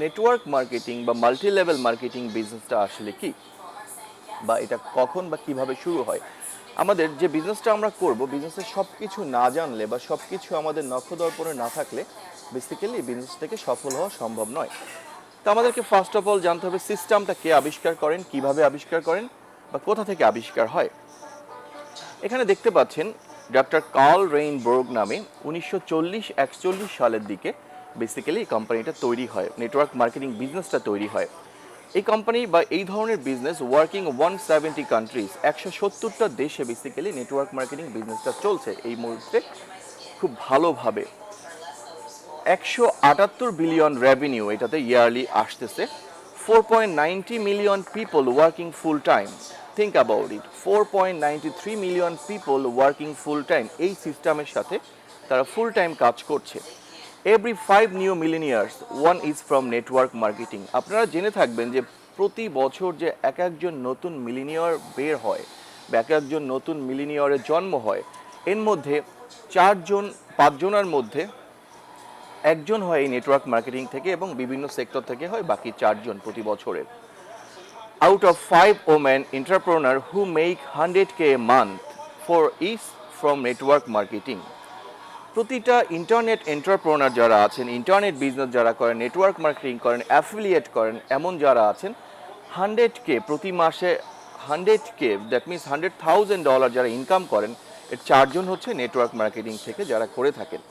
Network marketing বা multi level marketing বিজনেসটা আসলে কি, বা এটা কখন বা কিভাবে শুরু হয়। আমাদের যে বিজনেসটা আমরা করব, বিজনেসের সব কিছু না জানলে বা সব কিছু আমাদের নখদর্পণে না থাকলে বেসিক্যালি বিজনেস থেকে সফল হওয়া সম্ভব নয়। তো আমাদেরকে ফার্স্ট অফ অল জানতে হবে সিস্টেমটা কে আবিষ্কার করেন, কিভাবে আবিষ্কার করেন, বা কোথা থেকে আবিষ্কার হয়। এখানে দেখতে পাচ্ছেন ডক্টর কার্ল রেইনবোর্গ নামে 1940-41 সালের দিকে বেসিক্যালি এই কোম্পানিটা তৈরি হয়, নেটওয়ার্ক মার্কেটিং বিজনেসটা তৈরি হয়। এই কোম্পানি বা এই ধরনের বিজনেস ওয়ার্কিং 170 কান্ট্রিজ, 170টা দেশে বেসিক্যালি নেটওয়ার্ক মার্কেটিং বিজনেসটা চলছে এই মুহূর্তে খুব ভালোভাবে। 178 বিলিয়ন রেভিনিউ এটাতে ইয়ারলি আসতেছে। 4.90 million people working full time, think about it, 4.93 million people working full time, এই সিস্টেমের সাথে তারা ফুল টাইম কাজ করছে। Every 5 new millionaires one is from network marketing. আপনারা জেনে থাকবেন যে প্রতি বছর যে এক একজন নতুন মিলিনিয়ার বের হয় বা এক একজন নতুন মিলিনিয়ারের জন্ম হয়, এর মধ্যে 5জনের মধ্যে একজন হয় এই নেটওয়ার্ক মার্কেটিং থেকে এবং বিভিন্ন সেক্টর থেকে হয় বাকি 4জন প্রতি বছরের। Out of 5 women entrepreneur who make 100K a month for is from network marketing. প্রতিটা ইন্টারনেট এন্টারপ্রেনার যারা আছেন, ইন্টারনেট বিজনেস যারা করেন, নেটওয়ার্ক মার্কেটিং করেন, অ্যাফিলিয়েট করেন, এমন যারা আছেন, 100K প্রতি মাসে, 100K দ্যাট মিনস $100,000 যারা ইনকাম করেন, এর 4জন হচ্ছে নেটওয়ার্ক মার্কেটিং থেকে যারা করে থাকেন।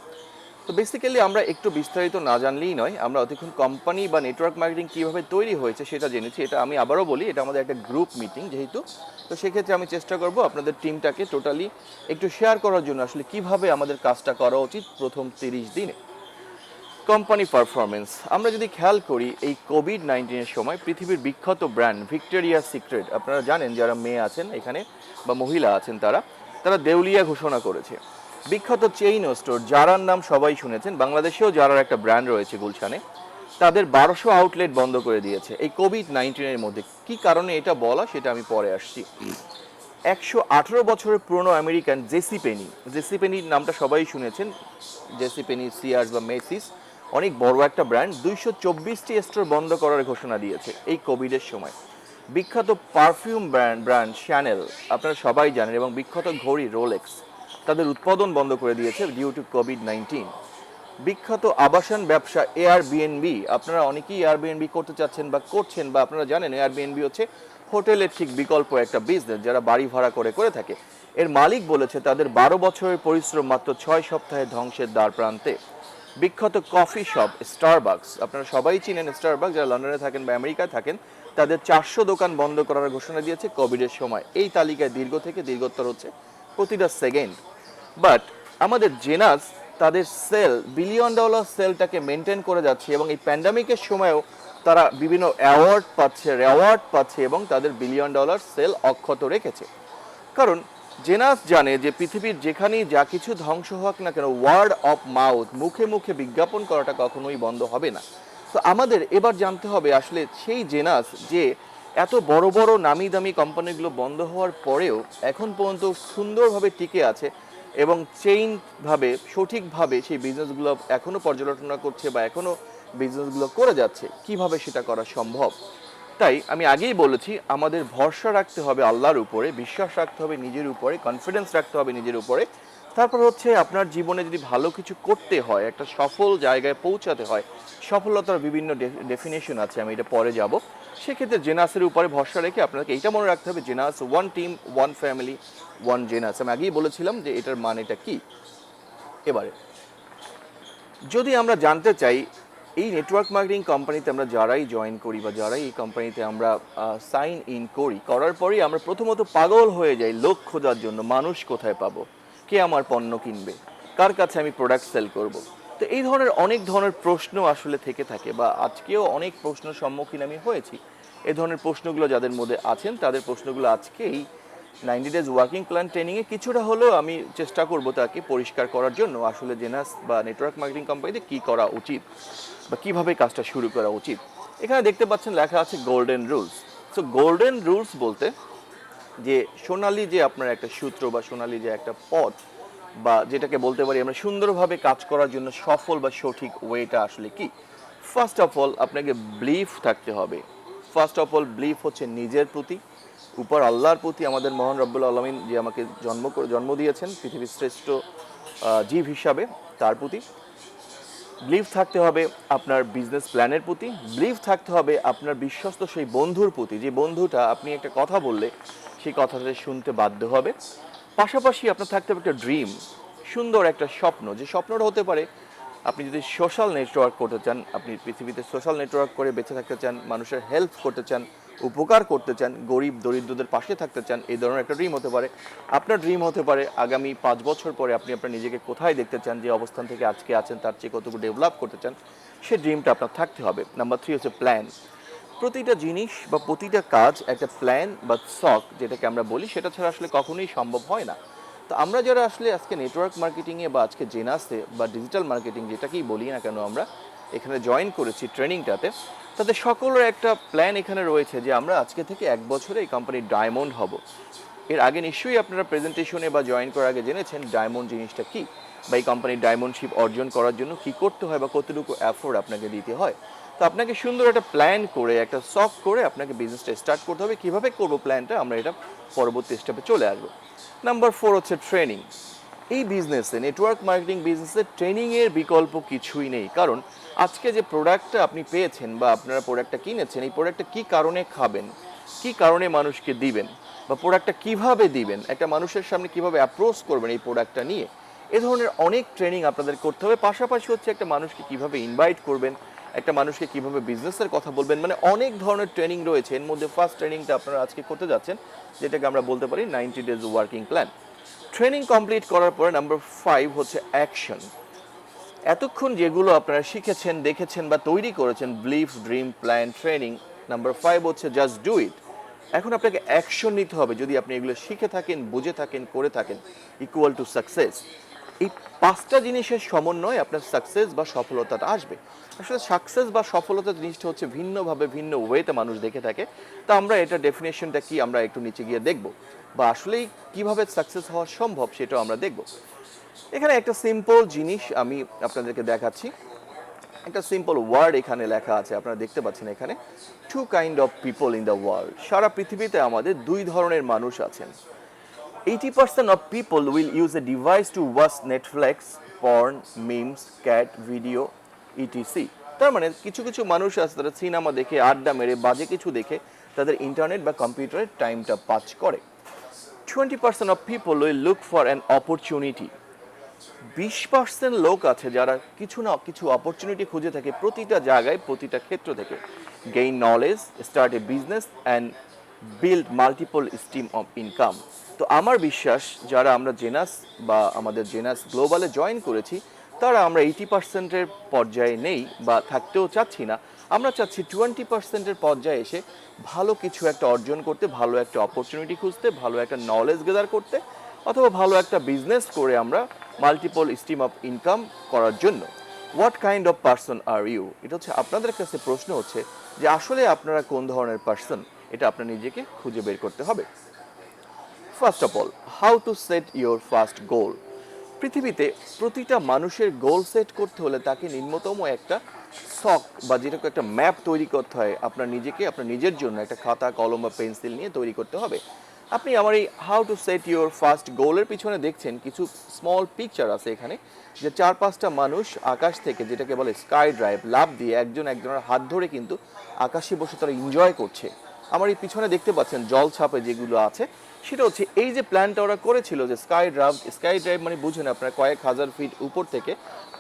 তো বেসিক্যালি আমরা একটু বিস্তারিত না জানলেই নয়, আমরা অতক্ষণ কোম্পানি বা নেটওয়ার্ক মার্কেটিং কীভাবে তৈরি হয়েছে সেটা জেনেছি। এটা আমি আবারও বলি, এটা আমাদের একটা গ্রুপ মিটিং যেহেতু, তো সেক্ষেত্রে আমি চেষ্টা করব আপনাদের টিমটাকে টোটালি একটু শেয়ার করার জন্য আসলে কিভাবে আমাদের কাজটা করা উচিত প্রথম 30 দিনে। কোম্পানি পারফরমেন্স আমরা যদি খেয়াল করি, এই কোভিড-19 সময় পৃথিবীর বিখ্যাত ব্র্যান্ড ভিক্টোরিয়া সিক্রেট, আপনারা জানেন যারা মেয়ে আছেন এখানে বা মহিলা আছেন তারা তারা দেউলিয়া ঘোষণা করেছে। বিখ্যাত চেইন স্টোর জারার নাম সবাই শুনেছেন, বাংলাদেশেও জারার একটা ব্র্যান্ড রয়েছে গুলশানে, তাদের 1200 আউটলেট বন্ধ করে দিয়েছে এই কোভিড-19 মধ্যে। কি কারণে এটা বলা সেটা আমি পরে আসছি। 118 বছরের পুরনো আমেরিকান জেসি পেনির নামটা সবাই শুনেছেন, জেসি পেনি, সিয়ার্স বা মেসিস, অনেক বড় একটা ব্র্যান্ড, 224টি স্টোর বন্ধ করার ঘোষণা দিয়েছে এই কোভিডের সময়। বিখ্যাত পারফিউম ব্র্যান্ড শ্যানেল আপনারা সবাই জানেন, এবং বিখ্যাত ঘড়ি রোলেক্স তাদের উৎপাদন বন্ধ করে দিয়েছে ডিউ টু কোভিড-19। বিখ্যাত আবাসন ব্যবসা এয়ারবিএনবি, আপনারা অনেকেই এয়ারবিএনবি করতে চাচ্ছেন বা করছেন, বা আপনারা জানেন এয়ারবিএনবি হচ্ছে হোটেলের ঠিক বিকল্প একটা বিজনেস যারা বাড়ি ভাড়া করে থাকে। এর মালিক বলেছে তাদের 12 বছরের পরিশ্রম মাত্র 6 সপ্তাহে ধ্বংসের দ্বার প্রান্তে। বিখ্যাত কফি শপ স্টারবাকস, আপনারা সবাই চিনেন স্টারবাকস, যারা লন্ডনে থাকেন বা আমেরিকায় থাকেন, তাদের 400 দোকান বন্ধ করার ঘোষণা দিয়েছে কোভিডের সময়। এই তালিকায় দীর্ঘ থেকে দীর্ঘতর হচ্ছে প্রতিটা সেকেন্ড। বাট আমাদের জেনাস তাদের $1 বিলিয়ন সেলটাকে মেনটেন করে যাচ্ছে, এবং এই প্যান্ডামিকের সময়ও তারা বিভিন্ন অ্যাওয়ার্ড পাচ্ছে, রেওয়ার্ড পাচ্ছে, এবং তাদের $1 বিলিয়ন সেল অক্ষত রেখেছে। কারণ জেনাস জানে যে পৃথিবীর যেখানেই যা কিছু ধ্বংস হোক না কেন, ওয়ার্ড অফ মাউথ, মুখে মুখে বিজ্ঞাপন করাটা কখনোই বন্ধ হবে না। তো আমাদের এবার জানতে হবে আসলে সেই জেনাস যে এত বড় বড় নামি দামি কোম্পানিগুলো বন্ধ হওয়ার পরেও এখন পর্যন্ত সুন্দরভাবে টিকে আছে এবং চেইনভাবে সঠিকভাবে সেই বিজনেসগুলো এখনও পর্যালোচনা করছে বা এখনও বিজনেসগুলো করে যাচ্ছে, কিভাবে সেটা করা সম্ভব। তাই আমি আগেই বলেছি, আমাদের ভরসা রাখতে হবে আল্লাহর উপরে, বিশ্বাস রাখতে হবে নিজের উপরে, কনফিডেন্স রাখতে হবে নিজের উপরে। তারপর হচ্ছে আপনার জীবনে যদি ভালো কিছু করতে হয়, একটা সফল জায়গায় পৌঁছাতে হয়, সফলতার বিভিন্ন ডেফিনেশন আছে, আমি এটা পরে যাব। সেক্ষেত্রে জেনাসের উপরে ভরসা রেখে আপনাকে এইটা মনে রাখতে হবে, genus one team, one family, one genus. আমি আগেই বলেছিলাম যে এটার মানেটা কি। এবারে যদি আমরা জানতে চাই এই নেটওয়ার্ক মার্কেটিং কোম্পানিতে আমরা যারাই জয়েন করি বা যারাই এই কোম্পানিতে আমরা সাইন ইন করার পরেই আমরা প্রথমত পাগল হয়ে যাই লোক খোঁজার জন্য, মানুষ কোথায় পাবো, কে আমার পণ্য কিনবে, কার কাছে আমি প্রোডাক্ট সেল করব। তো এই ধরনের অনেক ধরনের প্রশ্ন আসলে থেকে থাকে, বা আজকেও অনেক প্রশ্নের সম্মুখীন আমি হয়েছি। এই ধরনের প্রশ্নগুলো যাদের মধ্যে আছেন তাদের প্রশ্নগুলো আজকে এই 90 ডেজ ওয়ার্কিং প্ল্যান ট্রেনিংয়ে কিছুটা হলেও আমি চেষ্টা করব তাকে পরিষ্কার করার জন্য, আসলে জেনাস বা নেটওয়ার্ক মার্কেটিং কোম্পানিতে কী করা উচিত বা কীভাবে কাজটা শুরু করা উচিত। এখানে দেখতে পাচ্ছেন লেখা আছে golden rules. So golden rules বলতে যে সোনালি যে আপনার একটা সূত্র বা সোনালি যে একটা পথ, বা যেটাকে বলতে পারি আমরা সুন্দরভাবে কাজ করার জন্য সফল বা সঠিক ওয়েটা আসলে কি। ফার্স্ট অফ অল আপনাকে বিলিফ থাকতে হবে। ফার্স্ট অফ অল বিলিফ হচ্ছে নিজের প্রতি, উপর আল্লাহর প্রতি, আমাদের মহান রব্বুল আলামিন যে আমাকে জন্ম দিয়েছেন পৃথিবীর শ্রেষ্ঠ জীব হিসাবে, তার প্রতি। বিলিভ থাকতে হবে আপনার বিজনেস প্ল্যানের প্রতি। বিলিভ থাকতে হবে আপনার বিশ্বস্ত সেই বন্ধুর প্রতি, যে বন্ধুটা আপনি একটা কথা বললে সেই কথাটা শুনতে বাধ্য হবে। পাশাপাশি আপনার থাকতে হবে একটা ড্রিম, সুন্দর একটা স্বপ্ন। যে স্বপ্নটা হতে পারে আপনি যদি সোশ্যাল নেটওয়ার্ক করতে চান, আপনি পৃথিবীতে সোশ্যাল নেটওয়ার্ক করে বেঁচে থাকতে চান, মানুষের হেল্প করতে চান, উপকার করতে চান, গরিব দরিদ্রদের পাশে থাকতে চান, এই ধরনের একটা ড্রিম হতে পারে। আপনার ড্রিম হতে পারে আগামী 5 বছর পরে আপনি আপনার নিজেকে কোথায় দেখতে চান, যে অবস্থান থেকে আজকে আছেন তার চেয়ে কতটুকু ডেভেলপ করতে চান, সেই ড্রিমটা আপনার থাকতে হবে। নাম্বার 3 হচ্ছে প্ল্যান। প্রতিটা জিনিস বা প্রতিটা কাজ একটা প্ল্যান বা শখ যেটাকে আমরা বলি, সেটা ছাড়া আসলে কখনোই সম্ভব হয় না। তো আমরা যারা আসলে আজকে নেটওয়ার্ক মার্কেটিংয়ে বা আজকে জেনাসে বা ডিজিটাল মার্কেটিং যেটাকেই বলি না কেন, আমরা এখানে জয়েন করেছি ট্রেনিংটাতে, তাদের সকলের একটা প্ল্যান এখানে রয়েছে যে আমরা আজকে থেকে 1 বছরে এই কোম্পানির ডায়মন্ড হব। এর আগে নিশ্চয়ই আপনারা প্রেজেন্টেশনে বা জয়েন করার আগে জেনেছেন ডায়মন্ড জিনিসটা কী, বা এই কোম্পানির ডায়মন্ডশিপ অর্জন করার জন্য কী করতে হয় বা কতটুকু এফোর্ট আপনাকে দিতে হয়। তো আপনাকে সুন্দর একটা প্ল্যান করে, একটা শখ করে আপনাকে বিজনেসটা স্টার্ট করতে হবে। কীভাবে করবো প্ল্যানটা, আমরা এটা পরবর্তী স্টেপে চলে আসবো। নাম্বার 4 হচ্ছে ট্রেনিং। এই বিজনেসে, নেটওয়ার্ক মার্কেটিং বিজনেসে ট্রেনিংয়ের বিকল্প কিছুই নেই। কারণ আজকে যে প্রোডাক্টটা আপনি পেয়েছেন বা আপনারা প্রোডাক্টটা কিনেছেন, এই প্রোডাক্টটা কী কারণে খাবেন, কী কারণে মানুষকে দিবেন, বা প্রোডাক্টটা কিভাবে দিবেন, একটা মানুষের সামনে কিভাবে অ্যাপ্রোচ করবেন এই প্রোডাক্টটা নিয়ে, এ ধরনের অনেক ট্রেনিং আপনাদের করতে হবে। পাশাপাশি হচ্ছে একটা মানুষকে কিভাবে ইনভাইট করবেন, একটা মানুষকে কিভাবে বিজনেসের কথা বলবেন, মানে অনেক ধরনের ট্রেনিং রয়েছে। এর মধ্যে ফার্স্ট ট্রেনিংটা আপনারা আজকে করতে যাচ্ছেন, যেটাকে আমরা বলতে পারি 90 days working plan. Training complete করার পরে নাম্বার 5 হচ্ছে অ্যাকশন। এতক্ষণ যেগুলো আপনারা শিখেছেন, দেখেছেন বা তৈরি করেছেন, belief, dream, plan, training, number 5 হচ্ছে জাস্ট ডু ইট। এখন আপনাকে অ্যাকশন নিতে হবে। যদি আপনি এগুলো শিখে থাকেন, বুঝে থাকেন, করে থাকেন, ইকুয়াল টু সাকসেস। এই 5টা জিনিসের সমন্বয়ে আপনার সাকসেস বা সফলতাটা আসবে। আসলে সাকসেস বা সফলতা জিনিসটা হচ্ছে ভিন্নভাবে, ভিন্ন ওয়েতে মানুষ দেখে থাকে। তা আমরা এটা ডেফিনেশনটা কি আমরা একটু নিচে গিয়ে দেখব, বা আসলেই কিভাবে সাকসেস হওয়া সম্ভব সেটাও আমরা দেখব। এখানে একটা সিম্পল জিনিস আমি আপনাদেরকে দেখাচ্ছি। একটা সিম্পল ওয়ার্ড এখানে লেখা আছে, আপনারা দেখতে পাচ্ছেন এখানে, 2 kind of people in the world. সারা পৃথিবীতে আমাদের 2 ধরনের মানুষ আছেন। 80% of people will use a device to watch Netflix, porn, memes, cat, video, etc. তার মানে কিছু কিছু মানুষ আছে তারা সিনেমা দেখে, আড্ডা মেরে, বাজে কিছু দেখে তাদের ইন্টারনেট বা কম্পিউটারের টাইমটা পাস করে। 20% of people will look for an opportunity. 20% লোক আছে যারা কিছু না কিছু অপরচুনিটি খুঁজে থাকে প্রতিটা জায়গায়, প্রতিটা ক্ষেত্র থেকে। Gain knowledge, start A business and build multiple stream of income. তো আমার বিশ্বাস যারা আমরা জেনাস বা আমাদের জেনাস গ্লোবালে জয়েন করেছি, তারা আমরা 80%-এর পর্যায়ে নেই বা থাকতেও চাচ্ছি না। আমরা চাচ্ছি 20%-এর পর্যায়ে এসে ভালো কিছু একটা অর্জন করতে, ভালো একটা অপরচুনিটি খুঁজতে, ভালো একটা নলেজ গেদার করতে, অথবা ভালো একটা বিজনেস করে আমরা মাল্টিপল স্ট্রিম অফ ইনকাম করার জন্য। What kind of person are you? এটা হচ্ছে আপনাদের কাছে প্রশ্ন হচ্ছে যে আসলে আপনারা কোন ধরনের পার্সন, এটা আপনার নিজেকে খুঁজে বের করতে হবে। First of all, how to set your first গোল। পৃথিবীতে প্রতিটা মানুষের গোল সেট করতে হলে তাকে নিম্নতম একটা শখ বা যেটাকে একটা ম্যাপ তৈরি করতে হয়। আপনার নিজেকে, আপনার নিজের জন্য একটা খাতা, কলম বা পেন্সিল নিয়ে তৈরি করতে হবে। আপনি আমার এই how to set your first গোলের পিছনে দেখছেন কিছু স্মল পিকচার আছে এখানে, যে 4-5টা মানুষ আকাশ থেকে, যেটাকে বলে স্কাই ড্রাইভ, লাফ দিয়ে একজন একজনের হাত ধরে কিন্তু আকাশে বসে তারা এনজয় করছে। আমার এই পিছনে দেখতে পাচ্ছেন জল ছাপে যেগুলো আছে, সেটা হচ্ছে এই যে প্ল্যানটা ওরা করেছিল যে স্কাই ড্রাইভ মানে বুঝুন আপনার কয়েক হাজার ফিট উপর থেকে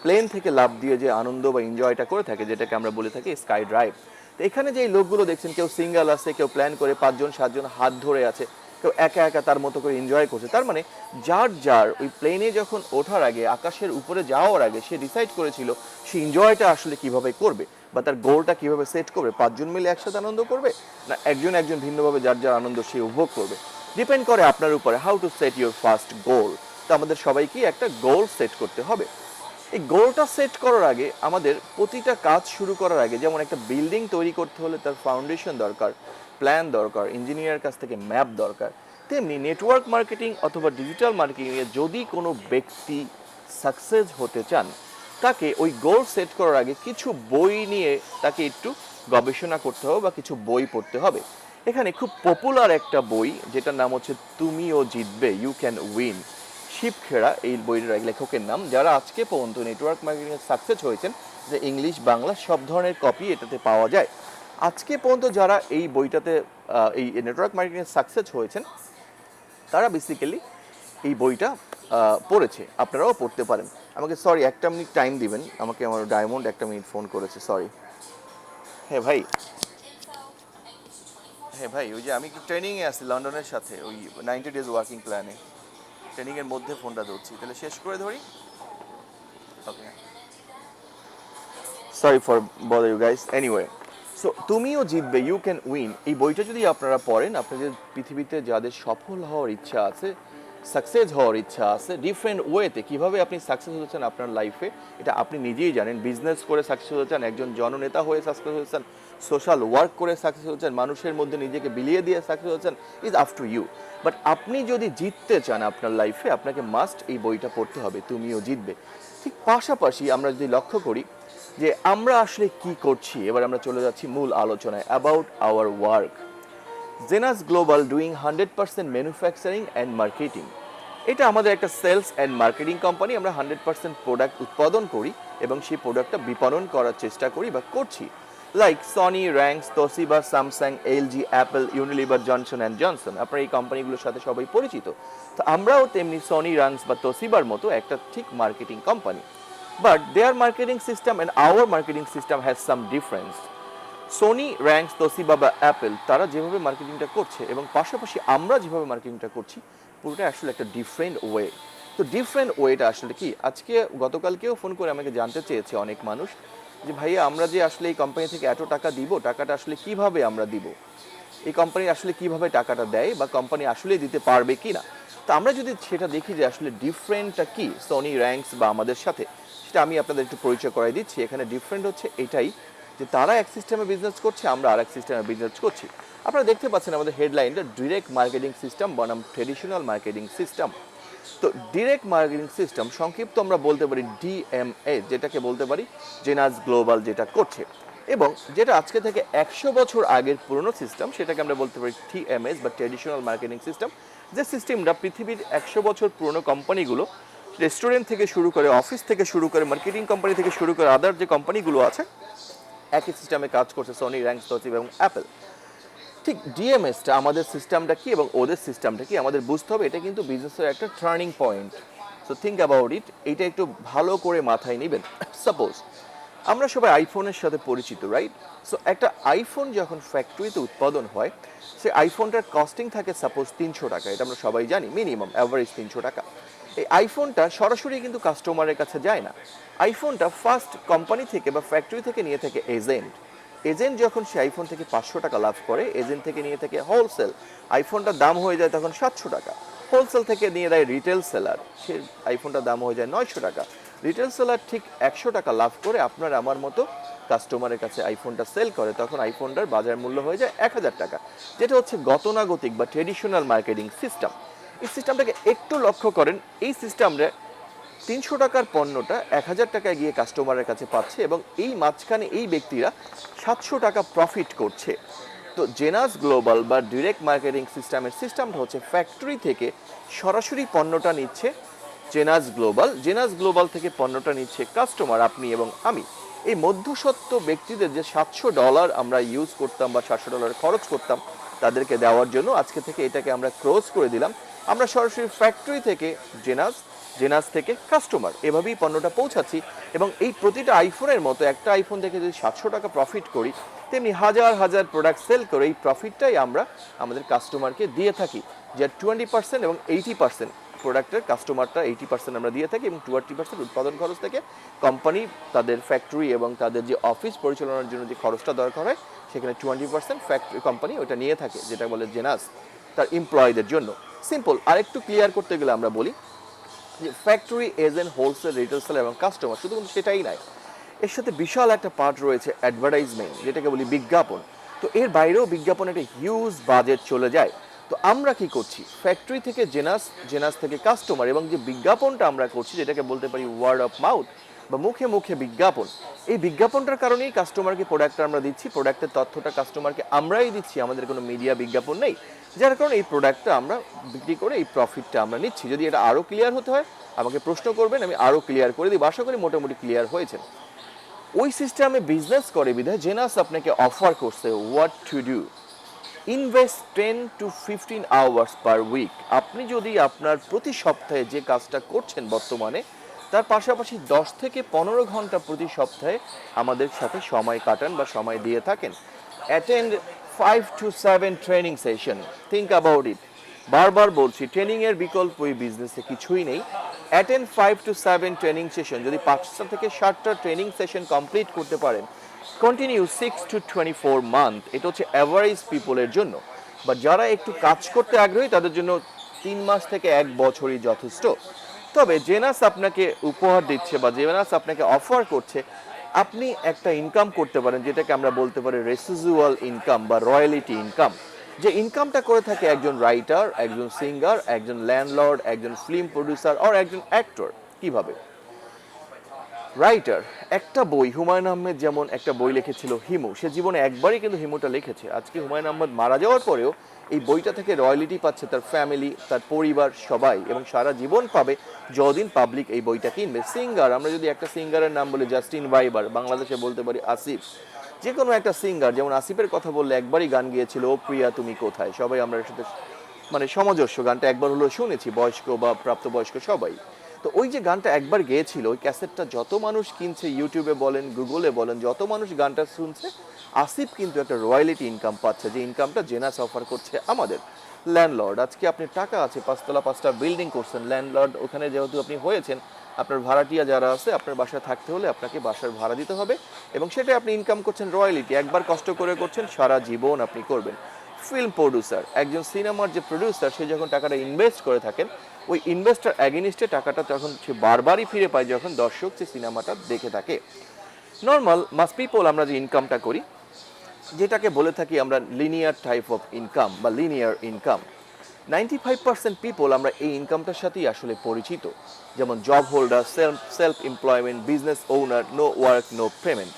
প্লেন থেকে লাফ দিয়ে যে আনন্দ বা এনজয়টা করে থাকে, যেটাকে আমরা বলে থাকি স্কাই ড্রাইভ। তো এখানে যে এই লোকগুলো দেখছেন, কেউ সিঙ্গেল আছে, কেউ প্ল্যান করে 5-7জন হাত ধরে আছে, কেউ একা একা তার মতো করে এনজয় করছে। তার মানে যার যার ওই প্লেনে যখন ওঠার আগে, আকাশের উপরে যাওয়ার আগে সে ডিসাইড করেছিল সে এনজয়টা আসলে কিভাবে করবে বা তার গোলটা কিভাবে সেট করবে। 5জন মিলে একসাথে আনন্দ করবে, না একজন একজন ভিন্নভাবে যার যার আনন্দ সে উপভোগ করবে, ডিপেন্ড করে আপনার উপরে। How to set your first গোল। তো আমাদের সবাইকে একটা গোল সেট করতে হবে। এই গোলটা সেট করার আগে আমাদের প্রতিটা কাজ শুরু করার আগে, যেমন একটা বিল্ডিং তৈরি করতে হলে তার ফাউন্ডেশন দরকার, প্ল্যান দরকার, ইঞ্জিনিয়ারের কাছ থেকে ম্যাপ দরকার, তেমনি নেটওয়ার্ক মার্কেটিং অথবা ডিজিটাল মার্কেটিংয়ে যদি কোনো ব্যক্তি সাকসেস হতে চান, তাকে ওই গোল সেট করার আগে কিছু বই নিয়ে তাকে একটু গবেষণা করতে হবে বা কিছু বই পড়তে হবে। এখানে খুব পপুলার একটা বই যেটার নাম হচ্ছে তুমিও জিতবে, ইউ ক্যান উইন, শিবখেড়া এই বইয়ের লেখকের নাম, যারা আজকে পর্যন্ত নেটওয়ার্ক মার্কেটিংয়ে সাকসেস হয়েছেন, যে ইংলিশ বাংলা সব ধরনের কপি এটাতে পাওয়া যায়। আজকে পর্যন্ত যারা এই বইটাতে এই নেটওয়ার্ক মার্কেটিংয়ে সাকসেস হয়েছেন তারা বেসিক্যালি এই বইটা পড়েছে, আপনারাও পড়তে পারেন। আমাকে সরি, একটা মিনিট টাইম দিবেন আমাকে, আমার ডায়মন্ড একটা মিনিট ফোন করেছে, সরি। হ্যাঁ ভাই, হ্যাঁ ভাই, ওই যে আমি একটু ট্রেনিংয়ে আছি লন্ডনের সাথে, ওই 90 ডেজ ওয়ার্কিং প্ল্যানে, ট্রেনিংয়ের মধ্যে ফোনটা ধরছি, তাহলে শেষ করে ধরি। Okay, sorry for bother you guys. Anyway, so তুমিও জিতবে, ইউ ক্যান উইন, এই বইটা যদি আপনারা পড়েন, আপনাদের পৃথিবীতে যাদের সফল হওয়ার ইচ্ছা আছে, সাকসেস হওয়ার ইচ্ছা আছে, ডিফারেন্ট ওয়েতে কীভাবে আপনি সাকসেস হচ্ছেন আপনার লাইফে, এটা আপনি নিজেই জানেন। বিজনেস করে সাকসেস হচ্ছেন, একজন জননেতা হয়ে সাকসেস হচ্ছেন, সোশ্যাল ওয়ার্ক করে সাকসেস হচ্ছেন, মানুষের মধ্যে নিজেকে বিলিয়ে দিয়ে সাকসেস হচ্ছেন, is up to you. But আপনি যদি জিততে চান আপনার লাইফে, আপনাকে মাস্ট এই বইটা পড়তে হবে, তুমিও জিতবে। ঠিক পাশাপাশি আমরা যদি লক্ষ্য করি যে আমরা আসলে কি করছি, এবার আমরা চলে যাচ্ছি মূল আলোচনায়, about our work. Genus global doing 100% manufacturing and marketing, এটা আমাদের একটা সেলস অ্যান্ড মার্কেটিং কোম্পানি। আমরা 100% প্রোডাক্ট উৎপাদন করি এবং সেই প্রোডাক্টটা বিপণন করার চেষ্টা করি বা করছি। Like Sony, ranks, Toshiba, Samsung, LG, Apple, Unilever, Johnson and Johnson, আপনার এই কোম্পানিগুলোর সাথে সবাই পরিচিত। তো আমরাও তেমনি সনি, র্যাঙ্কস বা তোশিবার মতো একটা ঠিক marketing company. But their marketing system and our marketing system has some difference. Sony, র্যাঙ্কস, তোশিবা বা অ্যাপেল তারা যেভাবে মার্কেটিংটা করছে এবং পাশাপাশি আমরা যেভাবে মার্কেটিংটা করছি, পুরোটা আসলে একটা ডিফারেন্ট ওয়ে। তো ডিফারেন্ট ওয়েটা আসলে কি, আজকে গতকালকেও ফোন করে আমাকে জানতে চেয়েছে অনেক মানুষ যে ভাইয়া আমরা যে আসলে এই কোম্পানি থেকে এত টাকা দিব, টাকাটা আসলে কিভাবে আমরা দিব, এই কোম্পানি আসলে কিভাবে টাকাটা দেয় বা কোম্পানি আসলে দিতে পারবে কি না। তো আমরা যদি সেটা দেখি যে আসলে ডিফারেন্টটা কি সোনি, র্যাঙ্কস বা আমাদের সাথে, সেটা আমি আপনাদের একটু পরিচয় করাই দিচ্ছি। এখানে ডিফারেন্ট হচ্ছে এটাই যে তারা এক সিস্টেমে বিজনেস করছে, আমরা আর এক সিস্টেমে বিজনেস করছি। আপনারা দেখতে পাচ্ছেন আমাদের হেডলাইনটা, ডিরেক্ট মার্কেটিং সিস্টেম বনাম ট্রেডিশনাল মার্কেটিং সিস্টেম। তো ডিরেক্ট মার্কেটিং সিস্টেম সংক্ষিপ্ত আমরা বলতে পারি ডিএমএ, যেটাকে বলতে পারি জেনাস গ্লোবাল যেটা করছে, এবং যেটা আজকে থেকে 100 বছর আগের পুরনো সিস্টেম সেটাকে আমরা বলতে পারি টিএমএস বা ট্রেডিশনাল মার্কেটিং সিস্টেম। যে সিস্টেমটা পৃথিবীর 100 বছর পুরনো কোম্পানিগুলো, রেস্টুরেন্ট থেকে শুরু করে, অফিস থেকে শুরু করে, মার্কেটিং কোম্পানি থেকে শুরু করে আদার যে কোম্পানিগুলো আছে, একই সিস্টেমে কাজ করছে সনি, র্যাঙ্কস, তোশিবা এবং অ্যাপল। ঠিক ডিএমএসটা আমাদের সিস্টেমটা কি এবং ওদের সিস্টেমটা কি আমাদের বুঝতে হবে। এটা কিন্তু বিজনেসের একটা turning point. So think about ইট, এইটা একটু ভালো করে মাথায় নেবেন। সাপোজ আমরা সবাই আইফোনের সাথে পরিচিত, রাইট? সো একটা আইফোন যখন ফ্যাক্টরিতে উৎপাদন হয়, সে আইফোনটার কস্টিং থাকে সাপোজ 300 টাকা, এটা আমরা সবাই জানি, মিনিমাম অ্যাভারেজ 300 টাকা। এই আইফোনটা সরাসরি কিন্তু কাস্টমারের কাছে যায় না, আইফোনটা ফার্স্ট কোম্পানি থেকে বা ফ্যাক্টরি থেকে নিয়ে থাকে এজেন্ট। এজেন্ট যখন সে আইফোন থেকে 500 টাকা লাভ করে, এজেন্ট থেকে নিয়ে থাকে হোলসেল, আইফোনটার দাম হয়ে যায় তখন 700 টাকা। হোলসেল থেকে নিয়ে দেয় রিটেল সেলার, সে আইফোনটার দাম হয়ে যায় 900 টাকা। রিটেল সেলার ঠিক 100 টাকা লাভ করে আপনার আমার মতো কাস্টমারের কাছে আইফোনটা সেল করে, তখন আইফোনটার বাজার মূল্য হয়ে যায় 1000 টাকা, যেটা হচ্ছে গতানুগতিক বা ট্রেডিশনাল মার্কেটিং সিস্টেম। এই সিস্টেমটাকে একটু লক্ষ্য করেন, এই সিস্টেমে 300 টাকার পণ্যটা 1000 টাকায় গিয়ে কাস্টমারের কাছে পাচ্ছে এবং এই মাঝখানে এই ব্যক্তিরা 700 টাকা প্রফিট করছে। তো জেনাস গ্লোবাল বা ডিরেক্ট মার্কেটিং সিস্টেমের সিস্টেমটা হচ্ছে ফ্যাক্টরি থেকে সরাসরি পণ্যটা নিচ্ছে জেনাস গ্লোবাল, জেনাস গ্লোবাল থেকে পণ্যটা নিচ্ছে কাস্টমার, আপনি এবং আমি। এই মধ্যস্বত্ব ব্যক্তিদের যে $700 আমরা ইউজ করতাম বা $700 খরচ করতাম তাদেরকে দেওয়ার জন্য, আজকে থেকে এটাকে আমরা ক্লোজ করে দিলাম। আমরা সরাসরি ফ্যাক্টরি থেকে জেনাস, জেনাস থেকে কাস্টমার, এভাবেই পণ্যটা পৌঁছাচ্ছি। এবং এই প্রতিটা আইফোনের মতো একটা আইফোন থেকে যদি 700 টাকা প্রফিট করি, তেমনি হাজার হাজার প্রোডাক্ট সেল করে এই প্রফিটটাই আমরা আমাদের কাস্টমারকে দিয়ে থাকি। যে 20% এবং 80% প্রোডাক্টের কাস্টমারটা 80% আমরা দিয়ে থাকি এবং 20% উৎপাদন খরচ থেকে কোম্পানি তাদের ফ্যাক্টরি এবং তাদের যে অফিস পরিচালনার জন্য যে খরচটা দরকার হয়, সেখানে 20% ফ্যাক্টরি কোম্পানি ওটা নিয়ে থাকে, যেটা বলে জেনাস তার এমপ্লয়ীদের জন্য। সিম্পল, আরেকটু ক্লিয়ার করতে গেলে আমরা বলি যে factory, agent, wholesale, retail sale এবং কাস্টমার, শুধু কিন্তু সেটাই নয়, এর সাথে বিশাল একটা পার্ট রয়েছে অ্যাডভার্টাইজমেন্ট, যেটাকে বলি বিজ্ঞাপন। তো এর বাইরেও বিজ্ঞাপনে একটা হিউজ বাজেট চলে যায়। তো আমরা কি করছি, ফ্যাক্টরি থেকে জেনাস, জেনাস থেকে কাস্টমার, এবং যে বিজ্ঞাপনটা আমরা করছি যেটাকে বলতে পারি ওয়ার্ড অফ মাউথ, বা মুখে মুখে বিজ্ঞাপন, এই বিজ্ঞাপনটার কারণেই কাস্টমারকে প্রোডাক্টটা আমরা দিচ্ছি, প্রোডাক্টের তথ্যটা কাস্টমারকে আমরাই দিচ্ছি, আমাদের কোনো মিডিয়া বিজ্ঞাপন নেই, যার কারণে এই প্রোডাক্টটা আমরা বিক্রি করে এই প্রফিটটা আমরা নিচ্ছি। যদি এটা আরও ক্লিয়ার হতে হয় আমাকে প্রশ্ন করবেন, আমি আরও ক্লিয়ার করে দিই। আশা করি মোটামুটি ক্লিয়ার হয়েছে। ওই সিস্টেমে বিজনেস করে বিধায় জেনাস আপনাকে অফার করছে what to do, invest 10 to 15 hours per week. আপনি যদি আপনার প্রতি সপ্তাহে যে কাজটা করছেন বর্তমানে তার পাশাপাশি 10 থেকে 15 ঘন্টা প্রতি সপ্তাহে আমাদের সাথে সময় কাটান বা সময় দিয়ে থাকেন। Attend 5 to 7 training session, think about ইট। বারবার বলছি, ট্রেনিংয়ের বিকল্প এই বিজনেসে কিছুই নেই। অ্যাটেন্ড 5 to 7 ট্রেনিং সেশন, যদি 5টা থেকে 7টা ট্রেনিং সেশন কমপ্লিট করতে পারেন, কন্টিনিউ 6 to 24 মান্থ, এটা হচ্ছে অ্যাভারেজ পিপলের জন্য। বা যারা একটু কাজ করতে আগ্রহী তাদের জন্য 3 মাস থেকে 1 বছরই যথেষ্ট। তবে জেনাস আপনাকে উপহার দিচ্ছে বা জেনাস আপনাকে অফার করছে, আপনি একটা ইনকাম করতে পারেন যেটাকে আমরা বলতে পারি রেসিজুয়াল ইনকাম বা রয়্যালিটি ইনকাম। যে ইনকামটা করে থাকে একজন রাইটার, একজন সিঙ্গার, একজন ল্যান্ডলর্ড, একজন ফিল্ম প্রডিউসার আর একজন অ্যাক্টর। কিভাবে? রাইটার, একটা বই, হুমায়ুন আহমেদ যেমন একটা বই লিখেছিল হিমু, সে জীবনে একবারই কিন্তু হিমুটা লিখেছে। আজকে হুমায়ুন আহমেদ মারা যাওয়ার পরেও এই বইটা থেকে রয়্যালিটি পাচ্ছে তার ফ্যামিলি, তার পরিবার সবাই, এবং সারা জীবন পাবে যতদিন পাবলিক এই বইটা কিনবে। সিঙ্গার, আমরা যদি একটা সিঙ্গারের নাম বলি জাস্টিন বাইবার, বাংলাদেশে বলতে পারি আসিফ, যে কোনো একটা সিঙ্গার, যেমন আসিফের কথা বললে একবারই গান গিয়েছিল ও প্রিয়া তুমি কোথায়, সবাই আমরা এর সাথে মানে সামঞ্জস্য, গানটা একবার হলেও শুনেছি, বয়স্ক বা প্রাপ্তবয়স্ক সবাই। তো ওই যে গানটা একবার গেয়েছিল, ওই ক্যাসেটটা যত মানুষ কিনছে, ইউটিউবে বলেন গুগলে বলেন, যত মানুষ গানটা শুনছে, আসিফ কিন্তু একটা রয়্যালিটি ইনকাম পাচ্ছে, যে ইনকামটা জেনাস অফার করছে আমাদের। ল্যান্ডলর্ড, আজকে আপনি টাকা আছে, 5তলা 5টা বিল্ডিং করছেন, ল্যান্ডলর্ড ওখানে যেহেতু আপনি হয়েছেন, আপনার ভাড়াটিয়া যারা আছে, আপনার বাসায় থাকতে হলে আপনাকে বাসার ভাড়া দিতে হবে, এবং সেটাই আপনি ইনকাম করছেন রয়্যালিটি, একবার কষ্ট করে করছেন, সারা জীবন আপনি করবেন। ফিল্ম প্রডিউসার, একজন সিনেমার যে প্রডিউসার, সে যখন টাকাটা ইনভেস্ট করে থাকেন, ওই ইনভেস্টার অ্যাগেনিস্টে টাকাটা যখন সে বারবারই ফিরে পায় যখন দর্শক সে সিনেমাটা দেখে থাকে। নর্মাল মাস পিপল আমরা যে ইনকামটা করি, যেটাকে বলে থাকি আমরা লিনিয়ার টাইপ অফ ইনকাম বা লিনিয়ার ইনকাম, 95% পিপল আমরা এই ইনকামটার সাথেই আসলে পরিচিত। যেমন job holder, self employment, business owner, no work no payment.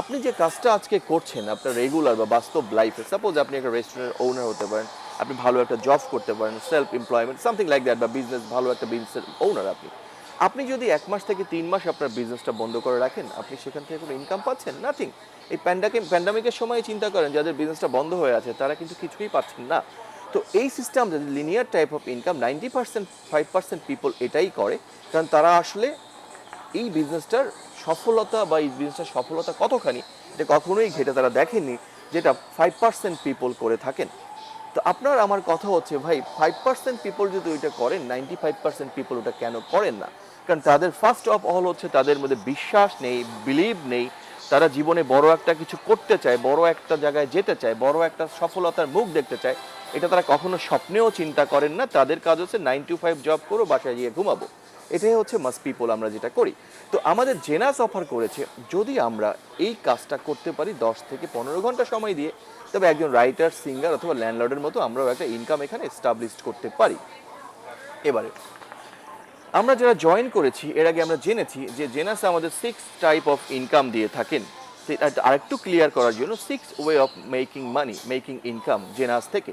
আপনি যে কাজটা আজকে করছেন আপনার রেগুলার বা বাস্তব লাইফে, সাপোজ আপনি একটা রেস্টুরেন্টের ওনার হতে পারেন, আপনি ভালো একটা জব করতে পারেন, self employment something like that, বা বিজনেস, ভালো একটা বিজনেসের ওনার আপনি। আপনি যদি 1 মাস থেকে 3 মাস আপনার বিজনেসটা বন্ধ করে রাখেন, আপনি সেখান থেকে কোনো ইনকাম পাচ্ছেন? নাথিং। এই প্যান্ডামিকের সময় চিন্তা করেন, যাদের বিজনেসটা বন্ধ হয়ে আছে তারা কিন্তু কিছুই পাচ্ছেন না। তো এই সিস্টেম, যদি linear type of income, 90% 5% people এটাই করে, কারণ তারা আসলে এই বিজনেসটার সফলতা বা এই বিজনেসটার সফলতা কতখানি এটা কখনোই ঘেটে তারা দেখেননি, যেটা 5% পিপল করে থাকেন। তো আপনার আমার কথা হচ্ছে, ভাই 5% পিপল যদি ওইটা করেন, 95% পিপল ওটা কেন করেন না? কারণ তাদের ফার্স্ট অফ অল হচ্ছে তাদের মধ্যে বিশ্বাস নেই, বিলিভ নেই। তারা জীবনে বড় একটা কিছু করতে চায়, বড় একটা জায়গায় যেতে চায়, বড় একটা সফলতার মুখ দেখতে চায়, এটা তারা কখনো স্বপ্নেও চিন্তা করেন না। তাদের কাজ হচ্ছে 9 to 5 জব করো, বাসায় গিয়ে ঘুমাবো। এটাই হচ্ছে মাস পিপল আমরা যেটা করি। তো আমাদের জেনাস অফার করেছে, যদি আমরা এই কাজটা করতে পারি 10 থেকে 15 ঘন্টা সময় দিয়ে, তবে একজন রাইটার, সিঙ্গার অথবা ল্যান্ডলর্ডের মতো আমরাও একটা ইনকাম এখানে এস্টাবলিশ করতে পারি। এবারে আমরা যারা জয়েন করেছি, এর আগে আমরা জেনেছি যে জেনাস আমাদের 6 টাইপ অফ ইনকাম দিয়ে থাকেন। আরেকটু ক্লিয়ার করার জন্য 6 way of making money, making income genus থেকে।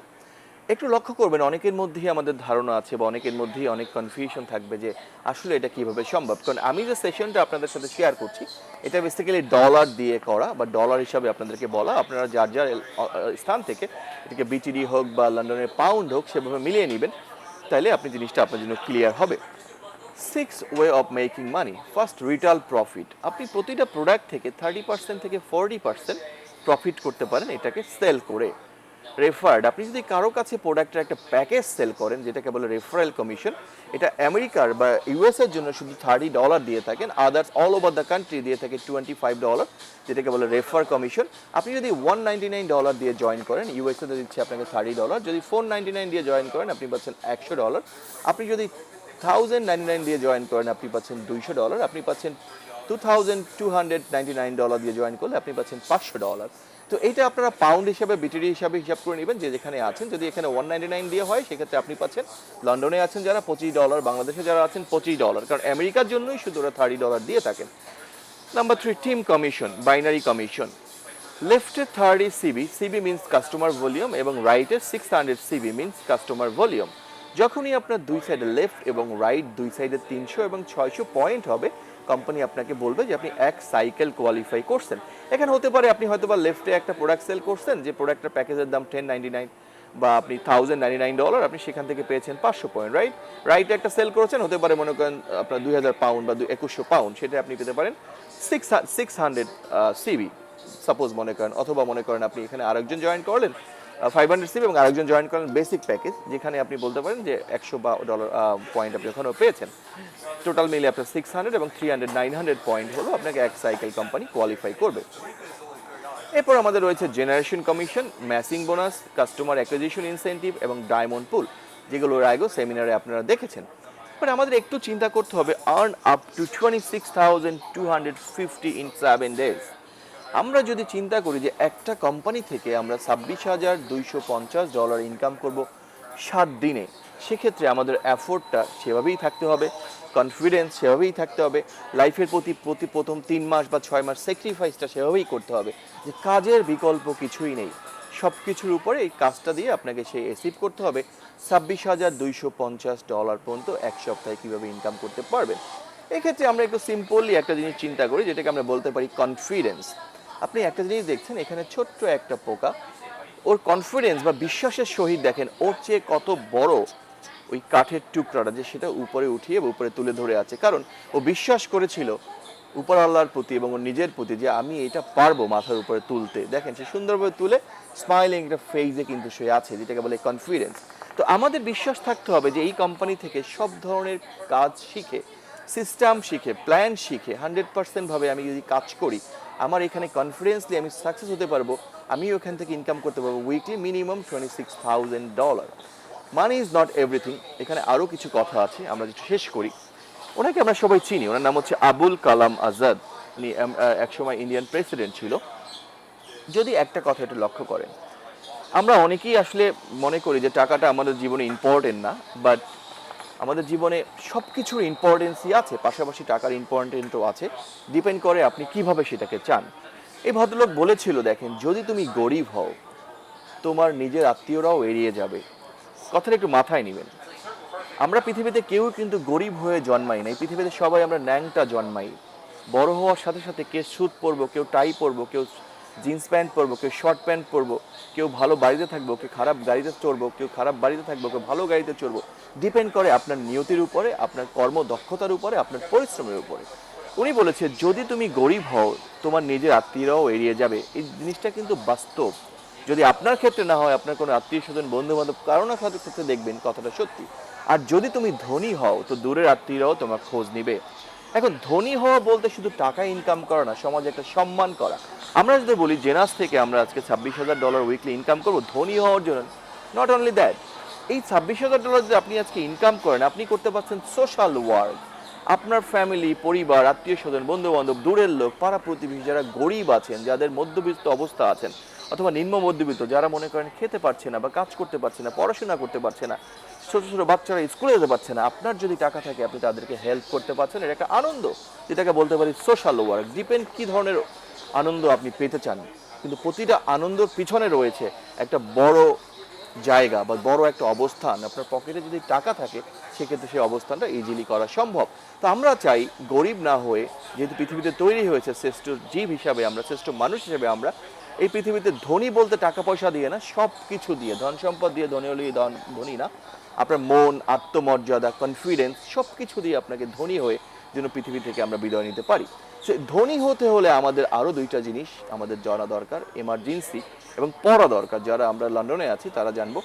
একটু লক্ষ্য করবেন, অনেকের মধ্যেই আমাদের ধারণা আছে বা অনেকের মধ্যেই অনেক কনফিউশন থাকবে যে আসলে এটা কিভাবে সম্ভব। কারণ আমি যে সেশনটা আপনাদের সাথে শেয়ার করছি, এটা বেসিক্যালি ডলার দিয়ে করা বা ডলার হিসাবে আপনাদেরকে বলা। আপনারা যার যার স্থান থেকে এটাকে বিটিডি হোক বা লন্ডনের পাউন্ড হোক সেভাবে মিলিয়ে নেবেন, তাইলে আপনি জিনিসটা আপনার জন্য ক্লিয়ার হবে। 6 way of making money. First, retail profit. আপনি প্রতিটা প্রোডাক্ট থেকে 30% থেকে 40% প্রফিট করতে পারেন এটাকে সেল করে। রেফার্ড, আপনি যদি কারো কাছে প্রোডাক্টের একটা প্যাকেজ সেল করেন, যেটাকে বলে রেফারেল কমিশন, এটা আমেরিকার বা ইউএস এর জন্য শুধু $30 দিয়ে থাকেন, others all over the country দিয়ে থাকে $25, যেটাকে বলে রেফার কমিশন। আপনি যদি $199 দিয়ে জয়েন করেন, ইউএসএ দিচ্ছে আপনাকে $30, যদি $499 দিয়ে জয়েন করেন আপনি পাচ্ছেন $100, আপনি যদি $1099 দিয়ে জয়েন করেন আপনি পাচ্ছেন $200, আপনি পাচ্ছেন $2299 দিয়ে জয়েন করলে আপনি পাচ্ছেন $500। তো এইটা আপনারা পাউন্ড হিসাবে, বিটিডি হিসাবে হিসাব করে নেবেন যে যেখানে আছেন। যদি এখানে 199 দিয়ে হয় সেক্ষেত্রে আপনি পাচ্ছেন, লন্ডনে আছেন যারা $25, বাংলাদেশে যারা আছেন $25, কারণ আমেরিকার জন্যই শুধু ওরা $30 দিয়ে থাকেন। Number 3, team commission, binary commission. Left এ 30 CB, CB means customer volume এবং right এ 600 CB means customer volume. যখনই আপনার দুই সাইডে লেফট এবং রাইট দুই সাইডে 300 এবং 600 পয়েন্ট হবে, কোম্পানি আপনাকে বলবে যে আপনি এক সাইকেল কোয়ালিফাই করছেন। এখানে হতে পারে আপনি হয়তো বা লেফটে একটা প্রোডাক্ট সেল করছেন, যে প্রোডাক্টের প্যাকেজের দাম $10.99 বা আপনি $1099, আপনি সেখান থেকে পেয়েছেন 500 পয়েন্ট, রাইট। রাইটে একটা সেল করেছেন, হতে পারে মনে করেন আপনার 2000 পাউন্ড বা 2100 পাউন্ড, সেটা আপনি পেতে পারেন 600 সিবি সাপোজ মনে করেন, অথবা মনে করেন আপনি এখানে আরেকজন জয়েন করলেন 500 সিবি এবং আরেকজন জয়েন করলেন বেসিক প্যাকেজ, যেখানে আপনি বলতে পারেন যে $100 পয়েন্ট আপনি ওখানেও পেয়েছেন। টোটাল মিলে আপনার 600 এবং 300 900 পয়েন্ট হলো আপনাকে এক সাইকেল কোম্পানি কোয়ালিফাই করবে। এরপর আমাদের রয়েছে generation commission, matching bonus, customer acquisition incentive এবং ডায়মন্ড পুল, যেগুলো আগেও সেমিনারে আপনারা দেখেছেন। বাট আমাদের একটু চিন্তা করতে হবে, earn up to 26,250 in 7 days. আমরা যদি চিন্তা করি যে একটা কোম্পানি থেকে আমরা $26,250 ইনকাম করব 7 দিনে, সেক্ষেত্রে আমাদের এফোর্টটা সেভাবেই থাকতে হবে, কনফিডেন্স সেভাবেই থাকতে হবে, লাইফের প্রতি প্রথম 3 মাস বা 6 মাস স্যাক্রিফাইসটা সেভাবেই করতে হবে, যে কাজের বিকল্প কিছুই নেই। সব কিছুর উপরে এই কাজটা দিয়ে আপনাকে সেই অ্যাচিভ করতে হবে $26,250 পর্যন্ত এক সপ্তাহে কীভাবে ইনকাম করতে পারবেন। এক্ষেত্রে আমরা একটু সিম্পলি একটা জিনিস চিন্তা করি, যেটাকে আমরা বলতে পারি কনফিডেন্স। আপনি একটা জিনিস দেখছেন, এখানে ছোট্ট একটা পোকা, ওর কনফিডেন্স বা বিশ্বাসের সহিত দেখেন ওর চেয়ে কত বড় ওই কাঠের টুকরাটা, যে সেটা উপরে উঠিয়ে উপরে তুলে ধরে আছে, কারণ ও বিশ্বাস করেছিল উপর আল্লাহর প্রতি এবং ওর নিজের প্রতি যে আমি এটা পারবো মাথার উপরে তুলতে। দেখেন সে সুন্দরভাবে তুলে স্মাইলিং একটা ফেজে কিন্তু সে আছে, যেটাকে বলে কনফিডেন্স। তো আমাদের বিশ্বাস থাকতে হবে যে এই কোম্পানি থেকে সব ধরনের কাজ শিখে, সিস্টেম শিখে, প্ল্যান শিখে 100% ভাবে আমি যদি কাজ করি, আমার এখানে কনফিডেন্সলি আমি সাকসেস হতে পারবো, আমি ওখান থেকে ইনকাম করতে পারবো weekly minimum $26,000। Money is not everything. এখানে আরও কিছু কথা আছে, আমরা যেটা শেষ করি। ওনাকে আমরা সবাই চিনি, ওনার নাম হচ্ছে আবুল কালাম আজাদ। উনি একসময় ইন্ডিয়ান প্রেসিডেন্ট ছিল। যদি একটা কথা এটা লক্ষ্য করেন, আমরা অনেকেই আসলে মনে করি যে টাকাটা আমাদের জীবনে ইম্পর্টেন্ট না, বাট আমাদের জীবনে সব কিছুর ইম্পর্টেন্সই আছে, পাশাপাশি টাকার ইম্পর্টেন্টও আছে। ডিপেন্ড করে আপনি কিভাবে সেটাকে চান। এই ভদ্রলোক বলেছিল, দেখেন যদি তুমি গরিব হও, তোমার নিজের আত্মীয়রাও এড়িয়ে যাবে। কথাটা একটু মাথায় নেবেন। আমরা পৃথিবীতে কেউ কিন্তু গরিব হয়ে জন্মাই না, এই পৃথিবীতে সবাই আমরা ন্যাংটা জন্মাই। বড় হওয়ার সাথে সাথে কে স্যুট পরবো, কেউ টাই পরবো, কেউ জিন্স প্যান্ট পরবো, কেউ শর্ট প্যান্ট পরবো, কেউ ভালো বাড়িতে থাকবো, কেউ খারাপ গাড়িতে চড়বো, কেউ খারাপ বাড়িতে থাকবো, কেউ ভালো গাড়িতে চড়বো। ডিপেন্ড করে আপনার নিয়তির উপরে, আপনার কর্মদক্ষতার উপরে, আপনার পরিশ্রমের উপরে। উনি বলেছে যদি তুমি গরিব হও, তোমার নিজের আত্মীয়রাও এড়িয়ে যাবে। এই জিনিসটা কিন্তু বাস্তব। যদি আপনার ক্ষেত্রে না হয়, আপনার কোনো আত্মীয় স্বজন, বন্ধু বান্ধব কারো না কারোর ক্ষেত্রে দেখবেন কথাটা সত্যি। আর যদি তুমি ধনী হও, তো দূরের আত্মীয়রাও তোমার খোঁজ নিবে। এখন ধনী হওয়া বলতে শুধু টাকা ইনকাম করা না, সমাজে একটা সম্মান করা। আমরা যদি বলি জেনাস থেকে আমরা আজকে $26,000 উইকলি ইনকাম করবো ধনী হওয়ার জন্য, নট অনলি দ্যাট, এই $26,000 যদি আপনি আজকে ইনকাম করেন, আপনি করতে পারছেন সোশ্যাল ওয়ার্ক। আপনার ফ্যামিলি, পরিবার, আত্মীয় স্বজন, বন্ধু বান্ধব, দূরের লোক, পাড়া প্রতিবেশী যারা গরিব আছেন, যাদের মধ্যবিত্ত অবস্থা আছেন অথবা নিম্ন মধ্যবিত্ত, যারা মনে করেন খেতে পারছে না বা কাজ করতে পারছে না, পড়াশোনা করতে পারছে না, ছোট ছোট বাচ্চারা স্কুলে যেতে পারছে না, আপনার যদি টাকা থাকে আপনি তাদেরকে হেল্প করতে পারছেন। এটা একটা আনন্দ, যেটাকে বলতে পারি সোশ্যাল ওয়ার্ক। ডিপেন্ড কী ধরনের আনন্দ আপনি পেতে চান, কিন্তু প্রতিটা আনন্দের পিছনে রয়েছে একটা বড় জায়গা বা বড় একটা অবস্থান। আপনার পকেটে যদি টাকা থাকে, সেক্ষেত্রে সেই অবস্থানটা ইজিলি করা সম্ভব। তো আমরা চাই গরিব না হয়ে, যেহেতু পৃথিবীতে তৈরি হয়েছে শ্রেষ্ঠ জীব হিসাবে আমরা, শ্রেষ্ঠ মানুষ হিসেবে আমরা, এই পৃথিবীতে ধনী বলতে টাকা পয়সা দিয়ে না, সব কিছু দিয়ে, ধন সম্পদ দিয়ে ধনী হলেই ধনী না, আপনার মন, আত্মমর্যাদা, কনফিডেন্স সব কিছু দিয়ে আপনাকে ধনী হয়ে যেন পৃথিবী থেকে আমরা বিদায় নিতে পারি। সে ধনী হতে হলে আমাদের আরও দুইটা জিনিস আমাদের জানা দরকার, এমার্জেন্সি এবং পড়া দরকার। যারা আমরা লন্ডনে আছি তারা জানবো,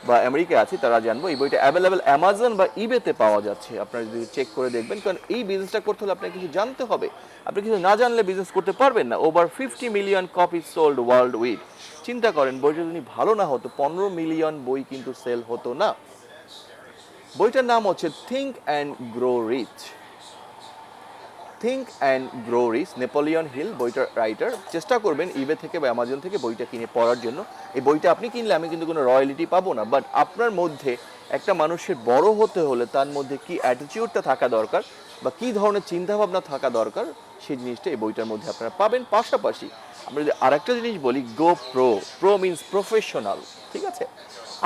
বা আমেরিকায় আছি তারা জানবো, এই বইটা অ্যাভেলেবেল অ্যামাজন বা ইবেতে পাওয়া যাচ্ছে। আপনারা যদি চেক করে দেখবেন, কারণ এই বিজনেসটা করতে হলে আপনাকে কিছু জানতে হবে। আপনি কিছু না জানলে বিজনেস করতে পারবেন না। Over 50 million copy sold world weed. চিন্তা করেন, বইটা যদি ভালো না হতো 15 মিলিয়ন বই কিন্তু সেল হতো না। বইটার নাম হচ্ছে think and grow rich. Think and grow rich, Napoleon Hill বইটার রাইটার। চেষ্টা করবেন ইবে থেকে বা অ্যামাজন থেকে বইটা কিনে পড়ার জন্য। এই বইটা আপনি কিনলে আমি কিন্তু কোনো রয়্যালিটি পাবো না, বাট আপনার মধ্যে একটা মানুষের বড় হতে হলে তার মধ্যে কি অ্যাটিটিউডটা থাকা দরকার, বা কী ধরনের চিন্তাভাবনা থাকা দরকার সেই জিনিসটা এই বইটার মধ্যে আপনারা পাবেন। পাশাপাশি আমরা যদি আরেকটা জিনিস বলি, গো প্রো, প্রো মিনস প্রফেশনাল, ঠিক আছে?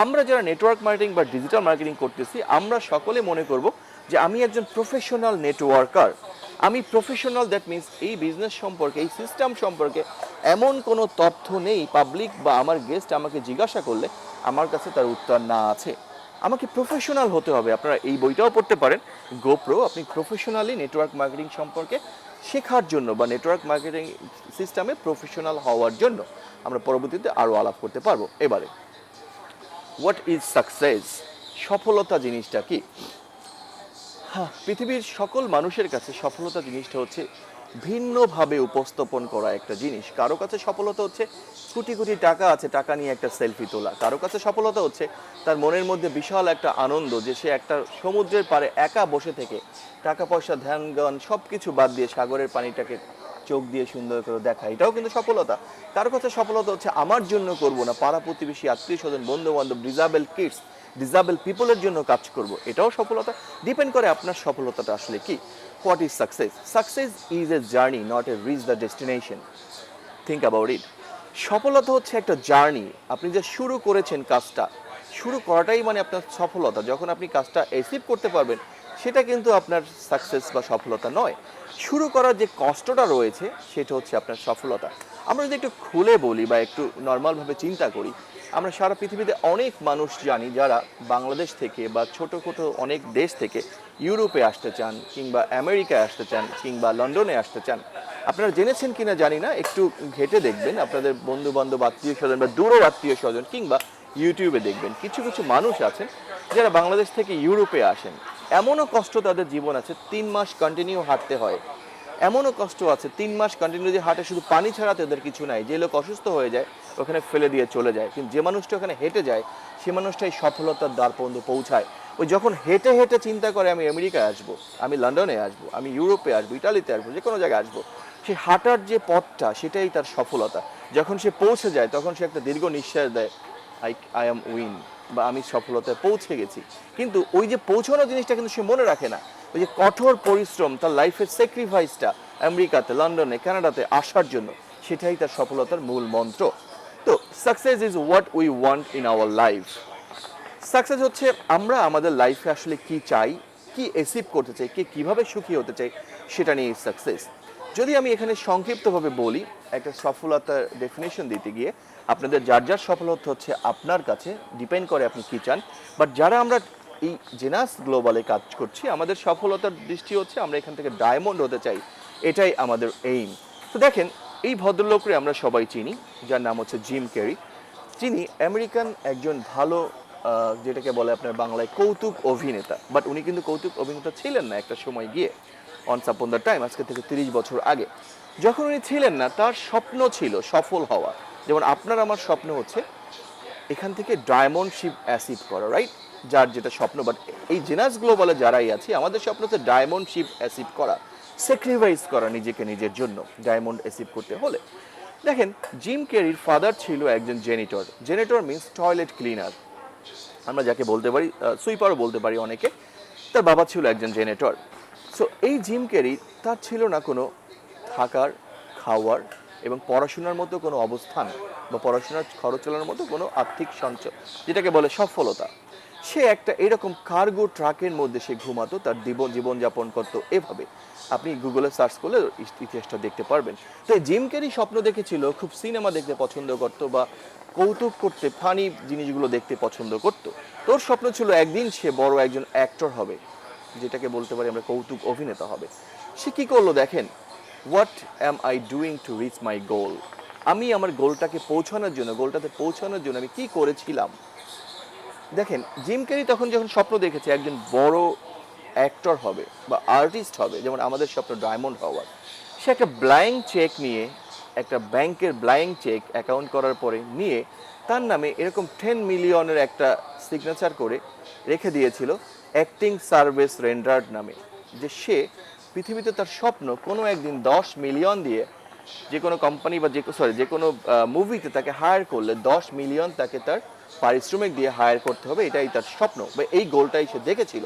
আমরা যারা নেটওয়ার্ক মার্কেটিং বা ডিজিটাল মার্কেটিং করতেছি, আমরা সকলে মনে করব যে আমি একজন প্রফেশনাল নেটওয়ার্কার। আমি প্রফেশনাল, দ্যাট মিনস এই বিজনেস সম্পর্কে, এই সিস্টেম সম্পর্কে এমন কোনো তথ্য নেই পাবলিক বা আমার গেস্ট আমাকে জিজ্ঞাসা করলে আমার কাছে তার উত্তর না আছে। আমাকে প্রফেশনাল হতে হবে। আপনারা এই বইটাও পড়তে পারেন, গোপ্রো। আপনি প্রফেশনালি নেটওয়ার্ক মার্কেটিং সম্পর্কে শেখার জন্য বা নেটওয়ার্ক মার্কেটিং সিস্টেমে প্রফেশনাল হওয়ার জন্য আমরা পরবর্তীতে আরও আলাপ করতে পারবো। এবারে, হোয়াট ইজ সাকসেস? সফলতা জিনিসটা কি? হ্যাঁ, পৃথিবীর সকল মানুষের কাছে সফলতা জিনিসটা হচ্ছে ভিন্নভাবে উপস্থাপন করা একটা জিনিস। কারো কাছে সফলতা হচ্ছে কোটি কোটি টাকা আছে, টাকা নিয়ে একটা সেলফি তোলা। কারো কাছে সফলতা হচ্ছে তার মনের মধ্যে বিশাল একটা আনন্দ, যে সে একটা সমুদ্রের পাড়ে একা বসে থেকে টাকা পয়সা ধ্যান জ্ঞান সব কিছু বাদ দিয়ে সাগরের পানিটাকে চোখ দিয়ে সুন্দর করে দেখা, এটাও কিন্তু সফলতা। কারো কাছে সফলতা হচ্ছে আমার জন্য করব না, পাড়া প্রতিবেশী, আত্মীয় স্বজন, বন্ধু বান্ধব, ডিজাবেল কিডস, ডিজাবেল পিপলের জন্য কাজ করব, এটাও সফলতা। ডিপেন্ড করে আপনার সফলতাটা আসলে কি। What is success? Success is a journey, not a reach the destination. Think about ইট। সফলতা হচ্ছে একটা জার্নি। আপনি যে শুরু করেছেন কাজটা, শুরু করাটাই মানে আপনার সফলতা। যখন আপনি কাজটা অ্যাচিভ করতে পারবেন, সেটা কিন্তু আপনার সাকসেস বা সফলতা নয়। শুরু করার যে কষ্টটা রয়েছে সেটা হচ্ছে আপনার সফলতা। আমরা যদি একটু খুলে বলি বা একটু নর্মালভাবে চিন্তা করি, আমরা সারা পৃথিবীতে অনেক মানুষ জানি যারা বাংলাদেশ থেকে বা ছোটো অনেক দেশ থেকে ইউরোপে আসতে চান, কিংবা আমেরিকায় আসতে চান, কিংবা লন্ডনে আসতে চান। আপনারা জেনেছেন কিনা জানি না, একটু ঘেটে দেখবেন আপনাদের বন্ধু বান্ধব, আত্মীয় স্বজন বা দূরের আত্মীয় স্বজন, কিংবা ইউটিউবে দেখবেন কিছু কিছু মানুষ আছেন যারা বাংলাদেশ থেকে ইউরোপে আসেন। এমনও কষ্ট তাদের জীবন আছে, 3 মাস কন্টিনিউ হাঁটতে হয়। এমনও কষ্ট আছে 3 মাস কন্টিনিউ যে হাঁটে, শুধু পানি ছাড়া তাদের কিছু নাই। যে লোক অসুস্থ হয়ে যায় ওখানে ফেলে দিয়ে চলে যায়, কিন্তু যে মানুষটা ওখানে হেঁটে যায় সে মানুষটাই সফলতার দ্বার পর্যন্ত পৌঁছায়। ওই যখন হেঁটে হেঁটে চিন্তা করে আমি আমেরিকায় আসবো, আমি লন্ডনে আসবো, আমি ইউরোপে আসবো, ইটালিতে আসবো, যে কোনো জায়গায় আসবো, সে হাঁটার যে পথটা সেটাই তার সফলতা। যখন সে পৌঁছে যায় তখন সে একটা দীর্ঘ নিঃশ্বাস দেয়, আই এম উইন, বা আমি সফলতায় পৌঁছে গেছি। কিন্তু ওই যে পৌঁছানোর জিনিসটা কিন্তু সে মনে রাখে না। ওই যে কঠোর পরিশ্রম, তার লাইফের স্যাক্রিফাইসটা আমেরিকাতে, লন্ডনে, কানাডাতে আসার জন্য, সেটাই তার সফলতার মূল মন্ত্র। তো success is what we want in our life. Success হচ্ছে আমরা আমাদের লাইফে আসলে কি চাই, কি অ্যাচিভ করতে চাই, কে কীভাবে সুখী হতে চাই, সেটা নিয়েই সাকসেস। যদি আমি এখানে সংক্ষিপ্তভাবে বলি, একটা সফলতার ডেফিনেশন দিতে গিয়ে, আপনাদের যার যার সফলতা হচ্ছে আপনার কাছে ডিপেন্ড করে আপনি কী চান। বাট যারা আমরা এই জেনাস গ্লোবালে কাজ করছি, আমাদের সফলতার দৃষ্টি হচ্ছে আমরা এখান থেকে ডায়মন্ড হতে চাই, এটাই আমাদের এইম। তো দেখেন, এই ভদ্রলোকরে আমরা সবাই চিনি, যার নাম হচ্ছে জিম ক্যারি। যিনি আমেরিকান একজন ভালো, যেটাকে বলে আপনার বাংলায় কৌতুক অভিনেতা। বাট উনি কিন্তু কৌতুক অভিনেতা ছিলেন না একটা সময় গিয়ে, অনস আপন দ্য টাইম, আজকে থেকে 30 বছর আগে। যখন উনি ছিলেন না, তার স্বপ্ন ছিল সফল হওয়া। যেমন আপনার আমার স্বপ্ন হচ্ছে এখান থেকে ডায়মন্ড শিপ অ্যাচিভ করা, রাইট? যার যেটা স্বপ্ন। বাট এই জেনাস গ্লোবালে যারাই আছি, আমাদের স্বপ্ন হচ্ছে ডায়মন্ড শিপ অ্যাচিভ করা, স্যাক্রিফাইস করা নিজেকে নিজের জন্য ডায়মন্ড অ্যাচিভ করতে হলে। দেখেন, জিম ক্যারির ফাদার ছিল একজন জেনিটর। জেনিটর মিনস টয়লেট ক্লিনার, আমরা যাকে বলতে পারি সুইপারও বলতে পারি অনেকে। তার বাবা ছিল একজন জেনিটর। সো এই জিম ক্যারি, তার ছিল না কোনো থাকার, খাওয়ার এবং পড়াশোনার মতো কোনো অবস্থান, বা পড়াশোনার খরচ চালানোর মতো কোনো আর্থিক সঞ্চয়, যেটাকে বলে সফলতা। সে একটা এরকম কার্গো ট্রাকের মধ্যে সে ঘুমাতো, তার জীবনযাপন করতো এভাবে। আপনি গুগলে সার্চ করলে ইতিহাসটা দেখতে পারবেন। তো জিম ক্যারি স্বপ্ন দেখেছিল, খুব সিনেমা দেখতে পছন্দ করতো, বা কৌতুক করতে, ফানি জিনিসগুলো দেখতে পছন্দ করতো। তোর স্বপ্ন ছিল একদিন সে বড় একজন অ্যাক্টর হবে, যেটাকে বলতে পারি আমরা কৌতুক অভিনেতা হবে। সে কী করলো দেখেন, what am I doing to reach my goal? আমি আমার গোলটাতে পৌঁছানোর জন্য আমি কী করেছিলাম। দেখেন, জিম ক্যারি তখন যখন স্বপ্ন দেখেছে একজন বড় অ্যাক্টর হবে বা আর্টিস্ট হবে, যেমন আমাদের স্বপ্ন ডায়মন্ড হওয়ার, সে একটা ব্ল্যাঙ্ক চেক নিয়ে, একটা ব্যাংকের ব্ল্যাঙ্ক চেক অ্যাকাউন্ট করার পরে নিয়ে তার নামে এরকম 10 মিলিয়নের একটা সিগনেচার করে রেখে দিয়েছিল অ্যাক্টিং সার্ভিস রেন্ডার্ড নামে। যে সে পৃথিবীতে তার স্বপ্ন কোনো একদিন 10 মিলিয়ন দিয়ে যে কোনো কোম্পানি বা যে কোনো মুভিতে তাকে হায়ার করলে 10 মিলিয়ন তাকে তার পারিশ্রমিক দিয়ে হায়ার করতে হবে, এটাই তার স্বপ্ন বা এই গোলটাই সে দেখেছিল।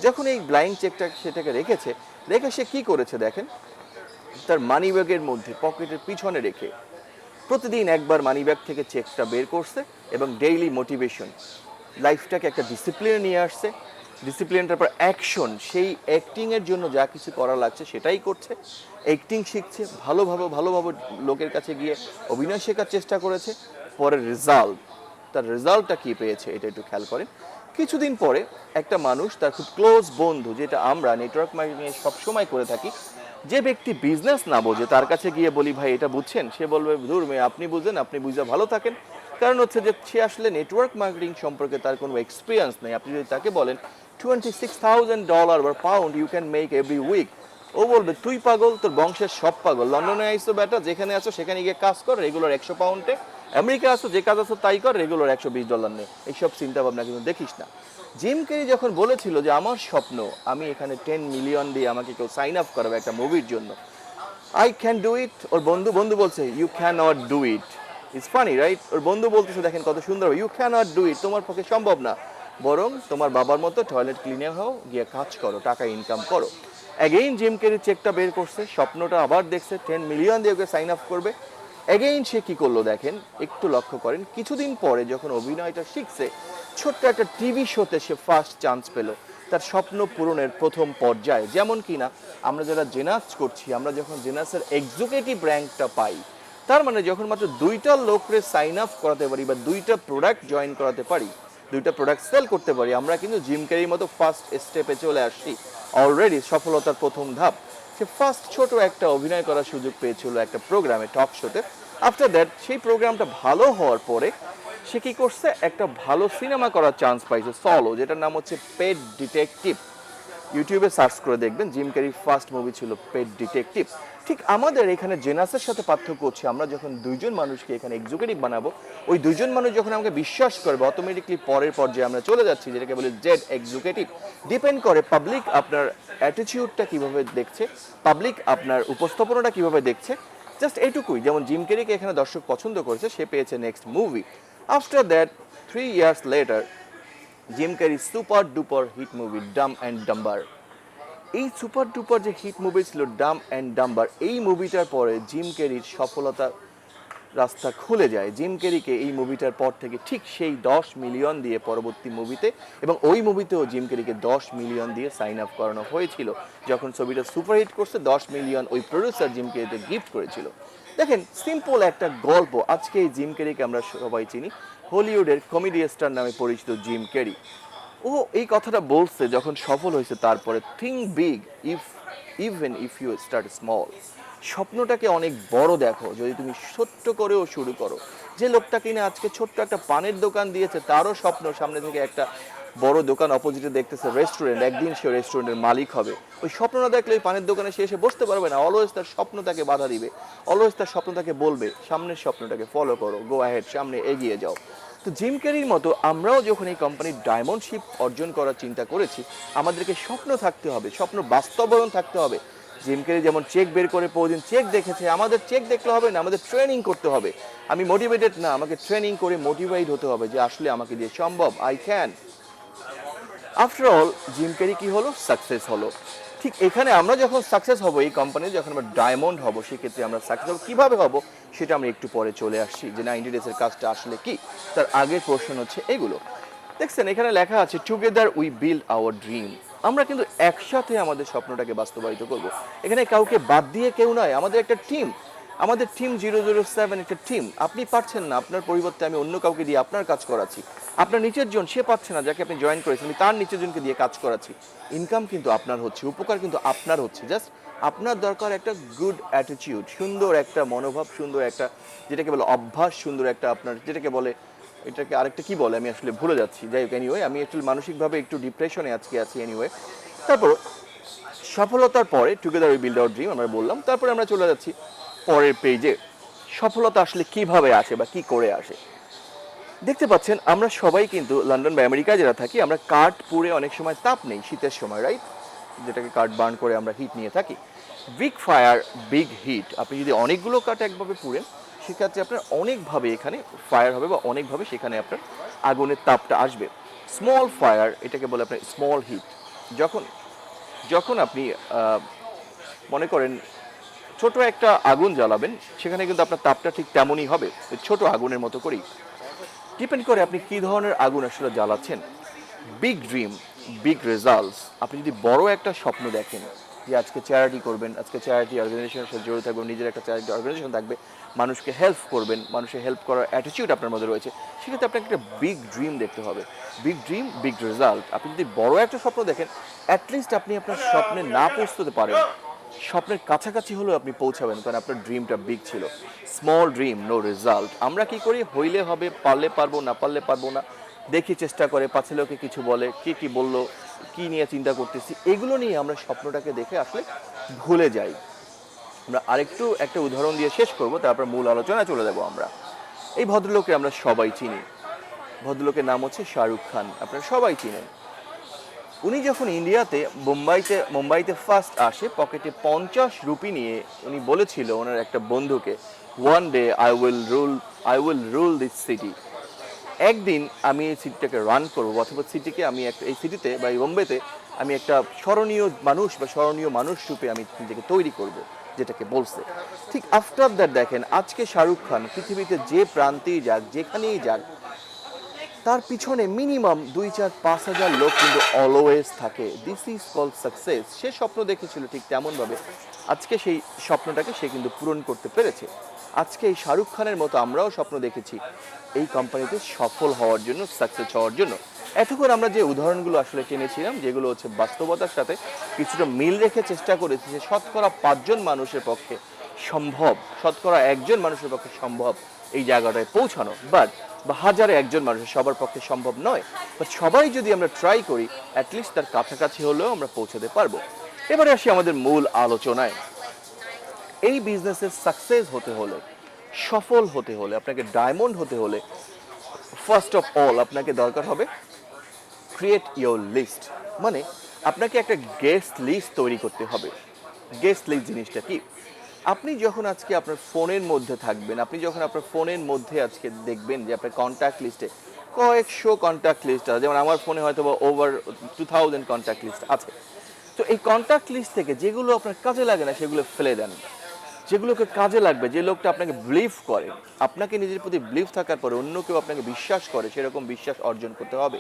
যখন এই ব্লাইন্ড চেকটা সেটাকে রেখেছে, রেখে সে কি করেছে দেখেন, তার মানি ব্যাগের মধ্যে পকেটের পিছনে রেখে প্রতিদিন একবার মানি ব্যাগ থেকে চেকটা বের করছে এবং ডেইলি মোটিভেশন, লাইফটাকে একটা ডিসিপ্লিনে নিয়ে আসছে। ডিসিপ্লিনটার পর অ্যাকশন, সেই অ্যাক্টিংয়ের জন্য যা কিছু করা লাগছে সেটাই করছে। অ্যাক্টিং শিখছে, ভালোভাবে লোকের কাছে গিয়ে অভিনয় শেখার চেষ্টা করেছে। পরে রেজাল্ট, তার রেজাল্টটা কী পেয়েছে এটা একটু খেয়াল করেন। কিছুদিন পরে একটা মানুষ, তার খুব ক্লোজ বন্ধু, যেটা আমরা নেটওয়ার্ক মার্কেটিংয়ে সবসময় করে থাকি, যে ব্যক্তি বিজনেস না বোঝে তার কাছে গিয়ে বলি ভাই এটা বুঝছেন, সে বলবে ধুর মেয়ে আপনি বুঝেন, আপনি বুঝে ভালো থাকেন। কারণ হচ্ছে যে সে আসলে নেটওয়ার্ক মার্কেটিং সম্পর্কে তার কোনো এক্সপিরিয়েন্স নেই। আপনি যদি তাকে বলেন $26,000 বা pound you can make every week, ও বলবে তুই পাগল, তোর বংশের সব পাগল, লন্ডনে আইসো বেটা, যেখানে আছো সেখানে গিয়ে কাজ কর, রেগুলার 100 পাউন্ডে, আমেরিকা আসো যে কাজ আছো তাই কর, রেগুলার $120 নেই। এইসব চিন্তা ভাবনা কিন্তু দেখিস না। জিম ক্যারি যখন বলেছিল যে আমার স্বপ্ন আমি এখানে 10 মিলিয়ন দিয়ে আমাকে কেউ সাইন আপ করাবে একটা মুভির জন্য, আই ক্যান ডু ইট, ওর বন্ধু বলছে you can not do it. It's funny right? ওর বন্ধু বলতেছে দেখেন কত সুন্দর, you can not do it, তোমার পক্ষে সম্ভব না, বরং তোমার বাবার মতো টয়লেট ক্লিনার হও, গিয়ে কাজ করো, টাকা ইনকাম করো। অ্যাগেইন জিম ক্যারি চেকটা বের করছে, স্বপ্নটা আবার দেখছে 10 মিলিয়ন দিয়ে ওকে সাইন আপ করবে। অ্যাগেইন সে কি করলো দেখেন, একটু লক্ষ্য করেন। কিছুদিন পরে যখন অভিনয়টা শিখছে, ছোট্ট একটা টিভি শোতে সে ফার্স্ট চান্স পেল তার স্বপ্ন পূরণের প্রথম পর্যায়ে। যেমন কিনা আমরা যারা জেনাস করছি, আমরা যখন জেনাসের এক্সিকিউটিভ র্যাঙ্কটা পাই, তার মানে যখন মাত্র 2টা লোকরে সাইন আপ করাতে পারি বা 2টা প্রোডাক্ট জয়েন করাতে পারি, 2টা প্রোডাক্ট সেল করতে পারি, আমরা কিন্তু জিম ক্যারির মতো ফার্স্ট স্টেপে চলে আসছি। অলরেডি সফলতার প্রথম ধাপ। সে ফার্স্ট ছোট একটা অভিনয় করার সুযোগ পেয়েছিল একটা প্রোগ্রামে, টক শোতে। আফটার দ্যাট সেই প্রোগ্রামটা ভালো হওয়ার পরে সে কি করছে, একটা ভালো সিনেমা করার চান্স পাইছে সলো, যেটার নাম হচ্ছে পেট ডিটেকটিভ। ইউটিউবে সার্চ করে দেখবেন, জিম ক্যারির ফার্স্ট মুভি ছিল পেট ডিটেকটিভ। ঠিক আমাদের এখানে জেনাসের সাথে পার্থক্য হচ্ছে, আমরা যখন 2জন মানুষকে এখানে এক্সিকিউটিভ বানাবো, ওই 2জন মানুষ যখন আমাকে বিশ্বাস করবে, অটোমেটিকলি পরের পর্যায়ে আমরা চলে যাচ্ছি, যেটাকে বলে জেড এক্সিকিউটিভ। ডিপেন্ড করে পাবলিক আপনার অ্যাটিটিউডটা কিভাবে দেখছে, পাবলিক আপনার উপস্থাপনাটা কিভাবে দেখছে, জাস্ট এইটুকুই। যেমন জিম ক্যারিকে এখানে দর্শক পছন্দ করেছে, সে পেয়েছে next movie. After that 3 years later Jim Carrey super duper hit movie dumb and dumber. এই সুপার ডুপার যে হিট মুভি ছিল ডাম অ্যান্ড ডাম্বার, এই মুভিটার পরে জিম ক্যারির সফলতার রাস্তা খুলে যায়। জিম ক্যারিকে এই মুভিটার পর থেকে ঠিক সেই 10 মিলিয়ন দিয়ে পরবর্তী মুভিতে, এবং ওই মুভিতেও জিম ক্যারিকে 10 মিলিয়ন দিয়ে সাইন আপ করানো হয়েছিল। যখন ছবিটা সুপারহিট করছে, 10 মিলিয়ন ওই প্রডিউসার জিম ক্যারিকে গিফট করেছিল। দেখেন সিম্পল একটা গল্প। আজকে এই জিম ক্যারিকে আমরা সবাই চিনি, হলিউডের কমেডি স্টার নামে পরিচিত জিম ক্যারি। ও এই কথাটা বলছে যখন সফল হয়েছে, তারপরে think big even if you start small. স্বপ্নটাকে অনেক বড় দেখো, যদি তুমি ছোট্ট করেও শুরু করো। যে লোকটা কিনা আজকে ছোট্ট একটা পানের দোকান দিয়েছে, তারও স্বপ্ন সামনে থেকে একটা বড় দোকান অপোজিটে দেখতেছে রেস্টুরেন্ট, একদিন সে রেস্টুরেন্টের মালিক হবে। ওই স্বপ্ন না দেখলে ওই পানের দোকানে সে এসে বসতে পারবে না। অলওয়েজ তার স্বপ্ন তাকে বাধা দিবে, অলওয়েজ তার স্বপ্ন তাকে বলবে সামনের স্বপ্নটাকে ফলো করো, গো অ্যাহেড, সামনে এগিয়ে যাও। তো জিম ক্যারির মতো আমরাও যখন এই কোম্পানির ডায়মন্ডশিপ অর্জন করার চিন্তা করেছি, আমাদেরকে স্বপ্ন থাকতে হবে, স্বপ্ন বাস্তবায়ন থাকতে হবে। জিম ক্যারি যেমন চেক বের করে প্রতিদিন চেক দেখেছে, আমাদের চেক দেখলে হবে না, আমাদের ট্রেনিং করতে হবে। আমি মোটিভেটেড না, আমাকে ট্রেনিং করে মোটিভেট হতে হবে যে আসলে আমাকে দিয়ে সম্ভব, I can. After all gym carry কি হলো, সাকসেস হলো। ঠিক এখানে আমরা যখন সাকসেস হব, এই কোম্পানির যখন আমরা ডায়মন্ড হব, সেক্ষেত্রে আমরা সাকসেস হব কীভাবে হব সেটা আমরা একটু পরে চলে আসছি, যে 90 ডেজের কাজটা আসলে কি। তার আগের প্রশ্ন হচ্ছে এগুলো। দেখছেন এখানে লেখা আছে together we build our dream. আমরা কিন্তু একসাথে আমাদের স্বপ্নটাকে বাস্তবায়িত করব। এখানে কাউকে বাদ দিয়ে কেউ নয়, আমাদের একটা টিম, আমাদের টিম 007 একটা টিম। আপনি পারছেন না, আপনার পরিবর্তে আমি অন্য কাউকে দিয়ে আপনার কাজ করাচ্ছি। আপনার নিচের জন, সে পাচ্ছে না, যাকে আপনি জয়েন করেছেন, আমি তার নিচের জনকে দিয়ে কাজ করাচ্ছি। ইনকাম কিন্তু আপনার হচ্ছে, উপকার কিন্তু আপনার হচ্ছে। জাস্ট আপনার দরকার একটা গুড অ্যাটিটিউড, সুন্দর একটা মনোভাব, সুন্দর একটা যেটাকে বলে অভ্যাস, সুন্দর একটা আপনার যেটাকে বলে, এটাকে আরেকটা কি বলে আমি আসলে ভুলে যাচ্ছি। যাই হোক, এনিওয়ে আমি একটু মানসিকভাবে একটু ডিপ্রেশনে আজকে আছি। এনিওয়ে, তারপর সফলতার পরে together we build our dream আমরা বললাম। তারপরে আমরা চলে যাচ্ছি পরের পেজে, সফলতা আসলে কিভাবে আসে বা কি করে আসে। দেখতে পাচ্ছেন আমরা সবাই কিন্তু লন্ডন বা আমেরিকায় যারা থাকি, আমরা কাঠ পুড়ে অনেক সময় তাপ নেই শীতের সময়, রাইট? যেটাকে কাঠ বার্ন করে আমরা হিট নিয়ে থাকি। Big fire big heat. আপনি যদি অনেকগুলো কাঠ একভাবে পুড়েন, সেক্ষেত্রে আপনার অনেকভাবে এখানে ফায়ার হবে বা অনেকভাবে সেখানে আপনার আগুনের তাপটা আসবে। স্মল ফায়ার, এটাকে বলে আপনার স্মল হিট। যখন যখন আপনি মনে করেন ছোট একটা আগুন জ্বালাবেন, সেখানে কিন্তু আপনার তাপটা ঠিক তেমনই হবে, ছোট আগুনের মতো করেই। ডিপেন্ড করে আপনি কী ধরনের আগুন আসলে জ্বালাচ্ছেন। Big dream, big results. আপনি যদি বড় একটা স্বপ্ন দেখেন যে আজকে চ্যারিটি করবেন, আজকে চ্যারিটি অর্গানাইজেশনের সাথে জড়িত থাকবেন, নিজের একটা চ্যারিটি অর্গানাইজেশন থাকবে, মানুষকে হেল্প করবেন, মানুষের হেল্প করার অ্যাটিটিউড আপনার মধ্যে রয়েছে, সেক্ষেত্রে আপনাকে একটা বিগ ড্রিম দেখতে হবে। Big dream, big result. আপনি যদি বড় একটা স্বপ্ন দেখেন, অ্যাটলিস্ট আপনি আপনার স্বপ্নে না পৌঁছতে পারেন, স্বপ্নের কাছাকাছি হলেও আপনি পৌঁছাবেন, কারণ আপনার ড্রিমটা বিগ ছিল। Small dream, no result. আমরা কি করি, হইলে হবে, পারলে পারবো, না পারলে পারবো না, দেখি চেষ্টা করে, পাছে লোকে কিছু বলে, কে কি বললো, কি নিয়ে চিন্তা করতেছি, এগুলো নিয়ে আমরা স্বপ্নটাকে দেখে আসলে ভুলে যাই। আমরা আরেকটু একটা উদাহরণ দিয়ে শেষ করব, তারপর মূল আলোচনায় চলে যাব আমরা। এই ভদ্রলোককে আমরা সবাই চিনি। ভদ্রলোকের নাম হচ্ছে শাহরুখ খান, আপনারা সবাই চিনেন। উনি যখন ইন্ডিয়াতে মুম্বাইতে ফার্স্ট আসে, পকেটে 50 রুপি নিয়ে উনি বলেছিল ওনার একটা বন্ধুকে, one day I will rule this city. একদিন আমি এই সিটিটাকে রান করবো, অথবা সিটিকে আমি একটা, এই সিটিতে বা এই বোম্বেতে আমি একটা স্মরণীয় মানুষ বা স্মরণীয় মানুষ রূপে আমি নিজেকে তৈরি করব, যেটাকে বলছে। ঠিক আফটার দ্যাট দেখেন, আজকে শাহরুখ খান পৃথিবীতে যে প্রান্তেই যাক, যেখানেই যাক, তার পিছনে মিনিমাম 2, 4, 5 হাজার লোক কিন্তু অলওয়েজ থাকে। This is call success. সে স্বপ্ন দেখেছিল ঠিক তেমনভাবে আজকে সেই স্বপ্নটাকে সে কিন্তু পূরণ করতে পেরেছে। আজকে এই শাহরুখ খানের মতো আমরাও স্বপ্ন দেখেছি এই কোম্পানিতে সফল হওয়ার জন্য, সাকসেস হওয়ার জন্য। এতক্ষণ আমরা যে উদাহরণগুলো আসলে টেনেছিলাম, যেগুলো হচ্ছে বাস্তবতার সাথে কিছুটা মিল রেখে চেষ্টা করেছি যে শতকরা 5 জন মানুষের পক্ষে সম্ভব, শতকরা 1 জন মানুষের পক্ষে সম্ভব এই জায়গাটায় পৌঁছানো, বা হাজারে 1 জন মানুষের সবার পক্ষে সম্ভব নয়, বাট সবাই যদি আমরা ট্রাই করি, অ্যাটলিস্ট তার কাছাকাছি হলেও আমরা পৌঁছাতে পারবো। এবারে আসি আমাদের মূল আলোচনায়। এই বিজনেসের সাকসেস হতে হলে, সফল হতে হলে, আপনাকে ডায়মন্ড হতে হলে, ফার্স্ট অফ অল আপনাকে দরকার হবে ক্রিয়েট ইয়োর লিস্ট। মানে আপনাকে একটা গেস্ট লিস্ট তৈরি করতে হবে। গেস্ট লিস্ট জিনিসটা কি? আপনি যখন আজকে আপনার ফোনের মধ্যে থাকবেন, আপনি যখন আপনার ফোনের মধ্যে আজকে দেখবেন যে আপনার কন্ট্যাক্ট লিস্টে কয়েকশো কন্ট্যাক্ট লিস্ট আছে, যেমন আমার ফোনে হয়তো ওভার 2000 কন্ট্যাক্ট লিস্ট আছে। তো এই কন্ট্যাক্ট লিস্ট থেকে যেগুলো আপনার কাজে লাগে না সেগুলো ফেলে দেন। যেগুলোকে কাজে লাগবে, যে লোকটা আপনাকে বিলিভ করে, আপনাকে নিজের প্রতি বিলিভ থাকার পরে অন্য কেউ আপনাকে বিশ্বাস করে, সেরকম বিশ্বাস অর্জন করতে হবে।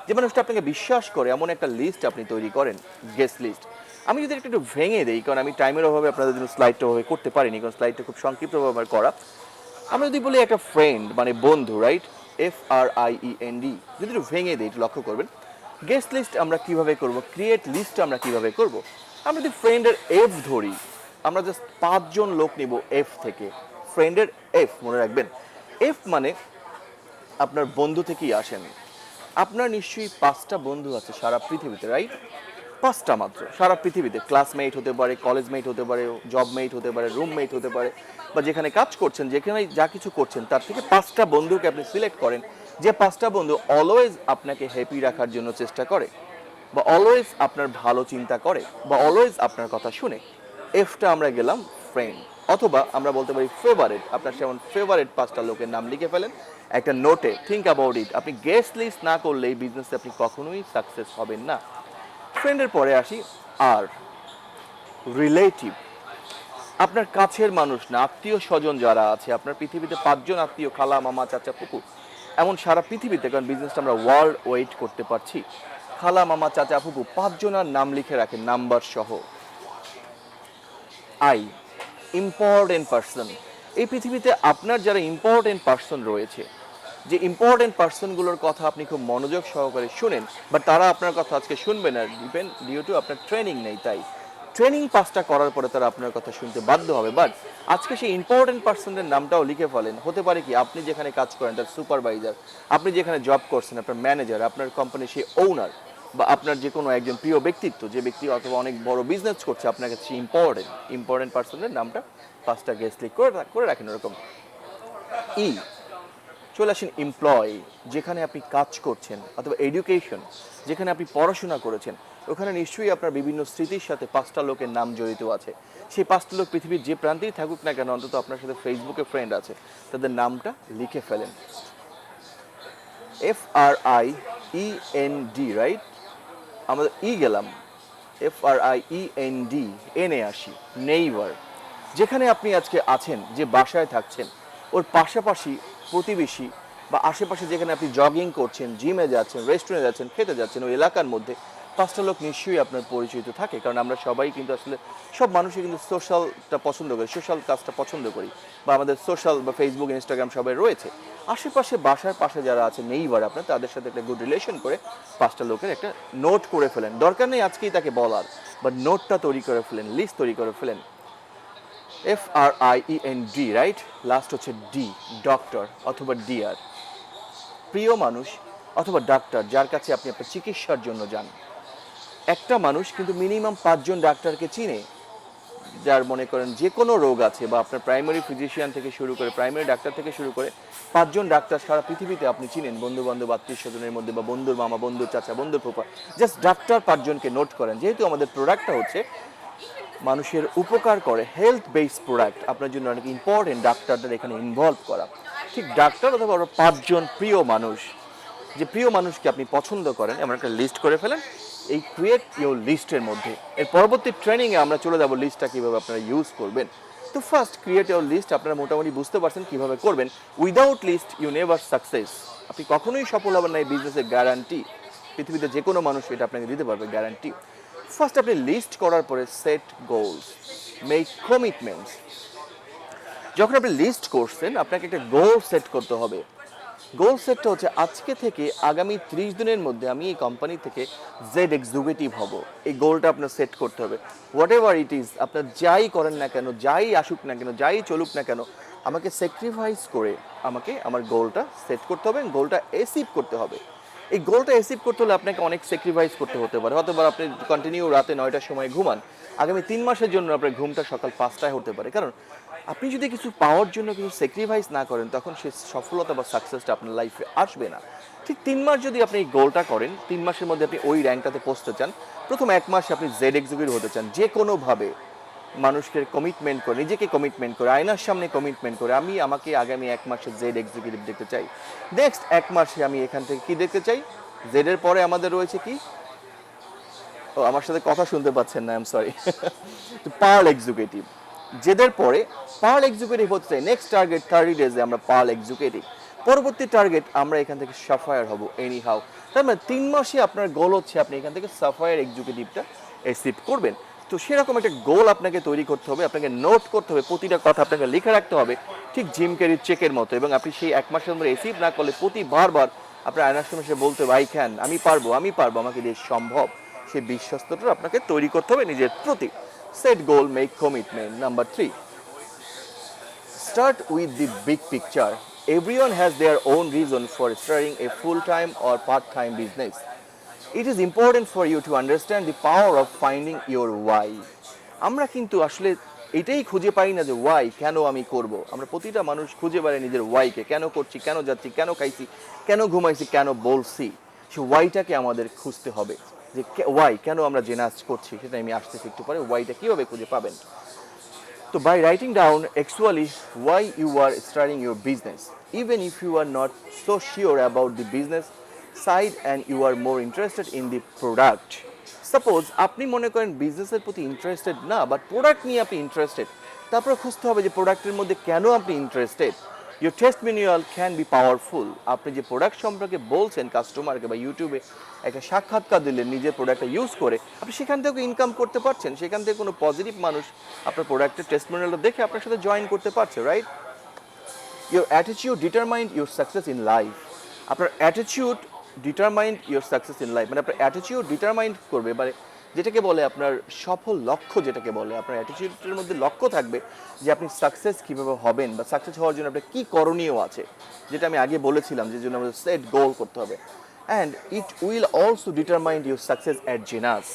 যে মানুষটা আপনাকে বিশ্বাস করে এমন একটা লিস্ট আপনি তৈরি করেন, গেস্ট লিস্ট। আমি যদি একটু ভেঙে দিই, কারণ আমি টাইমের অভাবে আপনাদের জন্য স্লাইডটা ওভাবে করতে পারিনি, কারণ স্লাইডটা খুব সংক্ষিপ্তভাবে করা। আমরা যদি বলি একটা ফ্রেন্ড মানে বন্ধু, রাইট, FRIEND, যদি একটু ভেঙে দিই, একটু লক্ষ্য করবেন গেস্ট লিস্ট আমরা কিভাবে করব, ক্রিয়েট লিস্ট আমরা কিভাবে করব। আমরা যদি ফ্রেন্ডের এফ ধরি, আমরা জাস্ট 5 জন লোক নিব এফ থেকে। ফ্রেন্ডের এফ মনে রাখবেন, এফ মানে আপনার বন্ধু থেকেই আসেন। আপনার নিশ্চয়ই 5টা বন্ধু আছে সারা পৃথিবীতে, রাইট? 5টা মাত্র সারা পৃথিবীতে। ক্লাসমেট হতে পারে, কলেজ মেট হতে পারে, জব মেট হতে পারে, রুমমেট হতে পারে, বা যেখানে কাজ করছেন, যেখানে যা কিছু করছেন, তার থেকে 5টা বন্ধুকে আপনি সিলেক্ট করেন, যে 5টা বন্ধু অলওয়েজ আপনাকে হ্যাপি রাখার জন্য চেষ্টা করে, বা অলওয়েজ আপনার ভালো চিন্তা করে, বা অলওয়েজ আপনার কথা শুনে। এফটা আমরা গেলাম ফ্রেন্ড, অথবা আমরা বলতে পারি ফেভারেট। আপনার যেমন ফেভারেট 5টা লোকের নাম লিখে ফেলেন একটা নোটে, থিঙ্ক অ্যাবাউট ইট। আপনি গেস্ট লিস্ট না করলে এই বিজনেসে আপনি কখনোই সাকসেস হবেন না। ফ্রেন্ডের পরে আসি আর, রিলেটিভ। আপনার কাছের মানুষ না, আত্মীয় স্বজন যারা আছে আপনার পৃথিবীতে, 5 জন আত্মীয়, খালা, মামা, চাচা, ফুপু, এমন সারা পৃথিবীতে, কারণ বিজনেসটা আমরা ওয়ার্ল্ড ওয়েট করতে পারছি। খালা, মামা, চাচা, ফুপু 5 জনের নাম লিখে রাখেন, নাম্বার সহ। I, important person. এই পৃথিবীতে আপনার যারা ইম্পর্টেন্ট পার্সন রয়েছে, যে ইম্পর্টেন্ট পার্সনগুলোর কথা আপনি খুব মনোযোগ সহকারে শুনেন, বাট তারা আপনার কথা আজকে শুনবে না, ডিউ টু আপনার ট্রেনিং নেই। তাই ট্রেনিং 5টা করার পরে তারা আপনার কথা শুনতে বাধ্য হবে। বাট আজকে সেই ইম্পর্টেন্ট পার্সনদের নামটাও লিখে ফেলেন। হতে পারে কি, আপনি যেখানে কাজ করেন তার সুপারভাইজার, আপনি যেখানে জব করছেন আপনার ম্যানেজার, আপনার কোম্পানির সেই ওনার, বা আপনার যে কোনো একজন প্রিয় ব্যক্তিত্ব, যে ব্যক্তি অথবা অনেক বড় বিজনেস করছে, আপনার কাছে ইম্পর্টেন্ট পার্সনের নামটা 5টা গেস্ট লিস্ট করে রাখেন ওরকম। ই, চলে আসেন এমপ্লয়। যেখানে আপনি কাজ করছেন, অথবা এডুকেশন, যেখানে আপনি পড়াশোনা করেছেন, ওখানে নিশ্চয়ই আপনার বিভিন্ন স্মৃতির সাথে 5টা লোকের নাম জড়িত আছে। সেই 5টা লোক পৃথিবীর যে প্রান্তেই থাকুক না কেন, অন্তত আপনার সাথে ফেসবুকে ফ্রেন্ড আছে, তাদের নামটা লিখে ফেলেন। FRIEND, right? আমাদের ই গেলাম, FRIEND আসি, নেইবার। যেখানে আপনি আজকে আছেন, যে বাসায় থাকছেন, ওর পাশাপাশি প্রতিবেশী বা আশেপাশে যেখানে আপনি জগিং করছেন, জিমে যাচ্ছেন, রেস্টুরেন্টে যাচ্ছেন, খেতে যাচ্ছেন, ওই এলাকার মধ্যে 5টা লোক নিশ্চয়ই আপনার পরিচিত থাকে। কারণ আমরা সবাই কিন্তু আসলে সব মানুষই কিন্তু সোশ্যালটা পছন্দ করি, সোশ্যাল কাজটা পছন্দ করি, বা আমাদের সোশ্যাল বা ফেসবুক, ইনস্টাগ্রাম সবাই রয়েছে। আশেপাশে বাসার পাশে যারা আছে নেইবার আপনার, তাদের সাথে একটা গুড রিলেশন করে 5টা লোকের একটা নোট করে ফেলেন। দরকার নেই আজকেই তাকে বলার, বাট নোটটা তৈরি করে ফেলেন, লিস্ট তৈরি করে ফেলেন। FRIEND, right? লাস্ট হচ্ছে ডি, ডক্টর অথবা ডিয়ার, প্রিয় মানুষ অথবা ডাক্তার যার কাছে আপনি আপনার চিকিৎসার জন্য যান। একটা মানুষ কিন্তু মিনিমাম 5জন ডাক্তারকে চিনে, যার মনে করেন যে কোনো রোগ আছে, বা আপনার প্রাইমারি ফিজিশিয়ান থেকে শুরু করে, প্রাইমারি ডাক্তার থেকে শুরু করে 5জন ডাক্তার সারা পৃথিবীতে আপনি চিনেন, বন্ধু বান্ধব আত্মীয় স্বজনের মধ্যে, বা বন্ধুর মামা, বন্ধুর চাচা, বন্ধুর ফুফা, জাস্ট ডাক্তার 5জনকে নোট করেন। যেহেতু আমাদের প্রোডাক্টটা হচ্ছে মানুষের উপকার করে, হেলথ বেসড প্রোডাক্ট, আপনার জন্য অনেক ইম্পর্টেন্ট ডাক্তারদের এখানে ইনভলভ করা। ঠিক ডাক্তার অথবা 5জন প্রিয় মানুষ, যে প্রিয় মানুষকে আপনি পছন্দ করেন, এমন একটা লিস্ট করে ফেলেন এই ক্রিয়েট ইউর লিস্টের মধ্যে। এর পরবর্তী ট্রেনিংয়ে আমরা চলে যাব লিস্টটা কীভাবে আপনারা ইউজ করবেন। তো ফার্স্ট ক্রিয়েট ইউর লিস্ট আপনারা মোটামুটি বুঝতে পারছেন কীভাবে করবেন। Without list you never success. আপনি কখনোই সফল হবেন না, এই বিজনেসের গ্যারান্টি পৃথিবীতে যে কোনো মানুষ এটা আপনাকে দিতে পারবে, গ্যারান্টি। ফার্স্ট আপনি লিস্ট করার পরে সেট গোলস, মেক কমিটমেন্টস। যখন আপনি লিস্ট করছেন, আপনাকে একটা গোল সেট করতে হবে। গোল সেটটা হচ্ছে আজকে থেকে আগামী 30 দিনের মধ্যে আমি এই কোম্পানি থেকে জেড এক্সিকিউটিভ হব। এই গোলটা আপনার সেট করতে হবে। হোয়াট এভার ইট ইজ, আপনার যাই করেন না কেন, যাই আসুক না কেন, যাই চলুক না কেন, আমাকে স্যাক্রিফাইস করে আমাকে আমার গোলটা সেট করতে হবে, গোলটা অ্যাচিভ করতে হবে। এই গোলটা অ্যাচিভ করতে হলে আপনাকে অনেক স্যাক্রিফাইস করতে হতে পারে। হতে পারে আপনি কন্টিনিউ রাতে 9টার সময় ঘুমান, আগামী 3 মাসের জন্য আপনার ঘুমটা সকাল 5টায় হতে পারে। কারণ আপনি যদি কিছু পাওয়ার জন্য কিছু স্যাক্রিফাইস না করেন, তখন সে সফলতা বা সাকসেসটা আপনার লাইফে আসবে না। ঠিক 3 মাস যদি আপনি এই গোলটা করেন, 3 মাসের মধ্যে আপনি ওই র্যাঙ্কটাতে পৌঁছতে চান, প্রথম 1 মাসে আপনি জেড এক্সিকিউটিভ হতে চান, যে কোনোভাবে মানুষকে কমিটমেন্ট করে, নিজেকে কমিটমেন্ট করে, আয়নার সামনে কমিটমেন্ট করে, আমি আমাকে আগামী 1 মাসে জেড এক্সিকিউটিভ দেখতে চাই। নেক্সট 1 মাসে আমি এখান থেকে কি দেখতে চাই? জেডের পরে আমাদের রয়েছে কি? ও আমার সাথে কথা শুনতে পাচ্ছেন না, আই এম সরি। তো পার্ল এক্সিকিউটিভ। জেদের পরে পার্ল এক্সিকিউটিভ হতে চাই। নেক্সট টার্গেট 30 ডেজে আমরা পার্ল এক্সিকিউটিভ। পরবর্তী টার্গেট আমরা এখান থেকে সাফায়ার হব এনি হাউ। তার মানে 3 মাসে আপনার গোল হচ্ছে আপনি এখান থেকে সাফায়ার এক্সিকিউটিভটা অ্যাচিভ করবেন। তো সেরকম একটা গোল আপনাকে তৈরি করতে হবে, আপনাকে নোট করতে হবে, প্রতিটা কথা আপনাকে লিখে রাখতে হবে, ঠিক জিম ক্যারির চেকের মতো। এবং আপনি সেই 1 মাসের মধ্যে অ্যাচিভ না করলে প্রতিবার আপনার আয়নার সামনে সে বলতে হবে, আই ক্যান, আমি পারবো, আমি পারবো, আমাকে দিয়ে সম্ভব। সেই বিশ্বস্ততা আপনাকে তৈরি করতে হবে নিজের প্রতি। Set goal, make commitment. Number 3, start with the big picture. Everyone has their own reason for starting a full-time or part-time business. It is important for you to understand the power of finding your why. আমরা কিন্তু আসলে এটাই খুঁজে পাই না যে Y, কেন আমি করব। আমরা প্রতিটা মানুষ খুঁজে পাই নিজের ওয়াইকে, কেন করছি, কেন যাচ্ছি, কেন খাইছি, কেন ঘুমাইছি, কেন বলছি। সে ওয়াইটাকে আমাদের খুঁজতে হবে, যে ওয়াই, কেন আমরা যে নাচ করছি, সেটা আমি আসতেছি একটু পরে। ওয়াইটা কীভাবে খুঁজে পাবেন? So by writing down actually why you are starting your business, even if you are not so sure about the business side and you are more interested in the product. Suppose আপনি মনে করেন বিজনেসের প্রতি interested না, but product নিয়ে আপনি interested, তারপরে খুঁজতে হবে যে প্রোডাক্টের মধ্যে কেন আপনি interested. Your testimonial can be powerful. আপনি যে প্রোডাক্ট সম্পর্কে বলছেন কাস্টমারকে, বা ইউটিউবে একটা সাক্ষাৎকার দিলেন নিজের প্রোডাক্টটা ইউজ করে, আপনি সেখান থেকে ইনকাম করতে পারছেন। সেখান থেকে কোনো পজিটিভ মানুষ আপনার প্রোডাক্টের টেস্টিমোনিয়ালটা দেখে আপনার সাথে জয়েন করতে পারছে, right? Your attitude determined your success in life. আপনার attitude determined your success in life, মানে আপনার অ্যাটিটিউড ডিটারমাইন্ড করবে, মানে যেটাকে বলে আপনার সফল লক্ষ্য, যেটাকে বলে আপনার অ্যাটিটিউডের মধ্যে লক্ষ্য থাকবে যে আপনি সাকসেস কীভাবে হবেন, বা সাকসেস হওয়ার জন্য আপনার কী করণীয় আছে, যেটা আমি আগে বলেছিলাম, যে জন্য আমাদের সেট গোল করতে হবে। And it will also determined your success at genus.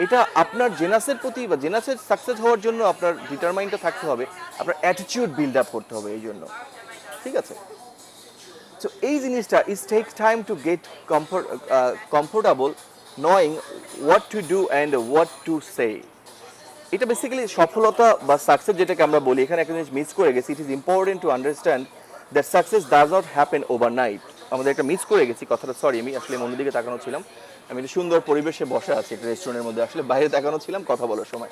এটা আপনার জেনাসের প্রতি, বা জেনাসের সাকসেস হওয়ার জন্য আপনার ডিটারমাইন্ডটা থাকতে হবে, আপনার অ্যাটিটিউড বিল্ড আপ করতে হবে এই জন্য, ঠিক আছে? সো এই জিনিসটা is take time to get comfortable knowing what to do and what to say. এটা বেসিক্যালি সফলতা বা সাকসেস যেটাকে আমরা বলি, এখানে একটা জিনিস মিস করে গেছি। It is important to understand that success does not happen overnight. আমাদের একটা মিস করে গেছি কথাটা, সরি, আমি আসলে অন্যদিকে তাকানো ছিলাম। আমি একটা সুন্দর পরিবেশে বসে আছি একটা রেস্টুরেন্টের মধ্যে, আসলে বাইরে তাকানো ছিলাম কথা বলার সময়।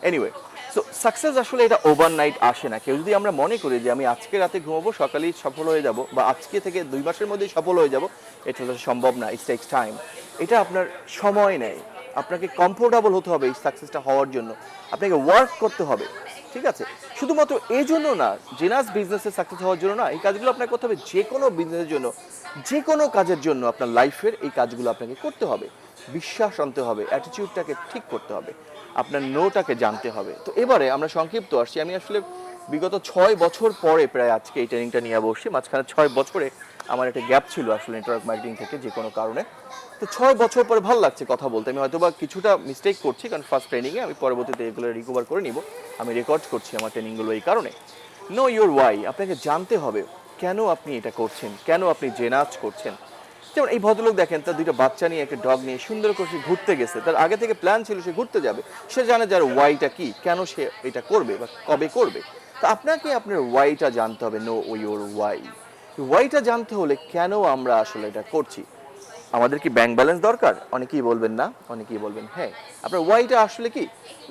এনিওয়ে, সো সাকসেস আসলে এটা ওভারনাইট আসে না। কেউ যদি আমরা মনে করি যে আমি আজকে রাতে ঘুমাবো সকালেই সফল হয়ে যাব, বা আজকে থেকে 2 মাসের মধ্যেই সফল হয়ে যাব, এটা তো সম্ভব না। It's takes time. এটা আপনার সময় নেয়। আপনাকে কমফোর্টেবল হতে হবে এই সাকসেসটা হওয়ার জন্য, আপনাকে ওয়ার্ক করতে হবে, ঠিক আছে? শুধুমাত্র এই জন্য না, জেনাস বিজনেসে সাকসেস হওয়ার জন্য না, এই কাজগুলো আপনাকে করতে হবে যে কোনো বিজনেসের জন্য, যে কোনো কাজের জন্য আপনার লাইফের এই কাজগুলো আপনাকে করতে হবে। বিশ্বাস আনতে হবে, অ্যাটিটিউডটাকে ঠিক করতে হবে, আপনার নোটাকে জানতে হবে। তো এবারে আমরা সংক্ষিপ্ত আসছি। আমি আসলে বিগত 6 বছর পরে প্রায় আজকে এই ট্রেনিংটা নিয়ে বসছি। মাঝখানে 6 বছরে আমার একটা গ্যাপ ছিল আসলে নেটওয়ার্ক মার্কেটিং থেকে যে কোনো কারণে। তো 6 বছর পরে ভালো লাগছে কথা বলতে। আমি হয়তো বা কিছুটা মিস্টেক করছি, কারণ ফার্স্ট ট্রেনিংয়ে, আমি পরবর্তীতে এগুলো রিকভার করে নিব। আমি রেকর্ড করছি আমার ট্রেনিংগুলো এই কারণে। নো ইউর ওয়াই, আপনাকে জানতে হবে কেন আপনি এটা করছেন, কেন আপনি জেনাজ করছেন। যেমন এই ভদ্রলোক দেখেন, তার 2টা বাচ্চা নিয়ে, একটা ডগ নিয়ে সুন্দর করে সে ঘুরতে গেছে। তার আগে থেকে প্ল্যান ছিল সে ঘুরতে যাবে। সে জানে যার ওয়াইটা কি, কেন সে এটা করবে বা কবে করবে। তো আপনাকে আপনার ওয়াইটা জানতে হবে। No your Y. ওয়াইটা জানতে হলে কেন আমরা আসলে এটা করছি। আমাদের কি ব্যাংক ব্যালেন্স দরকার? অনেকেই বলবেন না, অনেকেই বলবেন হ্যাঁ। আপনার ওয়াইটা আসলে কি?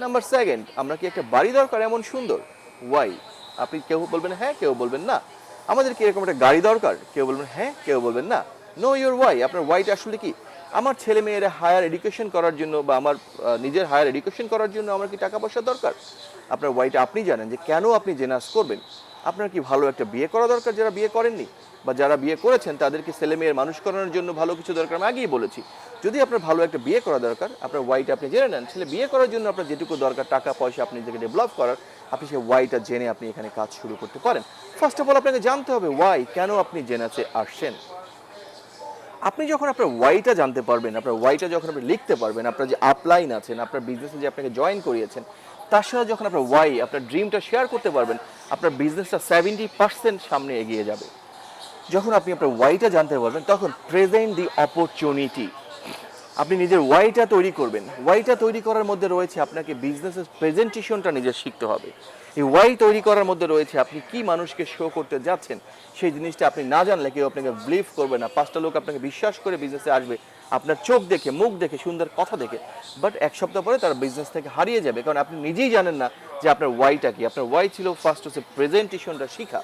নাম্বার 2, আমরা কি একটা বাড়ি দরকার এমন সুন্দর? ওয়াই। আপনি কেউ বলবেন হ্যাঁ, কেউ বলবেন না। আমাদের কি এরকম একটা গাড়ি দরকার? কেউ বলবেন হ্যাঁ, কেউ বলবেন না। Know your why. আপনার ওয়াইটা আসলে কি? আমার ছেলে মেয়েরা হায়ার এডুকেশন করার জন্য, বা আমার নিজের হায়ার এডুকেশন করার জন্য আমার কি টাকা পয়সা দরকার? আপনার ওয়াইটা আপনি জানেন যে কেন আপনি জেনারেট করবেন। আপনার কি ভালো একটা বিয়ে করা দরকার যারা বিয়ে করেননি, বা যারা বিয়ে করেছেন তাদেরকে ছেলে মেয়ের মানুষ করানোর জন্য ভালো কিছু দরকার? আমি আগেই বলেছি, যদি আপনার ভালো একটা বিয়ে করা দরকার, আপনার ওয়াইটা আপনি জেনে নেন। ছেলে বিয়ে করার জন্য আপনার যেটুকু দরকার টাকা পয়সা, আপনি নিজেকে ডেভেলপ করার, আপনি সেই ওয়াইটা জেনে আপনি এখানে কাজ শুরু করতে পারেন। ফার্স্ট অফ অল আপনাকে জানতে হবে ওয়াই, কেন আপনি জেনাতে আসছেন। আপনি যখন আপনার ওয়াইটা জানতে পারবেন, আপনার ওয়াইটা যখন আপনি লিখতে পারবেন, আপনার যে আপলাইন আছেন, আপনার বিজনেসে যে আপনাকে জয়েন করিয়েছেন, তার সাথে যখন আপনার ওয়াই, আপনার ড্রিমটা শেয়ার করতে পারবেন, আপনার বিজনেসটা 70% সামনে এগিয়ে যাবে। যখন আপনি আপনার ওয়াইটা জানতে পারবেন, তখন প্রেজেন্ট দি অপরচুনিটি। আপনি নিজের ওয়াইটা তৈরি করবেন। ওয়াইটা তৈরি করার মধ্যে রয়েছে আপনাকে বিজনেসের প্রেজেন্টেশনটা নিজের শিখতে হবে। এই ওয়াই তৈরি করার মধ্যে রয়েছে আপনি কি মানুষকে শো করতে যাচ্ছেন, সেই জিনিসটা আপনি না জানলে কেউ আপনাকে বিলিভ করবে না। 5টা লোক আপনাকে বিশ্বাস করে বিজনেসে আসবে আপনার চোখ দেখে, মুখ দেখে, সুন্দর কথা দেখে, বাট 1 সপ্তাহ পরে তারা বিজনেস থেকে হারিয়ে যাবে, কারণ আপনি নিজেই জানেন না যে আপনার ওয়াইটা কি। আপনার ওয়াই ছিল ফার্স্ট হচ্ছে প্রেজেন্টেশনটা শেখা।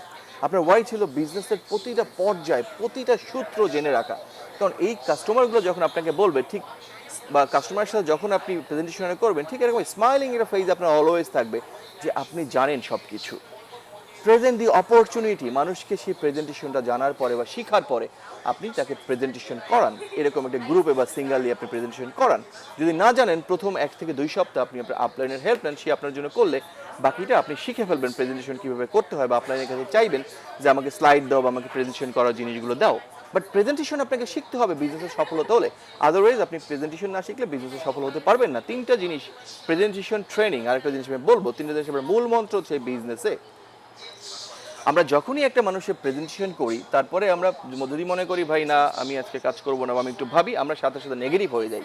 আপনার ওয়াই ছিল বিজনেসের প্রতিটা পর্যায়ে, প্রতিটা সূত্র জেনে রাখা। কারণ এই কাস্টমারগুলো যখন আপনাকে বলবে, ঠিক, বা কাস্টমারের সাথে যখন আপনি প্রেজেন্টেশন করবেন, ঠিক এরকম স্মাইলিং একটা ফেস আপনার অলওয়েজ থাকবে, যে আপনি জানেন সব কিছু। প্রেজেন্ট দি অপরচুনিটি, মানুষকে সেই প্রেজেন্টেশনটা জানার পরে বা শেখার পরে আপনি তাকে প্রেজেন্টেশন করান। এরকম একটা গ্রুপে বা সিঙ্গেলি আপনি প্রেজেন্টেশন করান। যদি না জানেন, প্রথম 1 থেকে 2 সপ্তাহ আপনি আপনার আপলাইনের হেল্প নেন, সে আপনার জন্য করলে বাকিটা আপনি শিখে ফেলবেন প্রেজেন্টেশন কীভাবে করতে হয়, বা আপলাইনের কাছে চাইবেন যে আমাকে স্লাইড দাও বা আমাকে প্রেজেন্টেশন করার জিনিসগুলো দাও। বাট প্রেজেন্টেশন আপনাকে শিখতে হবে বিজনেসে সফল হতে হলে। আদারওয়াইজ আপনি প্রেজেন্টেশন না শিখলে বিজনেসে সফল হতে পারবেন না। 3টা জিনিস, প্রেজেন্টেশন, ট্রেনিং, আরেকটা জিনিস আমি বলবো, 3টা জিনিস আমার মূল মন্ত্র হচ্ছে বিজনেসে। আমরা যখনই একটা মানুষের প্রেজেন্টেশন করি, তারপরে আমরা যদি মনে করি ভাই না আমি আজকে কাজ করবো না, বা আমি একটু ভাবি, আমরা সাথে সাথে নেগেটিভ হয়ে যাই।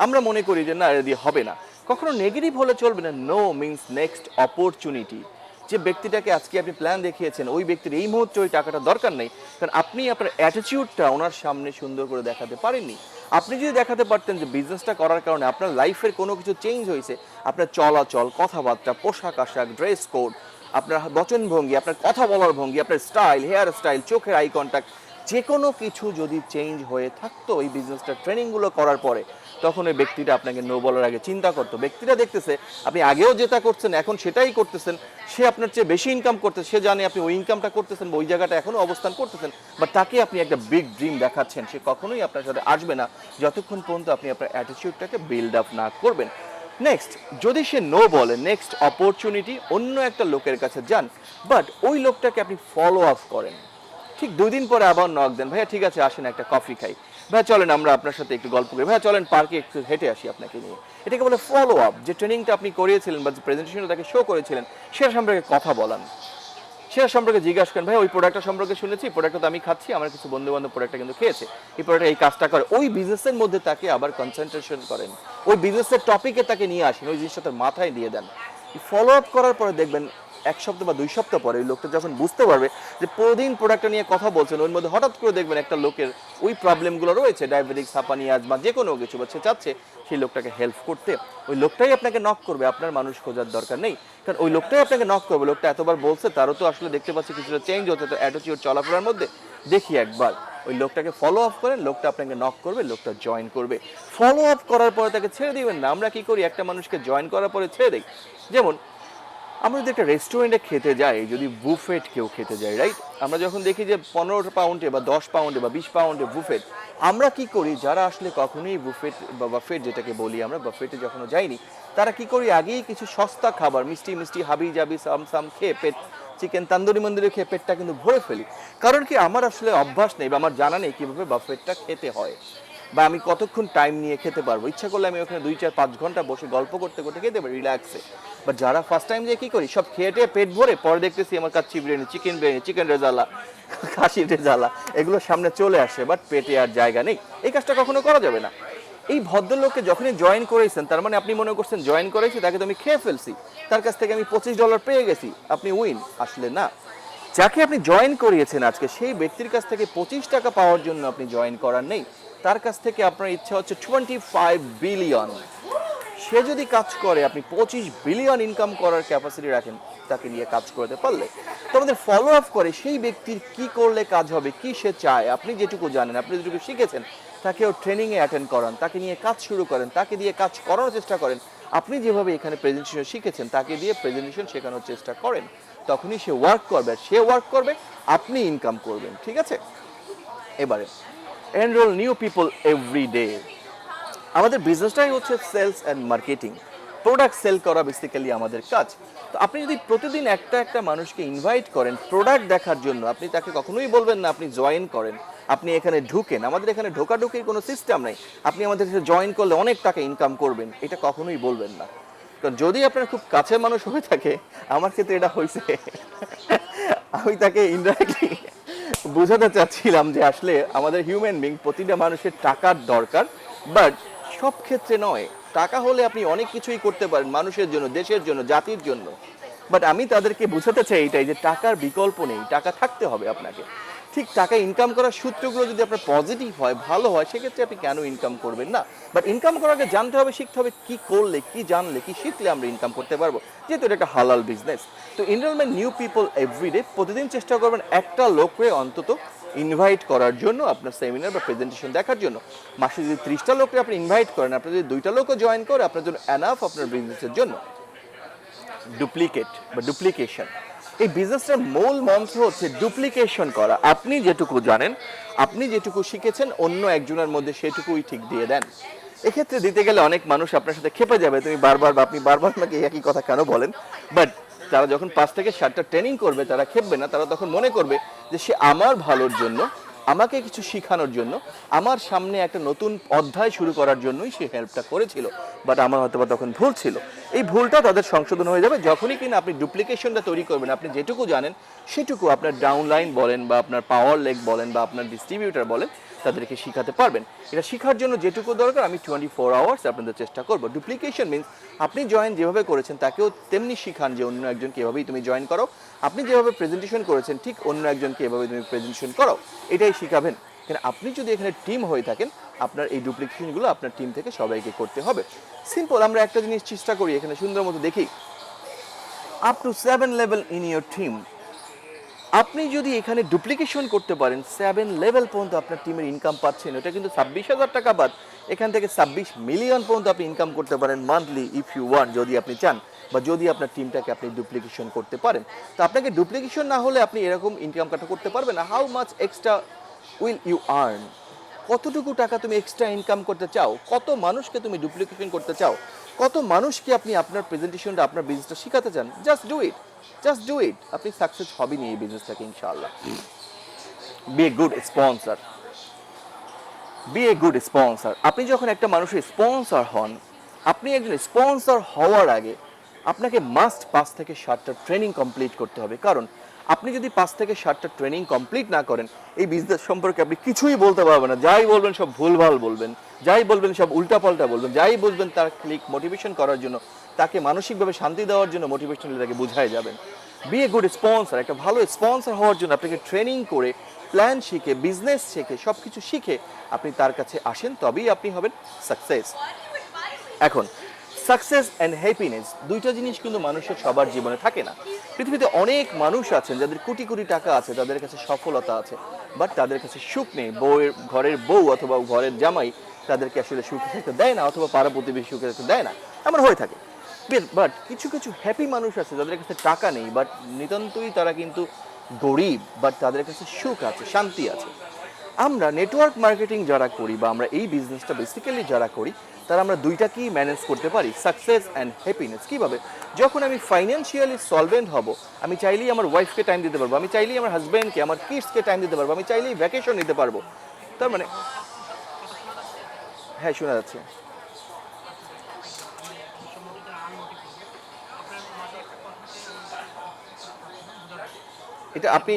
আমরা মনে করি যে না, এটা দিয়ে হবে না। কখনো নেগেটিভ হলে চলবে না। No means next opportunity. যে ব্যক্তিটাকে আজকে আপনি প্ল্যান দেখিয়েছেন, ওই ব্যক্তির এই মুহূর্তে ওই টাকাটা দরকার নেই, কারণ আপনি আপনার অ্যাটিটিউডটা ওনার সামনে সুন্দর করে দেখাতে পারেননি। আপনি যদি দেখাতে পারতেন যে বিজনেসটা করার কারণে আপনার লাইফের কোনো কিছু চেঞ্জ হয়েছে, আপনার চলাচল, কথাবার্তা, পোশাক আশাক, ড্রেস কোড, আপনার বচনভঙ্গি, আপনার কথা বলার ভঙ্গি, আপনার স্টাইল, হেয়ার স্টাইল, চোখের আই কন্ট্যাক্ট, যে কোনো কিছু যদি চেঞ্জ হয়ে থাকতো এই বিজনেসটা ট্রেনিংগুলো করার পরে, তখন ওই ব্যক্তিটা আপনাকে নো বলার আগে চিন্তা করতো। ব্যক্তিটা দেখতেছে আপনি আগেও যেটা করছেন এখন সেটাই করতেছেন, সে আপনার চেয়ে বেশি ইনকাম করতেছে, সে জানে আপনি ওই ইনকামটা করতেছেন বা ওই জায়গাটা এখনও অবস্থান করতেছেন, বাট তাকে আপনি একটা বিগ ড্রিম দেখাচ্ছেন, সে কখনোই আপনার সাথে আসবে না যতক্ষণ পর্যন্ত আপনি আপনার অ্যাটিটিউডটাকে বিল্ড আপ না করবেন। নেক্সট, যদি সে নো বলে, নেক্সট অপরচুনিটি, অন্য একটা লোকের কাছে যান, বাট ওই লোকটাকে আপনি ফলো আপ করেন। ঠিক 2 দিন পরে আবার নক দেন, ভাইয়া ঠিক আছে আসেন একটা কফি খাই, ভাইয়া চলেন আমরা আপনার সাথে একটু গল্প করি, ভাইয়া চলেন পার্কে একটু হেঁটে আসি আপনাকে নিয়ে। এটাকে বলে ফলো আপ। যে ট্রেনিংটা আপনি করিয়েছিলেন বা যে প্রেজেন্টেশনটা তাকে শো করেছিলেন, সেটা সম্পর্কে কথা বলান, সেটা সম্পর্কে জিজ্ঞাসা করেন, ভাই ওই প্রোডাক্টটা সম্পর্কে শুনেছি, প্রোডাক্টটা তো আমি খাচ্ছি, আমার কিছু বন্ধু বান্ধব প্রোডাক্টটা কিন্তু খেয়েছে, এই প্রোডাক্টটা এই কাজটা করে। ওই বিজনেসের মধ্যে তাকে আবার কনসেন্ট্রেশন করেন, ওই বিজনেসের টপিকে তাকে নিয়ে আসেন, ওই জিনিসটা তার মাথায় দিয়ে দেন। ফলো আপ করার পরে দেখবেন 1 সপ্তাহ বা 2 সপ্তাহ পরে ওই লোকটা যখন বুঝতে পারবে যে প্রতিদিন প্রোডাক্টটা নিয়ে কথা বলছেন, ওর মধ্যে হঠাৎ করে দেখবেন একটা লোকের ওই প্রবলেমগুলো রয়েছে, ডায়াবেটিস, হাঁপানি, আজমা, যে কোনো কিছু, বা সে চাচ্ছে সেই লোকটাকে হেল্প করতে, ওই লোকটাই আপনাকে নক করবে, আপনার মানুষ খোঁজার দরকার নেই। কারণ ওই লোকটাই আপনাকে নক করবে, লোকটা এতবার বলছে, তারও তো আসলে দেখতে পাচ্ছি কিছুটা চেঞ্জ হচ্ছে, তো অ্যাটিটিউড চলাফেরার মধ্যে দেখি একবার ওই লোকটাকে ফলো আপ করেন, লোকটা আপনাকে নক করবে, লোকটা জয়েন করবে। ফলো আপ করার পরে তাকে ছেড়ে দিবেন না। আমরা কি করি, একটা মানুষকে জয়েন করার পরে ছেড়ে দিই। যেমন আমরা যদি একটা রেস্টুরেন্টে খেতে যাই, যদি বুফেট কেউ খেতে যাই, রাইট, আমরা যখন দেখি যে 15 পাউন্ডে বা 10 পাউন্ডে বা 20 পাউন্ডে বুফেট, আমরা কি করি, যারা আসলে কখনোই বুফেট বা বাফেট যেটাকে বলি আমরা, বাফেটে যখন যাইনি, তারা কি করি, আগেই কিছু সস্তা খাবার, মিষ্টি মিষ্টি হাবি জাবি সাম সাম খেয়ে পেট, চিকেন তান্দুরি মন্দিরে খেয়ে পেটটা কিন্তু ভরে ফেলি। কারণ কি, আমার আসলে অভ্যাস নেই বা আমার জানা নেই কীভাবে বাফেটটা খেতে হয়, বা আমি কতক্ষণ টাইম নিয়ে খেতে পারবো। ইচ্ছা করলে আমি ওখানে 2-4-5 ঘন্টা বসে গল্প করতে করতে খেতে পারি রিল্যাক্সে। বাট যারা ফার্স্ট টাইম যে কী করি, সব খেয়ে টেয়ে পেট ভরে পরে দেখতেছি আমার কাচ্চি বিরিয়ানি, চিকেন রেজালা, খাসির রেজালা এগুলো সামনে চলে আসে, বাট পেটে আর জায়গা নেই। এই কাজটা কখনো করা যাবে না। এই ভদ্রলোককে যখনই জয়েন করেছেন, তার মানে আপনি মনে করছেন জয়েন করেছি, তাকে তো আমি খেয়ে ফেলছি, তার কাছ থেকে আমি $25 পেয়ে গেছি, আপনি উইন। আসলে না, যাকে আপনি জয়েন করিয়েছেন আজকে, সেই ব্যক্তির কাছ থেকে 25 টাকা পাওয়ার জন্য আপনি জয়েন করার নেই, তার কাছ থেকে আপনার ইচ্ছা হচ্ছে 25 বিলিয়ন। সে যদি কাজ করে, আপনি 25 বিলিয়ন ইনকাম করার ক্যাপাসিটি রাখেন তাকে নিয়ে কাজ করতে পারলে। তো আমাদের ফলো আপ করে সেই ব্যক্তির কি করলে কাজ হবে, কি সে চায়, আপনি যেটুকু জানেন, আপনি যেটুকু শিখেছেন, তাকেও ট্রেনিংয়ে অ্যাটেন্ড করান, তাকে নিয়ে কাজ শুরু করেন, তাকে দিয়ে কাজ করানোর চেষ্টা করেন। আপনি যেভাবে এখানে প্রেজেন্টেশন শিখেছেন, তাকে দিয়ে প্রেজেন্টেশন শেখানোর চেষ্টা করেন, তখনই সে ওয়ার্ক করবে, সে ওয়ার্ক করবে, আপনি ইনকাম করবেন। ঠিক আছে, এবারে enroll new people every day. আমাদের বিজনেসটাই হচ্ছে sales and marketing, product sale করা বেসিক্যালি আমাদের কাজ। তো আপনি যদি প্রতিদিন একটা একটা মানুষকে ইনভাইট করেন প্রোডাক্ট দেখার জন্য, আপনি তাকে কখনোই বলবেন না আপনি জয়েন করেন, আপনি এখানে ঢুকেন, আমাদের এখানে ঢোকাঢুকির কোনো সিস্টেম নেই, আপনি আমাদের সাথে জয়েন করলে অনেক টাকা ইনকাম করবেন, এটা কখনোই বলবেন না। কারণ যদি আপনার খুব কাছের মানুষ হয়ে থাকে, আমার ক্ষেত্রে এটা হয়েছে, আমি তাকে ইনডাইরেক্টলি বোঝাতে চাচ্ছিলাম যে আসলে আমাদের হিউম্যান বিং, প্রতিটা মানুষের টাকার দরকার, বাট সব ক্ষেত্রে নয়। টাকা হলে আপনি অনেক কিছুই করতে পারেন মানুষের জন্য, দেশের জন্য, জাতির জন্য, বাট আমি তাদেরকে বোঝাতে চাই এটাই যে টাকার বিকল্প নেই, টাকা থাকতে হবে আপনাকে। ঠিক টাকা ইনকাম করার সূত্রগুলো যদি আপনার পজিটিভ হয়, ভালো হয়, সেক্ষেত্রে আপনি কেন ইনকাম করবেন না। বাট ইনকাম করার আগে জানতে হবে, শিখতে হবে, কি করলে, কি জানলে, কি শিখলে আমরা ইনকাম করতে পারবো, যেহেতু এটা একটা হালাল বিজনেস। তো এনরোলমেন্ট নিউ পিপল এভরিডে, প্রতিদিন চেষ্টা করবেন একটা লোককে অন্তত ইনভাইট করার জন্য, আপনার সেমিনার বা প্রেজেন্টেশন দেখার জন্য। মাসে যদি 30টা লোককে আপনি ইনভাইট করেন, আপনার যদি 2টা লোকও জয়েন করে, আপনার জন্য এনাফ আপনার বিজনেসের জন্য। ডুপ্লিকেট বা ডুপ্লিকেশন, এই বিজনেসটার মূল মন্ত্র হচ্ছে ডুপ্লিকেশন করা। আপনি যেটুকু জানেন, আপনি যেটুকু শিখেছেন, অন্য একজনের মধ্যে সেটুকুই ঠিক দিয়ে দেন। এক্ষেত্রে দিতে গেলে অনেক মানুষ আপনার সাথে খেপে যাবে, তুমি বারবার বা আপনি বারবার আমাকে একই কথা কেন বলেন। বাট তারা যখন 5 থেকে 7টা ট্রেনিং করবে, তারা খেপবে না, তারা তখন মনে করবে যে সে আমার ভালোর জন্য, আমাকে কিছু শেখানোর জন্য, আমার সামনে একটা নতুন অধ্যায় শুরু করার জন্যই সে হেল্পটা করেছিল, বাট আমার হয়তো বা তখন ভুল ছিল। এই ভুলটা তাদের সংশোধন হয়ে যাবে যখনই কিনা আপনি ডুপ্লিকেশনটা তৈরি করবেন। আপনি যেটুকু জানেন সেটুকু আপনার ডাউনলাইন বলেন বা আপনার পাওয়ার লেগ বলেন বা আপনার ডিস্ট্রিবিউটার বলেন, তাদেরকে শেখাতে পারবেন। এটা শেখার জন্য যেটুকু দরকার আমি 24 আওয়ার্স আপনাদের চেষ্টা করব। ডুপ্লিকেশন মিনস আপনি জয়েন যেভাবে করেছেন তাকেও তেমনি শিখান যে অন্য একজনকে এভাবেই তুমি জয়েন করো, আপনি যেভাবে প্রেজেন্টেশন করেছেন ঠিক অন্য একজনকে এভাবে তুমি প্রেজেন্টেশন করো, এটাই শিখাবেন। কারণ আপনি যদি এখানে টিম হয়ে থাকেন, আপনার এই ডুপ্লিকেশনগুলো আপনার টিম থেকে সবাইকে করতে হবে। সিম্পল, আমরা একটা জিনিস চেষ্টা করি এখানে সুন্দর মতো দেখি, up to 7 level in your team. আপনি যদি এখানে ডুপ্লিকেশন করতে পারেন, 7 লেভেল পর্যন্ত আপনার টিমের ইনকাম পাচ্ছেন, এটা কিন্তু 26,000 টাকা বাদ, এখান থেকে 26 মিলিয়ন পর্যন্ত আপনি ইনকাম করতে পারেন মান্থলি, ইফ ইউ ওয়ান্ট, যদি আপনি চান, বা যদি আপনার টিমটাকে আপনি ডুপ্লিকেশন করতে পারেন। তো আপনাকে ডুপ্লিকেশন না হলে আপনি এরকম ইনকাম কাটা করতে পারবেন না। How much extra will you earn, কতটুকু টাকা তুমি এক্সট্রা ইনকাম করতে চাও, কত মানুষকে তুমি ডুপ্লিকেশন করতে চাও, কত মানুষকে আপনি আপনার প্রেজেন্টেশনটা, আপনার বিজনেসটা শিখাতে চান, just do it, just do it. আপনি সাকসেস হবেন এই বিজনেসটাকে ইনশাআল্লাহ। Be a good sponsor, be a good sponsor. আপনি যখন একটা মানুষের স্পন্সর হন, আপনি একজন স্পন্সর হওয়ার আগে আপনাকে মাস্ট 5 থেকে 7টা ট্রেনিং কমপ্লিট করতে হবে। কারণ আপনি যদি 5 থেকে 7টা ট্রেনিং কমপ্লিট না করেন, এই বিজনেস সম্পর্কে আপনি কিছুই বলতে পারবেন না। যাই বলবেন সব ভুলভাল বলবেন, যাই বলবেন সব উল্টাপাল্টা বলবেন, যাই বলবেন তার ক্লিক মোটিভেশন করার জন্য, তাকে মানসিকভাবে শান্তি দেওয়ার জন্য মোটিভেশনালি তাকে বুঝায় যাবেন। বি এ গুড স্পন্সর, একটা ভালো স্পন্সর হওয়ার জন্য আপনাকে ট্রেনিং করে প্ল্যান শিখে বিজনেস শিখে সব কিছু শিখে আপনি তার কাছে আসেন, তবেই আপনি হবেন সাকসেস। এখন সাকসেস অ্যান্ড হ্যাপিনেস দুইটা জিনিস কিন্তু মানুষের সবার জীবনে থাকে না। পৃথিবীতে অনেক মানুষ আছেন যাদের কোটি কোটি টাকা আছে, তাদের কাছে সফলতা আছে, বাট তাদের কাছে সুখ নেই। বউয়ের ঘরের বউ অথবা ঘরের জামাই তাদেরকে আসলে সুখে থাকতে দেয় না, অথবা পাড়া প্রতিবেশী সুখে থাকতে দেয় না, এমন হয়ে থাকে। বাট কিছু কিছু হ্যাপি মানুষ আছে যাদের কাছে টাকা নেই, বাট নিতান্তই তারা কিন্তু গরিব, বাট তাদের কাছে সুখ আছে, শান্তি আছে। আমরা নেটওয়ার্ক মার্কেটিং যারা করি বা আমরা এই বিজনেসটা বেসিক্যালি যারা করি, তারা আমরা দুইটাকেই ম্যানেজ করতে পারি, সাকসেস অ্যান্ড হ্যাপিনেস। কীভাবে? যখন আমি ফাইন্যান্সিয়ালি সলভেন্ট হব, আমি চাইলেই আমার ওয়াইফকে টাইম দিতে পারবো, আমি চাইলেই আমার হাজব্যান্ডকে, আমার কিডসকে টাইম দিতে পারবো, আমি চাইলেই ভ্যাকেশন নিতে পারবো। তার মানে হ্যাঁ, শোনা যাচ্ছে। এটা আপনি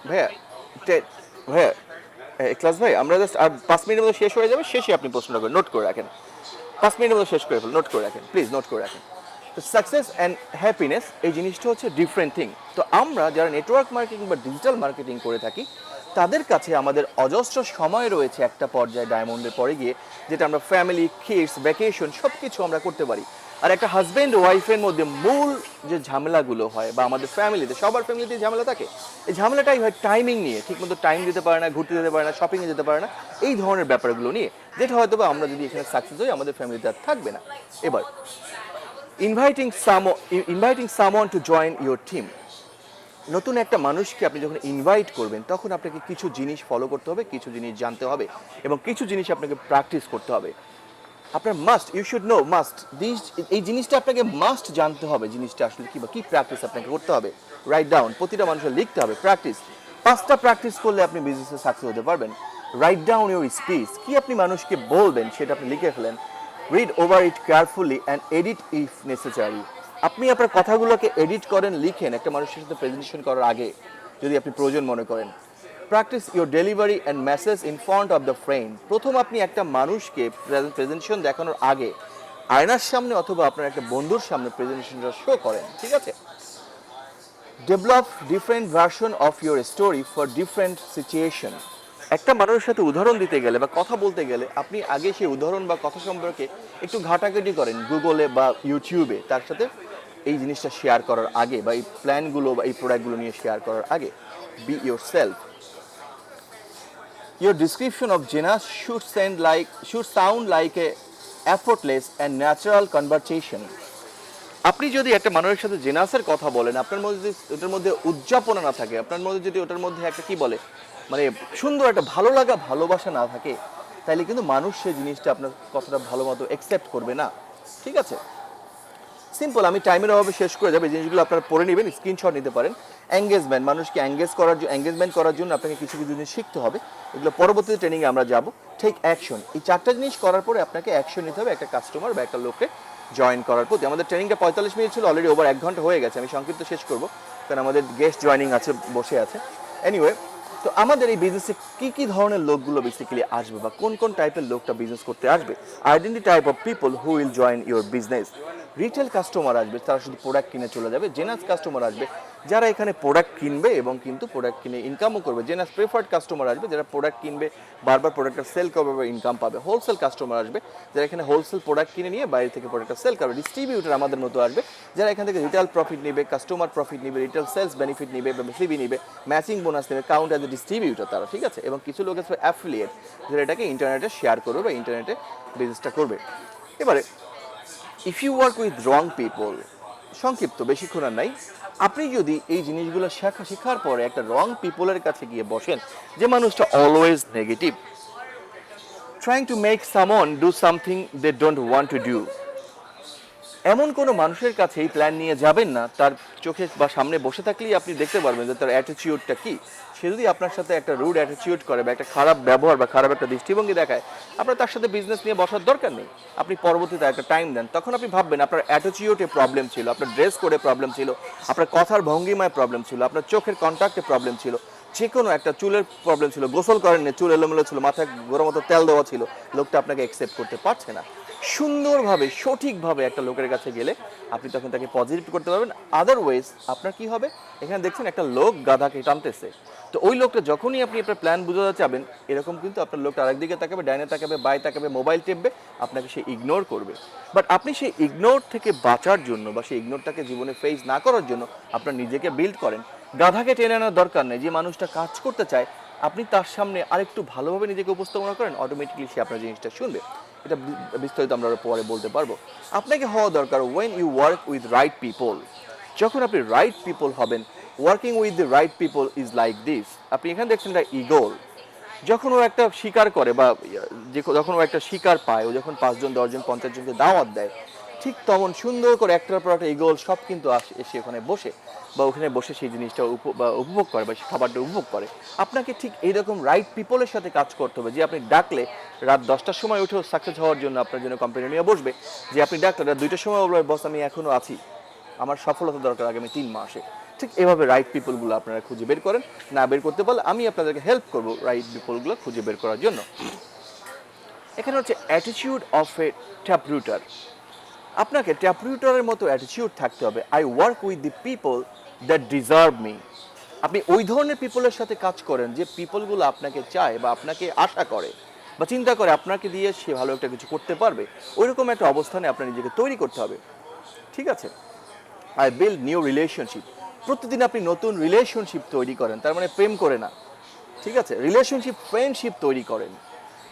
ভাইয়া ভাইয়া ক্লাস ভাই, আমরা জাস্ট আর 5 মিনিটের মধ্যে শেষ হয়ে যাবে, শেষে আপনি প্রশ্নটা করে নোট করে রাখেন। 5 মিনিটের মধ্যে শেষ করে ফেল, নোট করে রাখেন প্লিজ, নোট করে রাখেন। তো সাকসেস অ্যান্ড হ্যাপিনেস এই জিনিসটা হচ্ছে ডিফারেন্ট থিং। তো আমরা যারা নেটওয়ার্ক মার্কেটিং বা ডিজিটাল মার্কেটিং করে থাকি, তাদের কাছে আমাদের অজস্র সময় রয়েছে একটা পর্যায়ে ডায়মন্ডের পরে গিয়ে, যেটা আমরা ফ্যামিলি, কিডস, ভ্যাকেশন সব কিছু আমরা করতে পারি। আর একটা হাজব্যান্ড ওয়াইফের মধ্যে মূল যে ঝামেলাগুলো হয়, বা আমাদের ফ্যামিলিতে, সবার ফ্যামিলিতে ঝামেলা থাকে, এই ঝামেলাটাই হয় টাইমিং নিয়ে, ঠিকমতো টাইম দিতে পারে না, ঘুরতে যেতে পারে না, শপিংয়ে যেতে পারে না, এই ধরনের ব্যাপারগুলো নিয়ে, যেটা হয়তো বা আমরা যদি এখানে সাকসেস হই আমাদের ফ্যামিলিতে আর থাকবে না। এবার inviting someone to join your team. নতুন একটা মানুষকে আপনি যখন ইনভাইট করবেন, তখন আপনাকে কিছু জিনিস ফলো করতে হবে, কিছু জিনিস জানতে হবে, এবং কিছু জিনিস আপনাকে প্র্যাকটিস করতে হবে। আপনার must, you should know, must this, এই জিনিসটা আপনাকে মাস্ট জানতে হবে, জিনিসটা আসলে কি বা কি প্র্যাকটিস আপনাকে করতে হবে। রাইট ডাউন, প্রতিটা মানুষের লিখতে হবে প্র্যাকটিস। 5টা প্র্যাকটিস করলে আপনি বিজনেসে সাকসেস হতে পারবেন। রাইট ডাউন ইউর স্পিচ, কি আপনি মানুষকে বলবেন সেটা আপনি লিখে ফেলেন। Read over it carefully and edit if necessary. আপনি আপনার কথাগুলোকে এডিট করেন, লিখেন একটা মানুষের সাথে প্রেজেন্টেশন করার আগে, যদি আপনি প্রয়োজন মনে করেন। Practice your delivery and message in front of the frame. প্রথম আপনি একটা মানুষকে প্রেজেন্টেশন দেখানোর আগে আয়নার সামনে অথবা আপনার একটা বন্ধুর সামনে প্রেজেন্টেশনটা শো করেন, ঠিক আছে? Develop different version of your story for different situation. একটা মানুষের সাথে উদাহরণ দিতে গেলে বা কথা বলতে গেলে, আপনি আগে সেই উদাহরণ বা কথা সম্পর্কে একটু ঘাটাঘাটি করেন গুগলে বা ইউটিউবে, তার সাথে এই জিনিসটা শেয়ার করার আগে, বা এই প্ল্যানগুলো বা এই প্রোডাক্টগুলো নিয়ে শেয়ার করার আগে। B your self. Your description of Jinas should sound like a effortless and natural conversation. আপনি যদি একটা মানুষের সাথে জেনাসের কথা বলেন, আপনার মধ্যে যদি ওটার মধ্যে উদযাপনা না থাকে, আপনার মধ্যে যদি ওটার মধ্যে একটা কি বলে মানে সুন্দর একটা ভালো লাগা, ভালোবাসা না থাকে, তাহলে কিন্তু মানুষ সেই জিনিসটা আপনার কথাটা ভালো মতো অ্যাকসেপ্ট করবে না, ঠিক আছে? সিম্পল, আমি টাইমের অভাবে শেষ করে যাবো, এই জিনিসগুলো আপনারা পড়ে নেবেন, স্ক্রিনশট নিতে পারেন। এঙ্গেজমেন্ট, মানুষকে এঙ্গেজমেন্ট করার জন্য আপনাকে কিছু কিছু জিনিস শিখতে হবে, এগুলো পরবর্তীতে ট্রেনিংয়ে আমরা যাব। টেক অ্যাকশন, এই 4টা জিনিস করার পরে আপনাকে অ্যাকশন নিতে হবে একটা কাস্টমার বা একটা লোককে জয়েন করার প্রতি। আমাদের ট্রেনিংটা 45 মিনিট ছিল, অলরেডি ওভার 1 ঘন্টা হয়ে গেছে। আমি সংক্ষিপ্ত শেষ করবো, কারণ আমাদের গেস্ট জয়েনিং আছে, বসে আছে। এনিওয়ে, তো আমাদের এই বিজনেসে কী কী ধরনের লোকগুলো বেসিক্যালি আসবে, বা কোন কোন টাইপের লোকটা বিজনেস করতে আসবে। Identity type of people who will join your business. Retail customer আসবে, তারা শুধু প্রোডাক্ট কিনে চলে যাবে। জেনাস কাস্টমার আসবে, যারা এখানে প্রোডাক্ট কিনবে এবং কিন্তু প্রোডাক্ট কিনে ইনকামও করবে। জেনাস প্রেফার্ড কাস্টমার আসবে, যারা প্রোডাক্ট কিনবে, বারবার প্রোডাক্টটা সেল করবে বা ইনকাম পাবে। হোলসেল কাস্টমার আসবে, যারা এখানে হোলসেল প্রোডাক্ট কিনে নিয়ে বাইরে থেকে প্রোডাক্টটা সেল করবে। ডিস্ট্রিবিউটার আমাদের মতো আসবে, যারা এখান থেকে রিটেল প্রফিট নেবে, কাস্টমার প্রফিট নেবে, রিটেল সেলস বেনিফিট নেবে বা সিবি নেবে, ম্যাচিং বোনাস নেবে, কাউন্ট অ্যাজ এ ডিস্ট্রিবিউটার তারা, ঠিক আছে? এবং কিছু লোক আসবে অ্যাফিলিয়েট, যারা এটাকে ইন্টারনেটে শেয়ার করবে বা ইন্টারনেটে বিজনেসটা করবে। এবারে if you work with wrong people, সংক্ষিপ্ত, বেশিক্ষণ আর নাই, আপনি যদি এই জিনিসগুলো শেখার পরে একটা রং পিপলের কাছে গিয়ে বসেন, যে মানুষটা always negative, trying to make someone do something they don't want to do, এমন কোনো মানুষের কাছে এই প্ল্যান নিয়ে যাবেন না। তার চোখে বা সামনে বসে থাকলেই আপনি দেখতে পারবেন যে তার অ্যাটিটিউডটা কি। সে যদি আপনার সাথে একটা রুড অ্যাটিটিউড করে বা একটা খারাপ ব্যবহার বা খারাপ একটা দৃষ্টিভঙ্গি দেখায়, আপনার তার সাথে বিজনেস নিয়ে বসার দরকার নেই। আপনি পরবর্তীতে একটা টাইম দেন, তখন আপনি ভাববেন আপনার অ্যাটিটিউডে প্রবলেম ছিল, আপনার ড্রেস কোডে প্রবলেম ছিল, আপনার কথার ভঙ্গিমায় প্রবলেম ছিল, আপনার চোখের কন্ট্যাক্টে প্রবলেম ছিল, যে কোনো একটা চুলের প্রবলেম ছিল, গোসল করেননি, চুল এলোমেলো ছিল, মাথায় গরম মতো তেল দেওয়া ছিল, লোকটা আপনাকে অ্যাকসেপ্ট করতে পারছে না। সুন্দরভাবে সঠিকভাবে একটা লোকের কাছে গেলে আপনি তখন তাকে পজিটিভ করতে পারবেন। আদারওয়াইজ আপনার কি হবে, এখানে দেখছেন একটা লোক গাধাকে টানতেছে, তো ওই লোকটা যখনই আপনি আপনার প্ল্যান বোঝাতে চাবেন, এরকম কিন্তু আপনার লোকটা আরেকদিকে তাকাবে, ডাইনে তাকাবে, বাই তাকাবে, মোবাইল টিপবে, আপনাকে সে ইগনোর করবে। বাট আপনি সেই ইগনোর থেকে বাঁচার জন্য বা সেই ইগনোরটাকে জীবনে ফেস না করার জন্য আপনার নিজেকে বিল্ড করেন। গাধাকে টেনে আনার দরকার নেই, যে মানুষটা কাজ করতে চায় আপনি তার সামনে আরেকটু ভালোভাবে নিজেকে উপস্থাপনা করেন, অটোমেটিকলি সে আপনার জিনিসটা শুনবে। এটা বিস্তারিত আমরা পরে বলতে পারবো। আপনাকে হওয়া দরকার when you work with right people. যখন আপনি রাইট পিপল হবেন, working with the right people is like this. আপনি এখানে দেখছেন একটা ইগল, যখন ও একটা শিকার করে বা যখন ও একটা শিকার পায়, ও যখন 5 জন 10 জন 50 জনকে দাওয়াত দেয়, ঠিক তখন সুন্দর করে একটার পর একটা ইগল সব কিন্তু এসে ওখানে বসে বা ওখানে বসে সেই জিনিসটা উপভোগ করে বা খাবারটা উপভোগ করে। আপনাকে ঠিক এইরকম রাইট পিপলের সাথে কাজ করতে হবে, যে আপনি ডাকলে রাত 10টার সময় উঠেও সাকসেস হওয়ার জন্য আপনার জন্য কোম্পানি নিয়ে বসবে। যে আপনি ডাকলে রাত 2টার সময় বলবে বস আমি এখনো আছি, আমার সফলতা দরকার আগামী 3 মাসে। ঠিক এভাবে রাইট পিপলগুলো আপনারা খুঁজে বের করেন। না বের করতে পারলে আমি আপনাদেরকে হেল্প করবো রাইট পিপলগুলো খুঁজে বের করার জন্য। এখানে হচ্ছে অ্যাটিটিউড অফ এ ট্যাপরুটার। আপনাকে ট্যাপরুটারের মতো অ্যাটিটিউড থাকতে হবে। I work with the people that deserve me. আপনি ওই ধরনের পিপলের সাথে কাজ করেন যে পিপলগুলো আপনাকে চায় বা আপনাকে আশা করে বা চিন্তা করে আপনাকে দিয়ে সে ভালো একটা কিছু করতে পারবে। ওইরকম একটা অবস্থানে আপনার নিজেকে তৈরি করতে হবে, ঠিক আছে? I build new relationship. প্রতিদিন আপনি নতুন রিলেশনশিপ তৈরি করেন, তার মানে প্রেম করে না, ঠিক আছে? রিলেশনশিপ ফ্রেন্ডশিপ তৈরি করেন।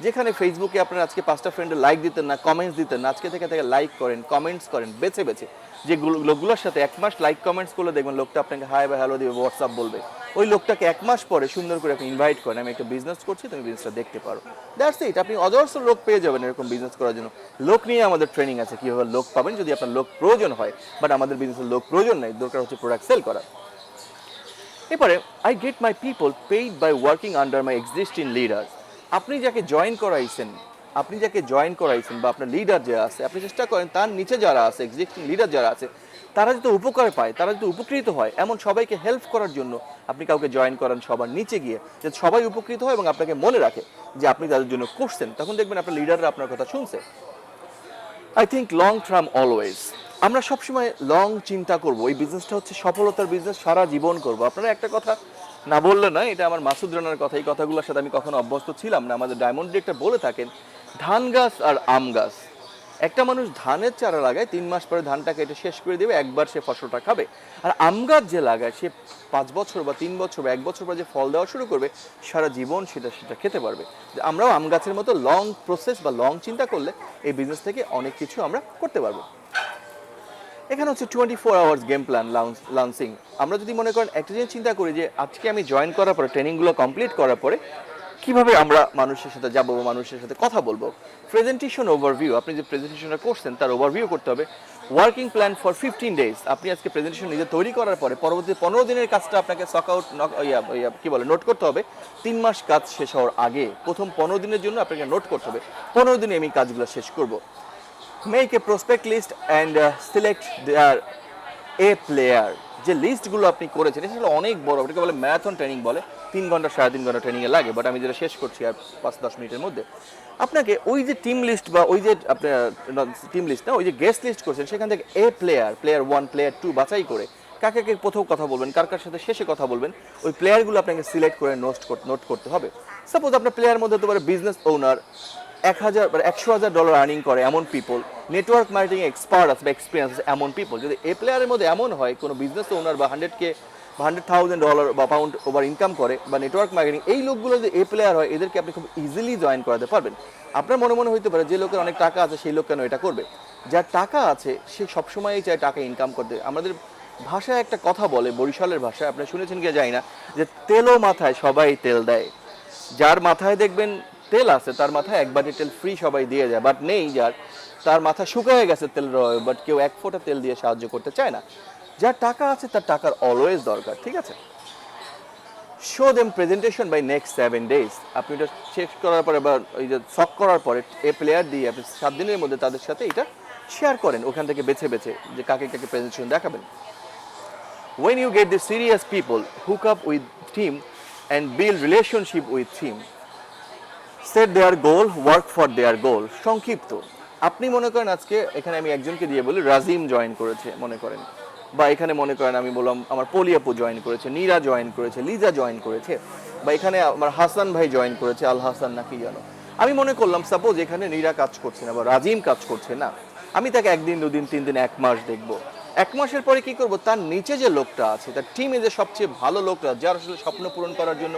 যেখানে ফেসবুকে আপনার আজকে 5টা ফ্রেন্ডের লাইক দিতেন না, কমেন্টস দিতেন না, আজকে থেকে লাইক করেন, কমেন্টস করেন বেছে বেছে। যে লোকগুলোর সাথে 1 মাস লাইক কমেন্টস করলে দেখবেন লোকটা আপনাকে হাই বা হ্যালো দিবে, হোয়াটসঅ্যাপ বলবে। ওই লোকটাকে 1 মাস পরে সুন্দর করে আপনি ইনভাইট করেন, আমি একটা বিজনেস করছি, তুমি বিজনেসটা দেখতে পারো। That's it. আপনি অজস্র লোক পেয়ে যাবেন এরকম বিজনেস করার জন্য। লোক নিয়ে আমাদের ট্রেনিং আছে, কীভাবে লোক পাবেন যদি আপনার লোক প্রয়োজন হয়। বাট আমাদের বিজনেসের লোক প্রয়োজন নেই, দরকার হচ্ছে প্রোডাক্ট সেল করা। এরপরে I get my people paid by working under my existing leader. আপনি যাকে জয়েন করাইছেন বা আপনার লিডার যে আছে, আপনি চেষ্টা করেন তার নিচে যারা আছে, এক্সিস্টিং লিডার যারা আছে, তারা যাতে উপকার পায়, তারা যাতে উপকৃত হয়, এমন সবাইকে হেল্প করার জন্য আপনি কাউকে জয়েন করান সবার নিচে গিয়ে, যাতে সবাই উপকৃত হয় এবং আপনাকে মনে রাখে যে আপনি তাদের জন্য করছেন। তখন দেখবেন আপনার লিডাররা আপনার কথা শুনছে। I think long term always. আমরা সবসময় লং চিন্তা করব। এই বিজনেসটা হচ্ছে সফলতার বিজনেস, সারা জীবন করব। আপনারা একটা কথা না বললে না, এটা আমার মাসুদ রানার কথা। এই কথাগুলোর সাথে আমি কখনো অভ্যস্ত ছিলাম না। আমাদের ডায়মন্ড ডিরেক্টর বলে থাকেন, ধান গাছ আর আম গাছ। একটা মানুষ ধানের চারা লাগায়, 3 মাস পরে ধানটা কেটে শেষ করে দেবে, একবার সে ফসলটা খাবে। আর আম গাছ যে লাগায়, সে 5 বছর বা 3 বছর বা 1 বছর পরে যে ফল দেওয়া শুরু করবে, সারা জীবন সেটা খেতে পারবে। আমরাও আম গাছের মতো লং প্রসেস বা লং চিন্তা করলে এই বিজনেস থেকে অনেক কিছু আমরা করতে পারবো। এখানে হচ্ছে 24 আওয়ার্স গেম প্ল্যান লঞ্চিং। আমরা যদি মনে করেন একটা জিনিস চিন্তা করি যে আজকে আমি জয়েন করার পরে, ট্রেনিংগুলো কমপ্লিট করার পরে কিভাবে আমরা মানুষের সাথে যাবো, মানুষের সাথে কথা বলবো। প্রেজেন্টেশন ওভারভিউ, আপনি যে প্রেজেন্টেশনটা করছেন তার ওভারভিউ করতে হবে। Working plan for 15 days. আপনি আজকে প্রেজেন্টেশন নিজে তৈরি করার পরে পরবর্তী 15 দিনের কাজটা আপনাকে নোট করতে হবে। 3 মাস কাজ শেষ হওয়ার আগে প্রথম 15 দিনের জন্য আপনাকে নোট করতে হবে, 15 দিনে আমি কাজগুলো শেষ করব। Make a prospect list and select their a player. যে লিস্টগুলো আপনি করেছেন সেগুলো অনেক বড়, এটাকে বলে ম্যারাথন ট্রেনিং বলে। 3 ঘন্টা 3.5 ঘন্টা ট্রেনিংয়ে লাগে, বাট আমি যেটা শেষ করছি আর 5-10 মিনিটের মধ্যে। আপনাকে ওই যে টিম লিস্ট বা ওই যে আপনার টিম লিস্ট না, ওই যে গেস্ট লিস্ট করছেন, সেখান থেকে এ প্লেয়ার, প্লেয়ার 1, প্লেয়ার 2 বাছাই করে কাকে প্রথম কথা বলবেন, কার সাথে শেষে কথা বলবেন, ওই প্লেয়ারগুলো আপনাকে সিলেক্ট করে নোট করতে হবে। সাপোজ আপনার প্লেয়ার মধ্যে হতে পারে বিজনেস ওনার, $100,000 আর্নিং করে এমন পিপল, নেটওয়ার্ক মার্কেটিং এক্সপার্ট আছে বা এক্সপিরিয়েন্স আছে এমন পিপল। যদি এ প্লেয়ারের মধ্যে এমন হয় কোনো বিজনেস ওনার বা $100,000 বা পাউন্ড ওভার ইনকাম করে বা নেটওয়ার্ক মার্কেটিং, এই লোকগুলো যদি এ প্লেয়ার হয়, এদেরকে আপনি খুব ইজিলি জয়েন করাতে পারবেন। আপনার মনে হইতে পারে যে লোকের অনেক টাকা আছে সেই লোক কেন এটা করবে। যার টাকা আছে সে সবসময়ই চায় টাকা ইনকাম করতে। আমাদের ভাষায় একটা কথা বলে, বরিশালের ভাষায়, আপনি শুনেছেন কি জানি না, যে তেলও মাথায় সবাই তেল দেয়। যার মাথায় দেখবেন তেল আছে তার মাথায় 1 বাটি তেল ফ্রি সবাই দিয়ে যায়, বাট নেই যার, তার মাথা শুকিয়ে গেছে তেল রয়ে, বাট কেউ 1 ফোঁটা তেল দিয়ে সাহায্য করতে চায় না। যার টাকা আছে তার টাকার অলওয়েজ দরকার, ঠিক আছে? Show them presentation by next 7 days. আপনি এটা চেক করার পরে বা ওই যে সক করার পরে এ প্লেয়ার দিয়ে আপনি 7 দিনের মধ্যে তাদের সাথে এটা শেয়ার করেন, ওখান থেকে বেছে বেছে যে কাকে কাকে প্রেজেন্টেশন দেখাবেন। When you get the serious people, hook up with team and build relationship with team. Set their goal, work for their goal. সংক্ষিপ্ত, আপনি মনে করেন আজকে এখানে আমি একজনকে দিয়ে বলি রাজিম জয়েন করেছে মনে করেন, বা এখানে মনে করেন আমি বললাম আমার পলি আপু জয়েন করেছে, নীরা জয়েন করেছে, লিজা জয়েন করেছে, বা এখানে আমার হাসান ভাই জয়েন করেছে, আল হাসান নাকি জানো। আমি মনে করলাম সাপোজ এখানে নীরা কাজ করছে না বা রাজিম কাজ করছে না, আমি তাকে একদিন দুদিন তিন দিন এক মাস দেখবো। এক মাসের পরে কি করব, তার নিচে যে লোকটা আছে, তার টিমে যে সবচেয়ে ভালো লোকরা, যার আসলে স্বপ্ন পূরণ করার জন্য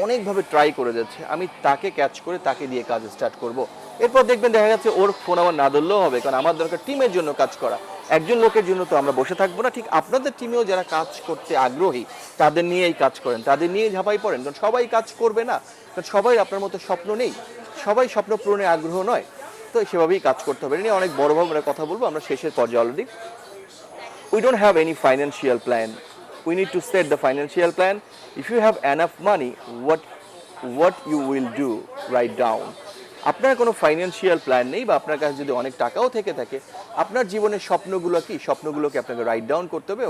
অনেকভাবে ট্রাই করে যাচ্ছে, আমি তাকে ক্যাচ করে তাকে দিয়ে কাজ স্টার্ট করব। এরপর দেখবেন দেখা যাচ্ছে ওর ফোন আমার না ধরলেও হবে, কারণ আমার দরকার টিমের জন্য কাজ করা, একজন লোকের জন্য তো আমরা বসে থাকবো না। ঠিক আপনাদের টিমেও যারা কাজ করতে আগ্রহী তাদের নিয়েই কাজ করেন, তাদের নিয়েই ঝাঁপাই পড়েন, কারণ সবাই কাজ করবে না, কারণ সবাই আপনার মতো স্বপ্ন নেই, সবাই স্বপ্ন পূরণে আগ্রহ নয়। তো সেভাবেই কাজ করতে হবে। এটা নিয়ে অনেক বড়ভাবে আমরা কথা বলবো, আমরা শেষের পর্যায়ে already. We don't have any financial plan. We need to set the financial plan. If you have enough money, what you will do, write down. আপনার কোনো ফাইন্যান্সিয়াল প্ল্যান নেই বা আপনার কাছে যদি অনেক টাকাও থেকে থাকে, আপনার জীবনের স্বপ্নগুলো কি, স্বপ্নগুলোকে আপনাকে রাইট ডাউন করতে হবে।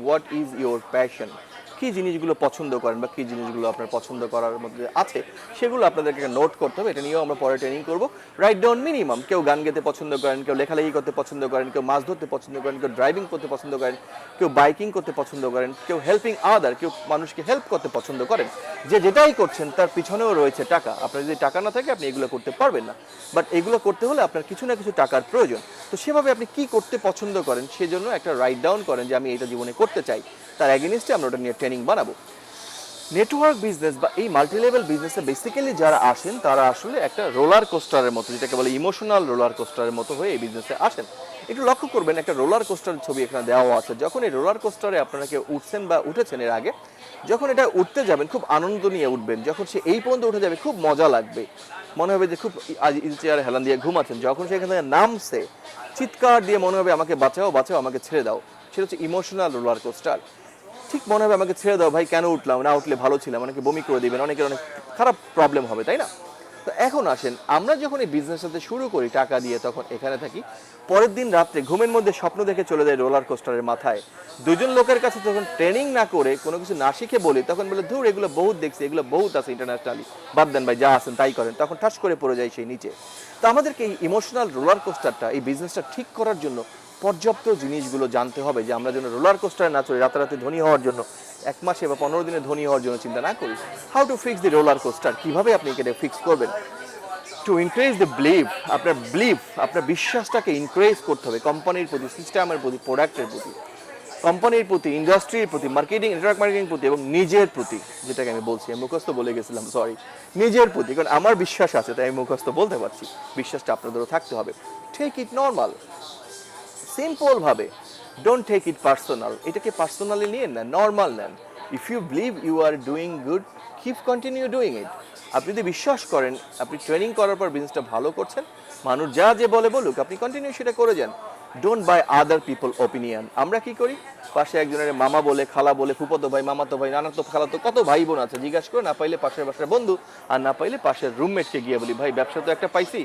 হোয়াট ইজ ইয়োর প্যাশন, কী জিনিসগুলো পছন্দ করেন বা কী জিনিসগুলো আপনার পছন্দ করার মধ্যে আছে, সেগুলো আপনাদেরকে নোট করতে হবে। এটা নিয়েও আমরা পরে ট্রেনিং করবো। রাইট ডাউন মিনিমাম, কেউ গান গেতে পছন্দ করেন, কেউ লেখালেখি করতে পছন্দ করেন, কেউ মাছ ধরতে পছন্দ করেন, কেউ ড্রাইভিং করতে পছন্দ করেন, কেউ বাইকিং করতে পছন্দ করেন, কেউ হেল্পিং আদার, কেউ মানুষকে হেল্প করতে পছন্দ করেন। যে যেটাই করছেন তার পিছনেও রয়েছে টাকা। আপনার যদি টাকা না থাকে আপনি এগুলো করতে পারবেন না, বাট এগুলো করতে হলে আপনার কিছু না কিছু টাকার প্রয়োজন। তো সেভাবে আপনি কি করতে পছন্দ করেন সেজন্য একটা রাইট ডাউন করেন যে আমি এটা জীবনে করতে চাই, তার এগেনিস্টে আমরা ওটা নিয়ে ট্রেনিং বানাবো। নেটওয়ার্ক বিজনেস বা এই মাল্টি লেভেল বিজনেসে বেসিক্যালি যারা আসেন তারা আসলে একটা রোলার কোস্টারের মতো, যেটাকে বলে ইমোশনাল রোলার কোস্টারের মতো হয়ে এই বিজনেসে আসেন। একটু লক্ষ্য করবেন, একটা রোলার কোস্টার ছবি এখানে দেওয়া আছে। যখন এই রোলার কোস্টারে আপনারা কেউ উঠছেন বা উঠেছেন এর আগে, যখন এটা উঠতে যাবেন খুব আনন্দ নিয়ে উঠবেন, যখন সে এই পর্যন্ত উঠে যাবে খুব মজা লাগবে, মনে হবে যে খুব আজ ইল চেয়ারে হেলান দিয়ে ঘুমাচ্ছেন। যখন সেখান থেকে নামছে চিৎকার দিয়ে মনে হবে আমাকে বাঁচাও বাঁচাও, আমাকে ছেড়ে দাও। সেটা হচ্ছে ইমোশনাল রোলার কোস্টার। ঠিক মনে হবে আমাকে ছেড়ে দাও ভাই, কেন উঠলাম, না উঠলে ভালো ছিলাম, অনেকে বমি করে দিবেন, অনেকের অনেক খারাপ প্রবলেম হবে, তাই না? তো এখন আসেন, আমরা যখন এই বিজনেসটাতে শুরু করি টাকা দিয়ে, তখন এখানে থাকি, পরের দিন রাত্রে ঘুমের মধ্যে স্বপ্ন দেখে চলে যায় রোলার কোস্টারের মাথায়। দুজন লোকের কাছে যখন ট্রেনিং না করে কোনো কিছু না শিখে বলি, তখন বলে ধুর এগুলো বহুত দেখছি, এগুলো বহুত আছে ইন্টারন্যাশনালি, বাদ দেন ভাই, যা আছেন তাই করেন, তখন ঠাস করে পড়ে যায় সেই নিচে। তো আমাদেরকে এই ইমোশনাল রোলার কোস্টারটা, এই বিজনেসটা ঠিক করার জন্য পর্যাপ্ত জিনিসগুলো জানতে হবে, যে আমরা যেন রোলার কোস্টারে না চলে রাতারাতি ধনী হওয়ার জন্য, এক মাসে বা 15 দিনে ধনী হওয়ার জন্য চিন্তা না করি। How to fix the roller coaster, কিভাবে আপনি এটা ফিক্স করবেন। টু ইনক্রিজ দ্য বিলিভ, আপনার বিশ্বাসটাকে ইনক্রিজ করতে হবে কোম্পানির প্রতি, সিস্টেমের প্রতি, প্রোডাক্টের প্রতি, কোম্পানির প্রতি, ইন্ডাস্ট্রির প্রতি, মার্কেটিং, নেটওয়ার্ক মার্কেটিং প্রতি, এবং নিজের প্রতি, যেটাকে আমি বলছি, আমি মুখস্থ বলে গেছিলাম, সরি, নিজের প্রতি, কারণ আমার বিশ্বাস আছে তাই আমি মুখস্থ বলতে পারছি। বিশ্বাসটা আপনাদেরও থাকতে হবে। টেক ইট নর্মাল, সিম্পল ভাবে, ডোন্ট টেক ইট পার্সোনাল, এটাকে পার্সোনালি নিয়ে নেন, নর্মাল নেন। If you believe you are doing good, keep continue doing it. আপনি যদি বিশ্বাস করেন আপনি ট্রেনিং করার পর বিজনেসটা ভালো করছেন, মানুষ যা যে বলে বলুক, আপনি কন্টিনিউ সেটা করে যান। Don't buy other people opinion. আমরা কি করি, পাশে একজনের মামা বলে, খালা বলে, ফুপতো ভাই, মামাতো ভাই, নানাতো খালাতো, কত ভাই বোন আছে, জিজ্ঞাসা করে, না পাইলে পাশের বাসার বন্ধু, আর না পাইলে পাশের রুমমেটকে গিয়ে বলি, ভাই ব্যবসা তো একটা পাইছি,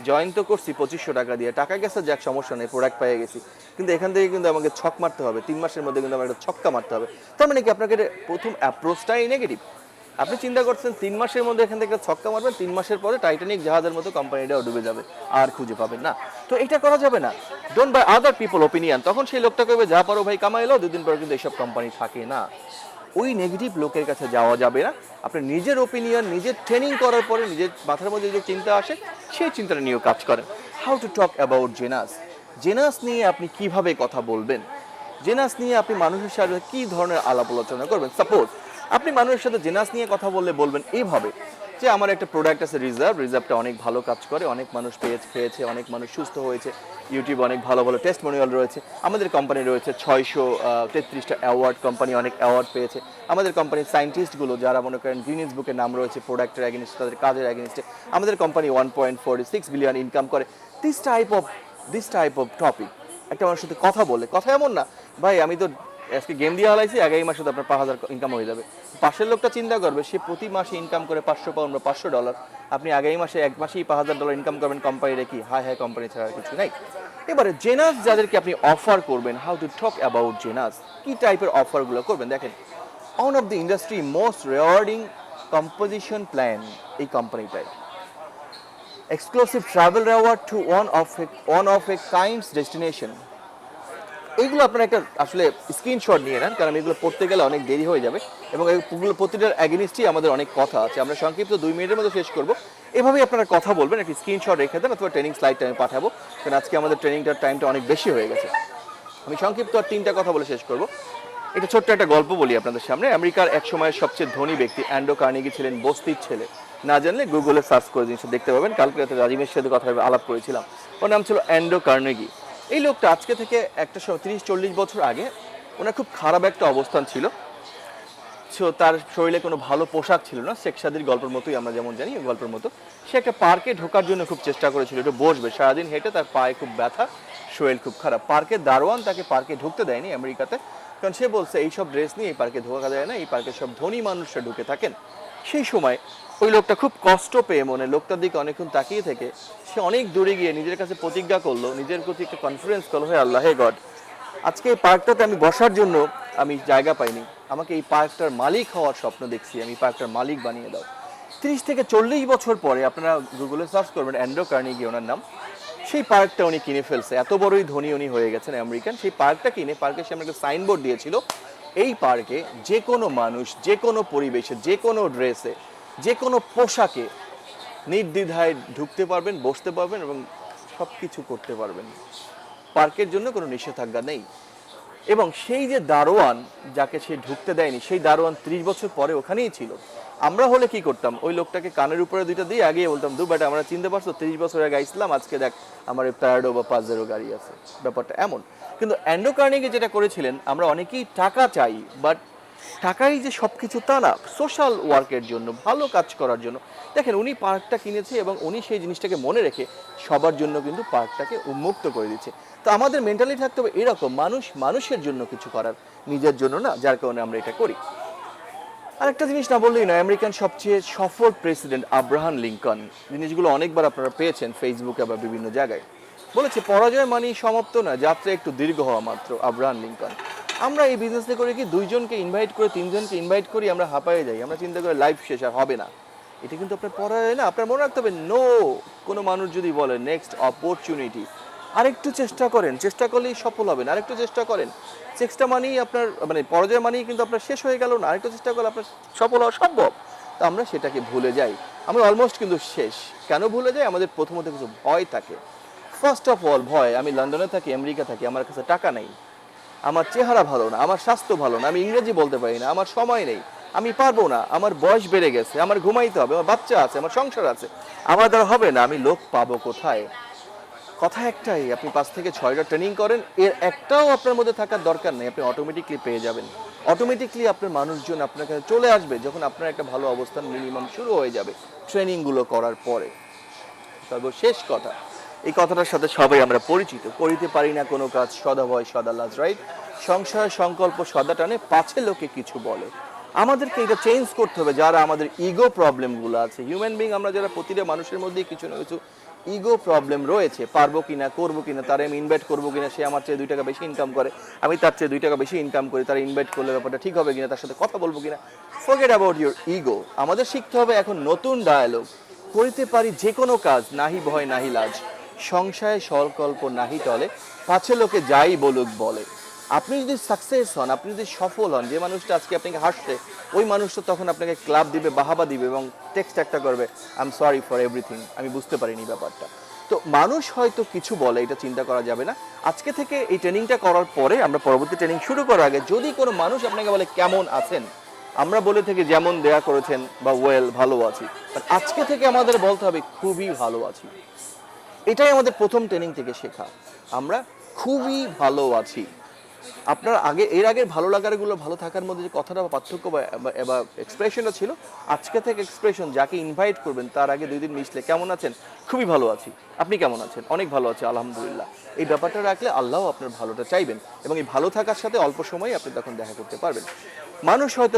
জয়েন তো করছি 2500 টাকা দিয়ে, টাকা গেছে যাক, সমস্যা নেই, প্রোডাক্ট পেয়ে গেছি, কিন্তু এখান থেকে কিন্তু আমাকে ছক মারতে হবে, 3 মাসের মধ্যে কিন্তু আমার একটা ছক্কা মারতে হবে। তার মানে কি, আপনাকে প্রথম অ্যাপ্রোচটাই নেগেটিভ। আপনি চিন্তা করছেন 3 মাসের মধ্যে এখান থেকে ছক্কা মারবেন, 3 মাসের পরে টাইটানিক জাহাজের মতো কোম্পানিটাও ডুবে যাবে, আর খুঁজে পাবেন না। তো এটা করা যাবে না। Don't buy other people opinion. তখন সেই লোকটা কইবে যা পারো ভাই কামাই এলো, 2 দিন পর কিন্তু এইসব কোম্পানি থাকে না। ওই নেগেটিভ লোকের কাছে যাওয়া যাবে না। আপনি নিজের ওপিনিয়ন, নিজের ট্রেনিং করার পরে নিজের মাথার মধ্যে যে চিন্তা আসে, সেই চিন্তাটা নিয়েও কাজ করেন। How to talk about genus, genus নিয়ে আপনি কিভাবে কথা বলবেন, জেনাস নিয়ে আপনি মানুষের সাথে কী ধরনের আলাপ আলোচনা করবেন। সাপোজ আপনি মানুষের সাথে জেনাস নিয়ে কথা বললে বলবেন এইভাবে, যে আমার একটা প্রোডাক্ট আছে রিজার্ভটা অনেক ভালো কাজ করে, অনেক মানুষ খেয়েছে, অনেক মানুষ সুস্থ হয়েছে, ইউটিউবে অনেক ভালো ভালো টেস্টমোনিয়াল রয়েছে, আমাদের কোম্পানি রয়েছে 633টা অ্যাওয়ার্ড, কোম্পানি অনেক অ্যাওয়ার্ড পেয়েছে, আমাদের কোম্পানির সায়েন্টিস্টগুলো যারা মনে করেন গিনিস বুকে নাম রয়েছে প্রোডাক্টের অ্যাগেনিস্টে, তাদের কাজের অ্যাগেনিস্টে, আমাদের কোম্পানি 1.46 বিলিয়ন ইনকাম করে। দিস টাইপ অফ টপিক একটা মানুষের সাথে কথা বলে, কথা এমন না ভাই আমি তো আজকে গেম দিয়ে হালাইছি, আগামী মাসে তো আপনার 5000 ইনকাম হয়ে যাবে। পাশের লোকটা চিন্তা করবে সে প্রতি মাসে ইনকাম করে 500 পাউন্ড বা $500, আপনি আগামী মাসে এক মাসেই $5000 ইনকাম করবেন কোম্পানির কি, হাই কোম্পানি ছাড়া আর কিছু নাই। এবারে জেনাস যাদেরকে আপনি অফার করবেন, how to talk about genus, কি টাইপের অফারগুলো করবেন। দেখেন, one of the industry most rewarding composition plan এই কোম্পানিটায়। Exclusive travel reward to one of a kinds destination. এইগুলো আপনারা একটা আসলে স্ক্রিনশট নিয়ে নেন, কারণ এগুলো পড়তে গেলে অনেক দেরি হয়ে যাবে এবং এগুলো প্রতিটার অ্যাগেনিস্টই আমাদের অনেক কথা আছে। আমরা সংক্ষিপ্ত 2 মিনিটের মধ্যে শেষ করব। এভাবেই আপনারা কথা বলবেন, একটি স্ক্রিনশট রেখে দেন অথবা ট্রেনিং স্লাইডটা আমি পাঠাবো, কারণ আজকে আমাদের ট্রেনিংটার টাইমটা অনেক বেশি হয়ে গেছে। আমি সংক্ষিপ্ত আর 3টা কথা বলে শেষ করব। এটা ছোট্ট একটা গল্প বলি আপনাদের সামনে। আমেরিকার এক সময়ের সবচেয়ে ধনী ব্যক্তি অ্যান্ড্রু কার্নেগি ছিলেন বস্তির ছেলে। না জানলে গুগলে সার্চ করে জিনিসটা দেখতে পাবেন। কালকে রাতে রাজিমের সাথে কথা আলাপ করেছিলাম। ওর নাম ছিল অ্যান্ড্রু কার্নেগি। এই লোকটা আজকে থেকে একটা 30-40 বছর আগে ওনার খুব খারাপ একটা অবস্থান ছিল। তার শরীরে কোনো ভালো পোশাক ছিল না, শেখ সাদির গল্পের মতোই, আমরা যেমন জানি ওই গল্পের মতো। সে একটা পার্কে ঢোকার জন্য খুব চেষ্টা করেছিল, একটু বসবে, সারাদিন হেঁটে তার পায়ে খুব ব্যথা, শরীর খুব খারাপ। পার্কের দারোয়ান তাকে পার্কে ঢুকতে দেয়নি আমেরিকাতে, কারণ সে বলছে এইসব ড্রেস নিয়ে এই পার্কে ঢোকা যায় না, এই পার্কে সব ধনী মানুষরা ঢুকে থাকেন। সেই সময় ওই লোকটা খুব কষ্ট পেয়ে মনে লোকটার দিকে অনেকক্ষণ তাকিয়ে থেকে সে অনেক দূরে গিয়ে নিজের কাছে প্রতিজ্ঞা করলো, নিজের প্রতি একটা কনফিডেন্স করলো, হে আল্লাহ, হে গড, আজকে এই পার্কটাতে আমি বসার জন্য আমি জায়গা পাইনি, আমাকে এই পার্কটার মালিক হওয়ার স্বপ্ন দেখছি, আমি পার্কটার মালিক বানিয়ে দাও। 30 থেকে 40 বছর পরে আপনারা গুগলে সার্চ করবেন অ্যান্ড্রু কার্নেগি ওনার নাম, সেই পার্কটা উনি কিনে ফেলছে। এত বড়ই ধনী উনি হয়ে গেছেন আমেরিকান। সেই পার্কটা কিনে পার্কের সামনে একটা সাইনবোর্ড দিয়েছিল, এই পার্কে যে কোনো মানুষ যে কোনো পরিবেশে যে কোনো ড্রেসে যে কোনো পোশাকে নির্দ্বিধায় ঢুকতে পারবেন, বসতে পারবেন এবং সব কিছু করতে পারবেন। পার্কের জন্য কোনো নিষেধাজ্ঞা নেই। এবং সেই যে দারোয়ান যাকে সে ঢুকতে দেয়নি, সেই দারোয়ান 30 বছর পরে ওখানেই ছিল। আমরা হলে কি করতাম, ওই লোকটাকে কানের উপরে 2টা দিয়ে আগিয়ে বলতাম, দু বেটা আমরা চিনতে পারছো, 30 বছর আগে ইসলাম, আজকে দেখ আমার টায়ার্ডো বা পাজেরও গাড়ি আছে। ব্যাপারটা এমন। কিন্তু অ্যান্ড্রু কার্নেগি যেটা করেছিলেন, আমরা অনেকেই টাকা চাই, বাট টাকাই যে সব কিছু তা না, সোশ্যাল ওয়ার্কের জন্য, ভালো কাজ করার জন্য। দেখেন উনি পার্কটা কিনেছে এবং উনি সেই জিনিসটাকে মনে রেখে সবার জন্য কিন্তু পার্কটাকে উন্মুক্ত করে দিচ্ছে। তো আমাদের মেন্টালিটি থাকতে হবে এরকম, মানুষ মানুষের জন্য কিছু করার, নিজের জন্য না, যার কারণে আমরা এটা করি। আরেকটা জিনিস না বললেই না, আমেরিকান সবচেয়ে সফল প্রেসিডেন্ট আব্রাহাম লিঙ্কন, জিনিসগুলো অনেকবার আপনারা পেয়েছেন ফেসবুকে বা বিভিন্ন জায়গায়, বলেছে পরাজয় মানেই সমাপ্ত না, যাত্রা একটু দীর্ঘ হওয়া মাত্র। Abraham Lincoln. আমরা এই বিজনেসে করে কি 2জনকে ইনভাইট করে 3জনকে ইনভাইট করি, আমরা হাঁপায়ে যাই, আমরা চিন্তা করি লাইফ শেষ আর হবে না। এটা কিন্তু আপনার পরাজয় না। আপনার মনে রাখতে হবে, নো, কোনো মানুষ যদি বলে নেক্সট অপরচুনিটি, আরেকটু চেষ্টা করেন, চেষ্টা করলেই সফল হবেন, আরেকটু চেষ্টা করেন। চেষ্টা মানেই আপনার মানে পরাজয় মানেই কিন্তু আপনার শেষ হয়ে গেল না, আরেকটু চেষ্টা করলে আপনার সফল হওয়া সম্ভব। তো আমরা সেটাকে ভুলে যাই, আমরা অলমোস্ট কিন্তু শেষ। কেন ভুলে যাই? আমাদের প্রথমত কিছু ভয় থাকে। ফার্স্ট অফ অল ভয়, আমি লন্ডনে থাকি, আমেরিকা থাকি, আমার কাছে টাকা নেই, আমার চেহারা ভালো না, আমার স্বাস্থ্য ভালো না, আমি ইংরেজি বলতে পারি না, আমার সময় নেই, আমি পারবো না, আমার বয়স বেড়ে গেছে, আমার ঘুমাইতে হবে, আমার বাচ্চা আছে, আমার সংসার আছে, আমার দ্বারা হবে না, আমি লোক পাবো কোথায়? কথা একটাই, আপনি 5 থেকে 6টা ট্রেনিং করেন, এর একটাও আপনার মধ্যে থাকার দরকার নেই, আপনি অটোমেটিকলি পেয়ে যাবেন। অটোমেটিকলি আপনার মানুষজন আপনার কাছে চলে আসবে যখন আপনার একটা ভালো অবস্থান মিনিমাম শুরু হয়ে যাবে ট্রেনিংগুলো করার পরে। সর্বশেষ কথা, এই কথাটার সাথে সবাই আমরা পরিচিত, করিতে পারি না কোনো কাজ, সদা ভয় সদা লাজ, রাইট? সংশয় সংকল্প সদা টানে, পাছে লোকে কিছু বলে। আমাদেরকে এটা চেঞ্জ করতে হবে। যারা আমাদের ইগো প্রবলেমগুলো আছে, হিউম্যান বিং আমরা যারা, প্রতিটা মানুষের মধ্যেই কিছু না কিছু ইগো প্রবলেম রয়েছে, পারবো কিনা, করবো কিনা, তারা আমি ইনভাইট করবো কিনা, সে আমার চেয়ে 2 টাকা বেশি ইনকাম করে, আমি তার চেয়ে 2 টাকা বেশি ইনকাম করি, তারা ইনভাইট করলে ব্যাপারটা ঠিক হবে কিনা, তার সাথে কথা বলবো কিনা, ফরগেট অ্যাবাউট ইউর ইগো। আমাদের শিখতে হবে এখন নতুন ডায়ালগ, করিতে পারি যে কোনো কাজ, নাহি ভয় নাহি লাজ, সংশয় সংকল্প নাহি টলে, পাছে লোকে যাই বলুক বলে। আপনি যদি সাকসেস হন, আপনি যদি সফল হন, যে মানুষটা আজকে আপনাকে হাসছে, ওই মানুষটা তখন আপনাকে ক্লাব দিবে, বাহাবা দিবে এবং টেক্সট একটা করবে, I am sorry for everything, আমি বুঝতে পারিনি ব্যাপারটা। তো মানুষ হয়তো কিছু বলে, এটা চিন্তা করা যাবে না। আজকে থেকে এই ট্রেনিংটা করার পরে, আমরা পরবর্তী ট্রেনিং শুরু করার আগে যদি কোনো মানুষ আপনাকে বলে কেমন আছেন, আমরা বলে থেকে যেমন দেয়া করেছেন বা ওয়েল, ভালো আছি, আজকে থেকে আমাদের বলতে হবে খুবই ভালো আছি। এটাই আমাদের প্রথম ট্রেনিং থেকে শেখা, আমরা খুবই ভালো আছি। আপনার আগে, এর আগের ভালো লাগারগুলো, ভালো থাকার মধ্যে যে কথাটা বা পার্থক্য বা এক্সপ্রেশনটা ছিল, আজকে থেকে এক্সপ্রেশন, যাকে ইনভাইট করবেন তার আগে 2 দিন মিশলে কেমন আছেন, খুবই ভালো আছি, আপনি কেমন আছেন, অনেক ভালো আছি আলহামদুলিল্লাহ। এই ব্যাপারটা রাখলে আল্লাহ আপনার ভালোটা চাইবেন এবং এই ভালো থাকার সাথে অল্প সময়ে আপনি তখন দেখা করতে পারবেন। মানুষ হয়তো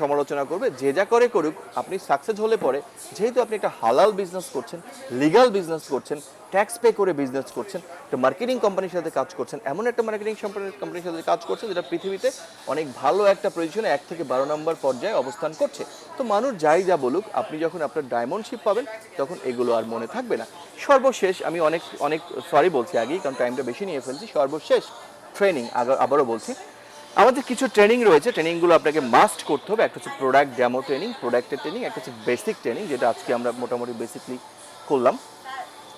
সমালোচনা করবে, যে যা করে করুক, আপনি সাকসেস হলে পরে, যেহেতু আপনি একটা হালাল বিজনেস করছেন, লিগাল বিজনেস করছেন, ট্যাক্স পে করে বিজনেস করছেন, একটা মার্কেটিং কোম্পানির সাথে কাজ করছেন, এমন একটা মার্কেটিং কোম্পানির সাথে কাজ করছেন যেটা পৃথিবীতে অনেক ভালো একটা পজিশনে 1 থেকে 12 নম্বর পর্যায়ে অবস্থান করছে। তো মানুষ যাই যা বলুক, আপনি যখন আপনার ডায়মন্ডশিপ পাবেন তখন এগুলো আর মনে থাকবে না। সর্বশেষ আমি অনেক অনেক সরি বলছি আগেই, কারণ টাইমটা বেশি নিয়ে ফেলছি। সর্বশেষ ট্রেনিং, আবারও বলছি, আমাদের কিছু ট্রেনিং রয়েছে, ট্রেনিংগুলো আপনাকে মাস্ট করতে হবে। একটা হচ্ছে প্রোডাক্ট ডেমো ট্রেনিং, প্রোডাক্টের ট্রেনিং, একটা হচ্ছে বেসিক ট্রেনিং, যেটা আজকে আমরা মোটামুটি বেসিকলি করলাম।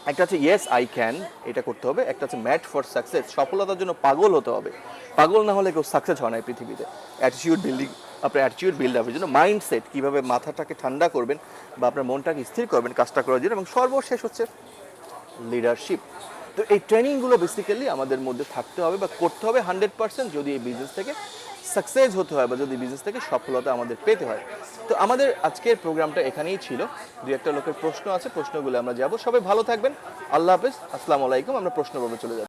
একটা হচ্ছে ইয়েস আই ক্যান, এটা করতে হবে। একটা হচ্ছে ম্যাট ফর সাকসেস, সফলতার জন্য পাগল হতে হবে। পাগল না হলে কেউ সাকসেস হয় না এই পৃথিবীতে। অ্যাটিটিউড বিল্ডিং, আপনার অ্যাটিটিউড বিল্ড আপের জন্য মাইন্ডসেট, কীভাবে মাথাটাকে ঠান্ডা করবেন বা আপনার মনটাকে স্থির করবেন কাজটা করার জন্য। এবং সর্বশেষ হচ্ছে লিডারশিপ। তো এই ট্রেনিংগুলো বেসিক্যালি আমাদের মধ্যে থাকতে হবে বা করতে হবে 100%, যদি এই বিজনেস থেকে সাকসেস হতে হয় বা যদি বিজনেস থেকে সফলতা আমাদের পেতে হয়। তো আমাদের আজকের প্রোগ্রামটা এখানেই ছিল। দু একটা লোকের প্রশ্ন আছে, প্রশ্নগুলো আমরা যাব। সবাই ভালো থাকবেন, আল্লাহ হাফেজ, আসসালামু আলাইকুম। আমরা প্রশ্ন পর্বে চলে যাচ্ছি।